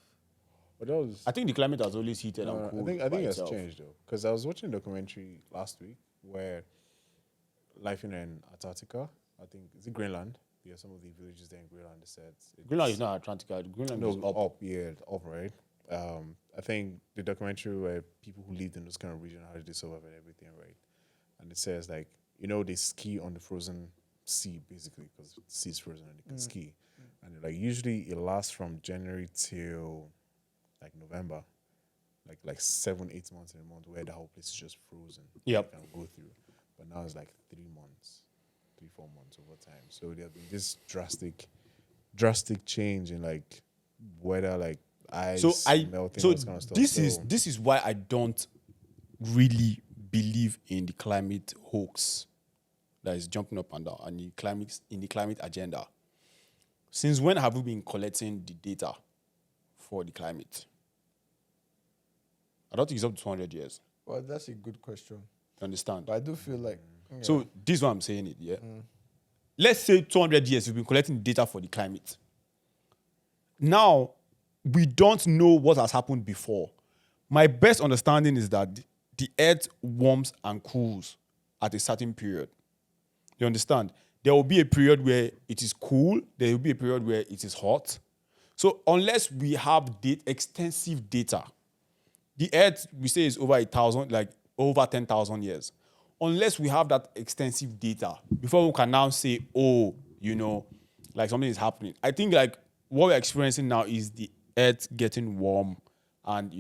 S3: But that was,
S1: I think the climate has always heated and cooled.
S3: I
S1: by
S3: think it's
S1: itself.
S3: changed though, because I was watching a documentary last week where life in Antarctica, I think is it Greenland? Yeah, some of the villages there in Greenland. They said
S1: Greenland is not Antarctica. Greenland is up.
S3: up, right? I think the documentary where people who lived in those kind of region, how did they survive and everything, right? And it says like, they ski on the frozen sea basically because the sea's frozen and they can ski, and like usually it lasts from January till like November, like 7-8 months in a month where the whole place is just frozen.
S1: Yep.
S3: You can go through, but now it's like 3 months, 3-4 months over time. So there have been this drastic change in like weather, like ice melting, all this kind of stuff.
S1: This is why I don't really believe in the climate hoax that is jumping up and down and the climate agenda. Since when have we been collecting the data for the climate? I don't think it's up to 200 years.
S2: Well, that's a good question.
S1: You understand?
S2: But I do feel like
S1: So this is why I'm saying it, yeah? Let's say 200 years we've been collecting data for the climate. Now, we don't know what has happened before. My best understanding is that the earth warms and cools at a certain period. You understand? There will be a period where it is cool. There will be a period where it is hot. So unless we have extensive data, the earth, we say, is over 1,000, like over 10,000 years. Unless we have that extensive data, before we can now say, like something is happening. I think like what we're experiencing now is the earth getting warm and,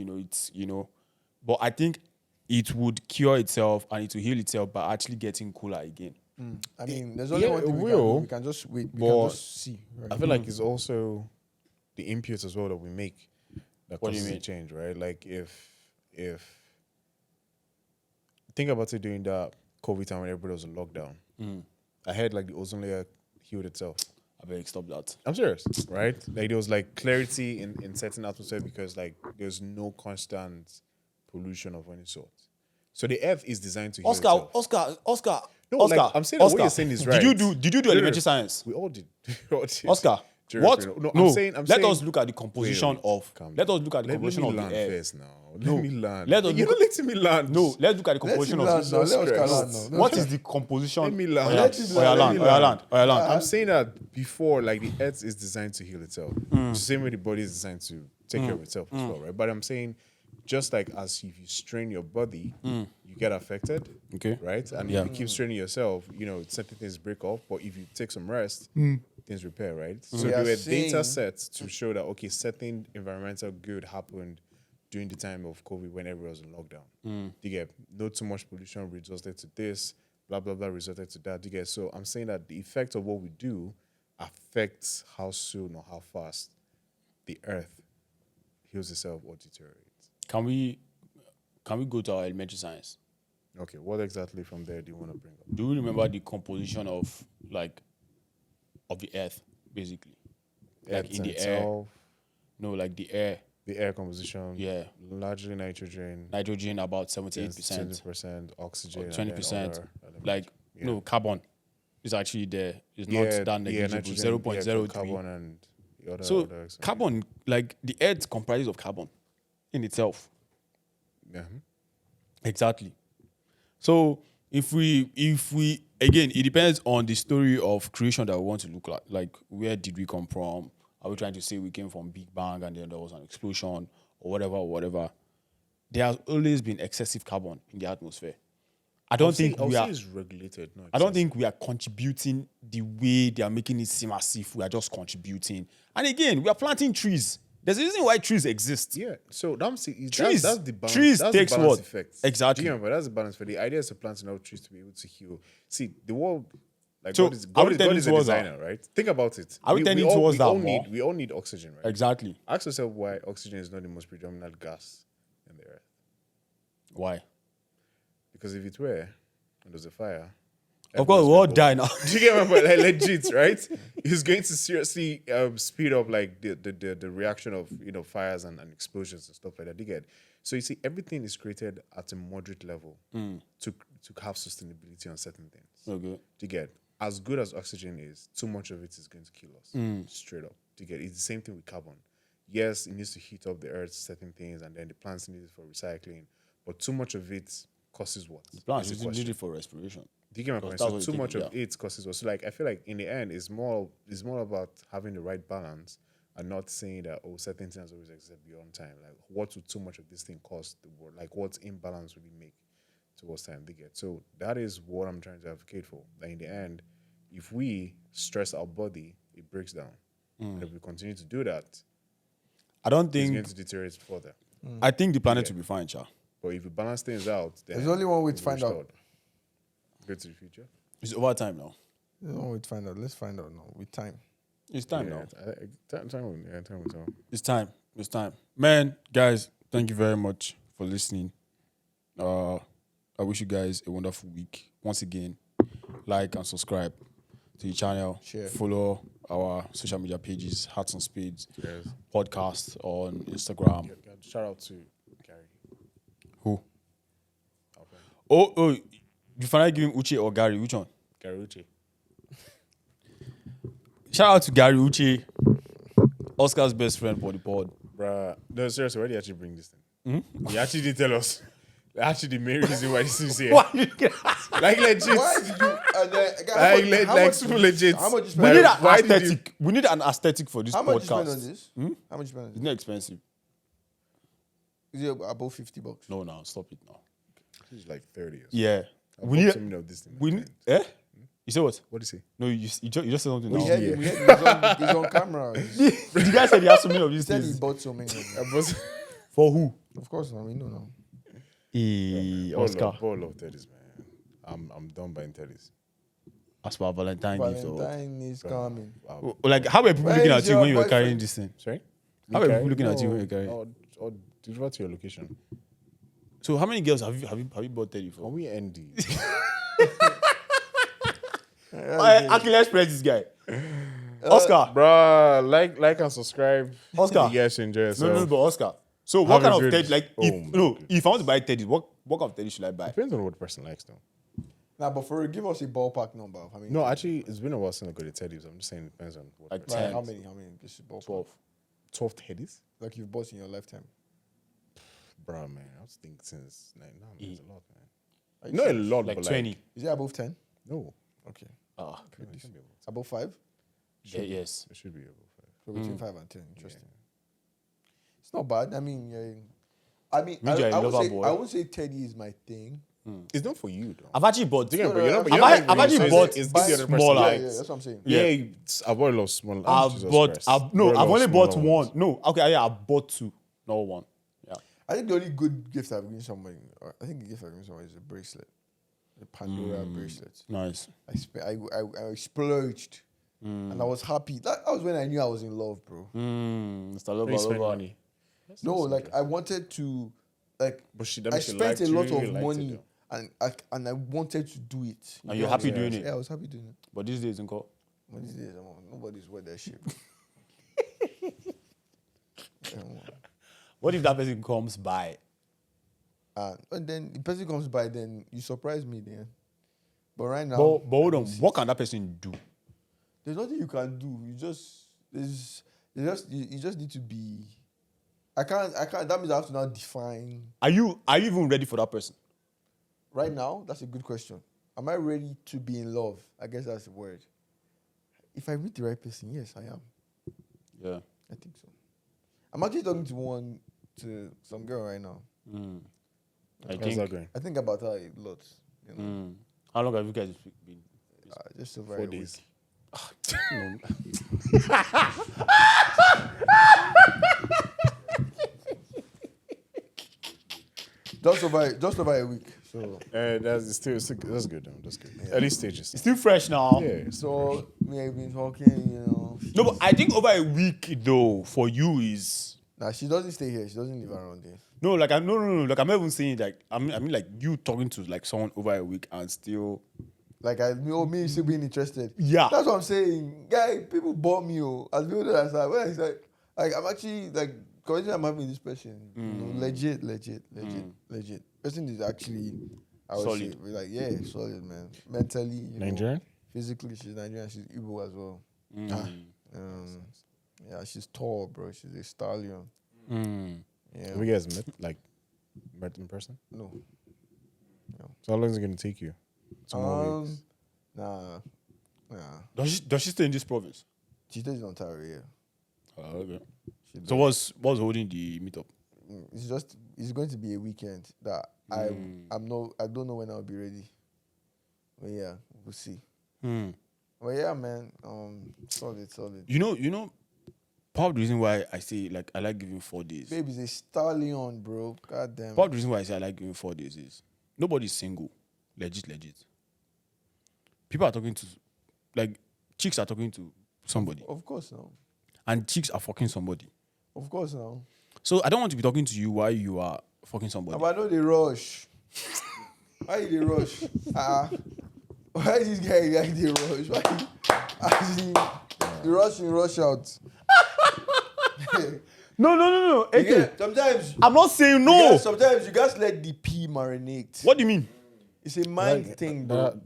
S1: but I think it would cure itself and it will heal itself by actually getting cooler again.
S2: I mean, there's only one thing we can just wait. We can just see. Right?
S3: I feel like it's also the inputs as well that we make that
S1: What do you
S3: causes
S1: mean?
S3: a change, right? Like if think about it during that COVID time when everybody was in lockdown. I heard like the ozone layer healed itself.
S1: I better stop that.
S3: I'm serious, right? Like there was like clarity in certain atmosphere because like there's no constant pollution of any sort. So the earth is designed to heal itself.
S1: Oscar.
S3: No,
S1: Oscar,
S3: like, I'm saying that what you're saying is right.
S1: Did you do elementary science?
S3: We all did. We all did.
S1: Oscar,
S3: Jeremy,
S1: what?
S3: no,
S1: No,
S3: I'm saying,
S1: let us look at the composition of.
S3: calm
S1: Let
S3: down.
S1: us look at the
S3: Let
S1: composition
S3: me
S1: of
S3: land
S1: the air.
S3: first now. Let me land.
S1: Let us
S3: You're
S1: look-
S3: not letting me land.
S1: No, let's look at the
S2: Let
S1: composition
S2: him
S1: of.
S2: land now. Let Oscar
S3: stressed.
S2: land now.
S1: What is the composition?
S3: Let me land.
S1: Oya,
S3: Let
S2: him
S1: Oya
S2: land.
S1: land.
S2: Let him
S1: Oya land.
S3: I'm saying that before, like the earth is designed to heal itself. The same way the body is designed to take care of itself as well, right? But I'm saying, just like as if you strain your body, you get affected,
S1: Okay.
S3: right? And
S1: Yeah.
S3: if you keep straining yourself, certain things break off. But if you take some rest, things repair, right? So
S2: We
S3: there
S2: are
S3: were
S2: seeing-
S3: data sets to show that certain environmental good happened during the time of COVID when everyone was in lockdown. You get not too much pollution resulted to this, blah blah blah resulted to that. You get so I'm saying that the effect of what we do affects how soon or how fast the earth heals itself or deteriorates.
S1: Can we go to our elementary science?
S3: Okay, what exactly from there do you want to bring up?
S1: Do you remember the composition of the earth, basically? Like
S3: Earth
S1: in the
S3: itself,
S1: No, like the air.
S3: the air composition,
S1: Yeah.
S3: largely nitrogen,
S1: Nitrogen about 78%.
S3: 20% oxygen, and
S1: 20%.
S3: then other elements.
S1: Like
S3: Yeah.
S1: no, carbon is actually there. It's
S3: Yeah,
S1: not that
S3: yeah,
S1: negligible.
S3: nitrogen,
S1: 0.03.
S3: carbon and the other.
S1: So
S3: other examples.
S1: carbon, like the earth comprises of carbon in itself.
S3: Yeah.
S1: Exactly. So if we again, it depends on the story of creation that we want to look at. Like where did we come from? Are we trying to say we came from Big Bang and then there was an explosion or whatever? there has always been excessive carbon in the atmosphere. I don't think we are.
S3: It's regulated. No,
S1: I don't think we are contributing the way they are making it seem as if we are just contributing. And again, we are planting trees. There's a reason why trees exist.
S3: Yeah, so that's
S1: Trees.
S3: that's the balance.
S1: Trees
S3: that's
S1: takes
S3: the balance
S1: what?
S3: effect.
S1: Exactly.
S3: Do you remember? That's the balance for the idea is to plant enough trees to be able to heal. See, the world, like
S1: So,
S3: God
S1: are we
S3: is
S1: tending
S3: a
S1: towards that?
S3: designer, right? Think about it.
S1: Are we tending towards that more?
S3: We all need oxygen, right?
S1: Exactly.
S3: Ask yourself why oxygen is not the most predominant gas in the earth.
S1: Why?
S3: Because if it were, and there's a fire.
S1: Of course, we'll all die now.
S3: Do you get my point? Like legit, right? It's going to seriously speed up like the reaction of fires and explosions and stuff like that. Do you get? So you see, everything is created at a moderate level to have sustainability on certain things.
S1: Okay.
S3: Do you get? As good as oxygen is, too much of it is going to kill us. Straight up. Do you get? It's the same thing with carbon. Yes, it needs to heat up the earth, certain things, and then the plants need it for recycling. But too much of it causes what?
S1: Plants
S3: Is the
S1: you
S3: question.
S1: need it for respiration.
S3: Do you get my point?
S1: Because
S3: So
S1: that's
S3: too
S1: what
S3: much
S1: you
S3: of
S1: think,
S3: it causes what? So like I feel like in the end it's more about having the right balance and not saying that certain things always exist beyond time. Like what would too much of this thing cost the world? Like what imbalance would it make towards time they get? So that is what I'm trying to advocate for. That in the end, if we stress our body, it breaks down. And if we continue to do that,
S1: I don't
S3: it's
S1: think.
S3: going to deteriorate further.
S1: I think the planet will be fine, Cha.
S3: But if we balance things out, then
S2: There's only one way to
S3: we'll be
S2: find out.
S3: restored. Go to the future.
S1: It's over time now.
S2: There's one way to find out. Let's find out now with time.
S1: It's time now.
S3: Time will tell.
S1: It's time. It's time. Man, guys, thank you very much for listening. I wish you guys a wonderful week. Once again, like and subscribe to the channel.
S2: Share.
S1: Follow our social media pages, Hearts and Spades
S3: Yes.
S1: Podcast on Instagram.
S3: Shout out to Gary.
S1: Who?
S3: Our friend.
S1: Oh, you finally give him Uche or Gary? Which one?
S3: Gary Uche.
S1: Shout out to Gary Uche, Oscar's best friend for the pod.
S3: Bruh. No, seriously, why did you actually bring this thing? You actually did tell us. Actually, the main reason why this is here. Like legit.
S2: Why did you?
S3: Super legit.
S2: How much you
S1: We
S2: spend?
S1: need an
S3: why did
S1: aesthetic. We need an aesthetic for this
S2: How much you spend
S1: podcast.
S2: on this? How much you spend on
S1: It's
S2: this?
S1: not expensive.
S2: Is it above $50?
S1: No, now stop it now.
S3: This is like 30 years.
S1: Yeah,
S3: I
S1: we
S3: bought
S1: need.
S3: something of this thing.
S1: We need. Eh? You say what?
S3: What do you say?
S1: No, you just said something
S2: We
S1: now.
S2: heard
S3: yeah.
S2: him. He's on camera. He
S1: The guy said he has so many of these
S2: said he
S1: things.
S2: bought so many. of them.
S3: I bought
S1: For who?
S2: Of course, I mean, no.
S1: Oscar.
S3: Ball of teddies, man. I'm done buying teddies.
S1: As per Valentine gift.
S2: Valentine is coming.
S3: Wow.
S1: Like, how were people
S2: Where
S1: looking
S2: is
S1: at you
S2: your
S1: when you were
S2: boyfriend?
S1: carrying this thing?
S3: Sorry?
S1: How were people looking at you when you were carrying?
S3: Or deliver to your location.
S1: So, how many girls have you bought Teddy
S3: Can
S1: for?
S3: we end this?
S1: Actually, let's press this guy. Oscar.
S3: Bruh, like and subscribe.
S1: Oscar.
S3: You guys enjoy yourself.
S1: No, but Oscar. So, what
S3: Have a
S1: kind of
S3: good-
S1: Teddy? Like,
S3: Oh my
S1: if I want to buy Teddy, what kind of Teddy should I buy?
S3: Depends on what the person likes, though.
S2: Nah, but for give us a ballpark number of how many.
S3: No, actually, it's been a while since I got the teddies. I'm just saying it depends on what.
S1: Like
S3: person-
S2: Like,
S1: 10.
S2: how many? How many? Just a ballpark.
S3: 12 teddies?
S2: Like you've bought in your lifetime.
S3: Bruh, man. I was thinking since. Nah, man, it's a lot, man.
S2: Are you
S3: Not a
S2: sure?
S3: lot,
S1: Like
S3: but
S1: 20.
S2: Is it above 10?
S3: No.
S2: Okay.
S1: Ah,
S3: No, it can't be above
S2: Above 5?
S1: yeah, yes.
S3: 10. It should be above 5.
S2: So between 5 and 10. Interesting. It's not bad. I mean,
S1: Means you're a lover boy.
S2: I would say Teddy is my thing.
S3: It's not for you, though.
S1: I've actually bought.
S3: Yeah, but
S2: no,
S3: you're not.
S2: no,
S3: You're
S1: I've
S3: not
S1: actually
S3: really-
S1: bought
S3: it's
S2: Buy
S3: the other person
S1: smaller.
S2: Yeah,
S3: likes.
S2: yeah, that's what I'm saying.
S3: Yeah, I bought a lot of small.
S1: I've
S3: Jesus
S1: bought.
S3: Christ.
S1: I've
S3: Bought a lot
S1: only
S3: of
S1: bought
S3: smaller
S1: one.
S3: ones.
S1: No, okay, yeah, I bought two, not one. Yeah.
S2: I think the only good gift I've given somebody, or I think the gift I've given somebody is a bracelet. A Pandora bracelet.
S1: Nice.
S2: I splurged. And I was happy. That was when I knew I was in love, bro.
S1: Mr.
S3: Where you spend
S1: Lover.
S3: money.
S2: No, like I wanted to, like
S3: But she,
S2: I spent a lot of money, and I wanted to do it.
S1: And you're happy doing it.
S2: Yeah, I was happy doing it.
S1: But these days, uncle.
S2: But these days, nobody's wear that shit.
S1: What if that person comes by?
S2: And then the person comes by, then you surprise me then. But right now,
S1: But hold on, what can that person do?
S2: there's nothing you can do. You just need to be. I can't. That means I have to now define.
S1: Are you even ready for that person?
S2: Right now, that's a good question. Am I ready to be in love? I guess that's the word. If I meet the right person, yes, I am.
S1: Yeah.
S2: I think so. I'm actually talking to some girl right now.
S1: I
S3: How's
S1: think.
S3: that going?
S2: I think about her a lot. You know,
S1: How long have you guys been?
S2: just over
S3: 4
S2: a
S3: days.
S2: week. Just over a week. So
S3: That's good though. That's good. Early stages.
S1: It's still fresh now.
S3: Yeah.
S2: so we have been talking. You know.
S1: No, but I think over a week though for you is
S2: Nah, she doesn't stay here. She doesn't live around here.
S1: no. Like I'm no. Like I'm not even saying like I mean like you talking to like someone over a week and still.
S2: Like me still being interested.
S1: Yeah.
S2: That's what I'm saying. Guy, people bought me. As people that I when it's like I'm actually like convinced I'm having this person. You know, legit. Person is actually I would
S1: Solid.
S2: say like solid man. Mentally, you know,
S3: Nigerian?
S2: physically she's Nigerian. She's Igbo as well. Yeah, she's tall, bro. She's a stallion. Yeah.
S3: Have you guys met in person?
S2: No.
S3: So how long is it gonna take you? 2 more weeks.
S2: Nah.
S1: Does she stay in this province?
S2: She stays in Ontario. Yeah.
S1: Oh, okay.
S2: She
S1: So
S2: does.
S1: what's holding the meetup?
S2: It's going to be a weekend that I don't know when I'll be ready. But yeah, we'll see. But yeah, man, solid.
S1: You know, part of the reason why I say like I like giving 4 days.
S2: Babe is a stallion, bro. God damn.
S1: Part of the reason why I say I like giving 4 days is nobody's single. Legit. People are talking to like chicks are talking to somebody.
S2: Of course now.
S1: And chicks are fucking somebody.
S2: Of course now.
S1: So I don't want to be talking to you while you are fucking somebody.
S2: But I know they rush. Why you they rush? Why is this guy like they rush? Why? You rush out.
S1: No.
S2: Yeah, sometimes
S1: I'm not saying no.
S2: sometimes you guys let the pee marinate.
S1: What do you mean?
S2: It's a mind thing, bro.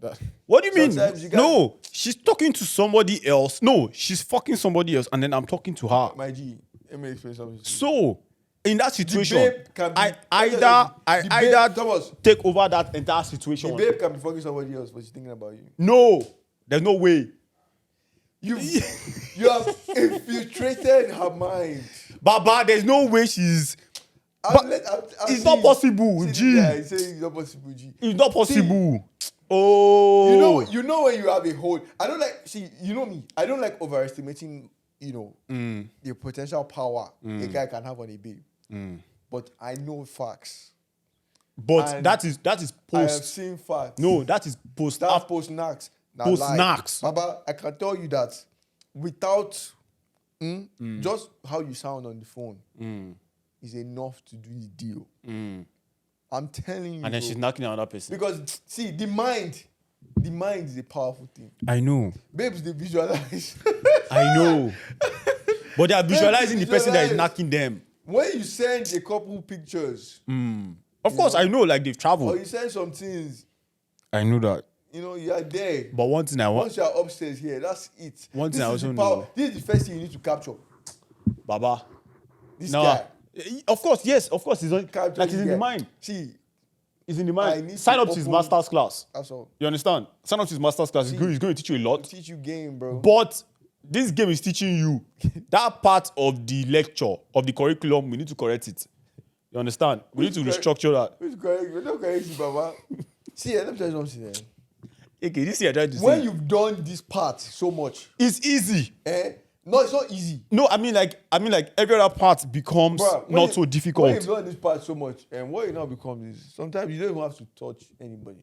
S1: What do you mean?
S2: Sometimes you
S1: No, she's talking to somebody else. No, she's fucking somebody else, and then I'm talking to her.
S2: My G, let me explain something.
S1: So, in that situation,
S2: babe can be-
S1: I
S2: the babe-
S1: either
S2: Thomas,
S1: take over that entire
S2: the
S1: situation.
S2: babe can be fucking somebody else, but she's thinking about you.
S1: No, there's no way.
S2: You have infiltrated her mind.
S1: Baba, there's no way she's. It's not possible, G.
S2: Yeah, he's saying it's not possible, G.
S1: It's not possible. Oh,
S2: You know when you have a hold. I don't like. See, you know me. I don't like overestimating. The potential power a guy can have on a babe. But I know facts.
S1: But
S2: And
S1: that is
S2: I have
S1: post.
S2: seen facts.
S1: No, that is post.
S2: That's post Nax.
S1: Post Nax.
S2: Baba, I can tell you that without just how you sound on the phone is enough to do the deal. I'm telling you.
S1: And then
S2: bro.
S1: she's knocking another person.
S2: Because see, the mind is a powerful thing.
S1: I know.
S2: Babes, they visualize.
S1: I know. But they are visualizing the person that is
S2: Visualize.
S1: knocking them.
S2: When you send a couple pictures,
S1: Of course, I know, like they've
S2: or
S1: traveled.
S2: you send some things,
S1: I know that.
S2: you are there.
S1: But one thing I want,
S2: Once you are upstairs here, that's it.
S1: One thing
S2: This
S1: I
S2: is
S1: also
S2: the power.
S1: know.
S2: This is the first thing you need to capture.
S1: Baba.
S2: This
S1: No.
S2: guy.
S1: Of course, yes. Of course, it's on,
S2: Capture
S1: like
S2: this
S1: it's in the
S2: guy.
S1: mind.
S2: See,
S1: It's in the
S2: I
S1: mind.
S2: need
S1: Sign
S2: to
S1: up to his
S2: open-
S1: master's class.
S2: that's all.
S1: You understand? Sign up to his master's class. He's going to teach you a lot.
S2: Teach you game, bro.
S1: But this game is teaching you that part of the lecture, of the curriculum, we need to correct it. You understand? We need to restructure that.
S2: Who's correct? We're not correct, Baba. See, let me tell you something.
S1: Okay, this year I tried to
S2: When
S1: say.
S2: you've done this part so much,
S1: It's easy.
S2: no, it's not easy.
S1: No, I mean like every other part becomes
S2: Bruh, when
S1: not
S2: you-
S1: so
S2: When
S1: difficult.
S2: you've done this part so much, and what it now becomes is sometimes you don't even have to touch anybody.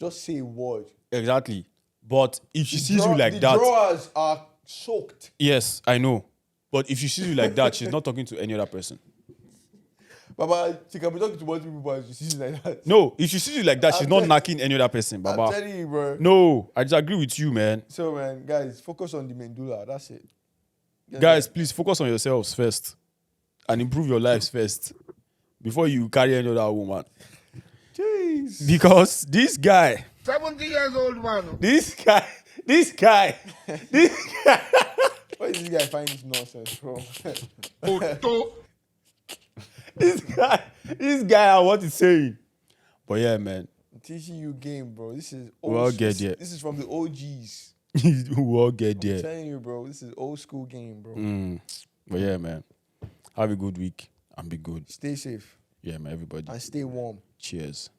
S2: Just say a word.
S1: Exactly. But if she sees you
S2: The
S1: like that,
S2: drawers are soaked.
S1: yes, I know. But if she sees you like that, she's not talking to any other person.
S2: Baba, she can be talking to multiple people and she sees you like that.
S1: No, if she sees you like that, she's
S2: I'm
S1: not
S2: telling-
S1: knocking any other person,
S2: I'm
S1: Baba.
S2: telling you, bro.
S1: No, I disagree with you, man.
S2: So, man, guys, focus on the medulla. That's it.
S1: Guys, please focus on yourselves first and improve your lives first before you carry any other woman.
S2: Jeez.
S1: Because this guy,
S4: 70 years old man.
S1: this guy,
S2: Where did this guy find this nonsense from?
S4: Otto.
S1: this guy, and what he's saying. But yeah, man,
S2: I'm teaching you game, bro. This is
S1: We'll all get there.
S2: This is from the OGs.
S1: we'll all get
S2: I'm
S1: there.
S2: telling you, bro. This is old school game, bro.
S1: But yeah, man, have a good week and be good.
S2: Stay safe.
S1: Yeah, man, everybody.
S2: And stay warm.
S1: Cheers.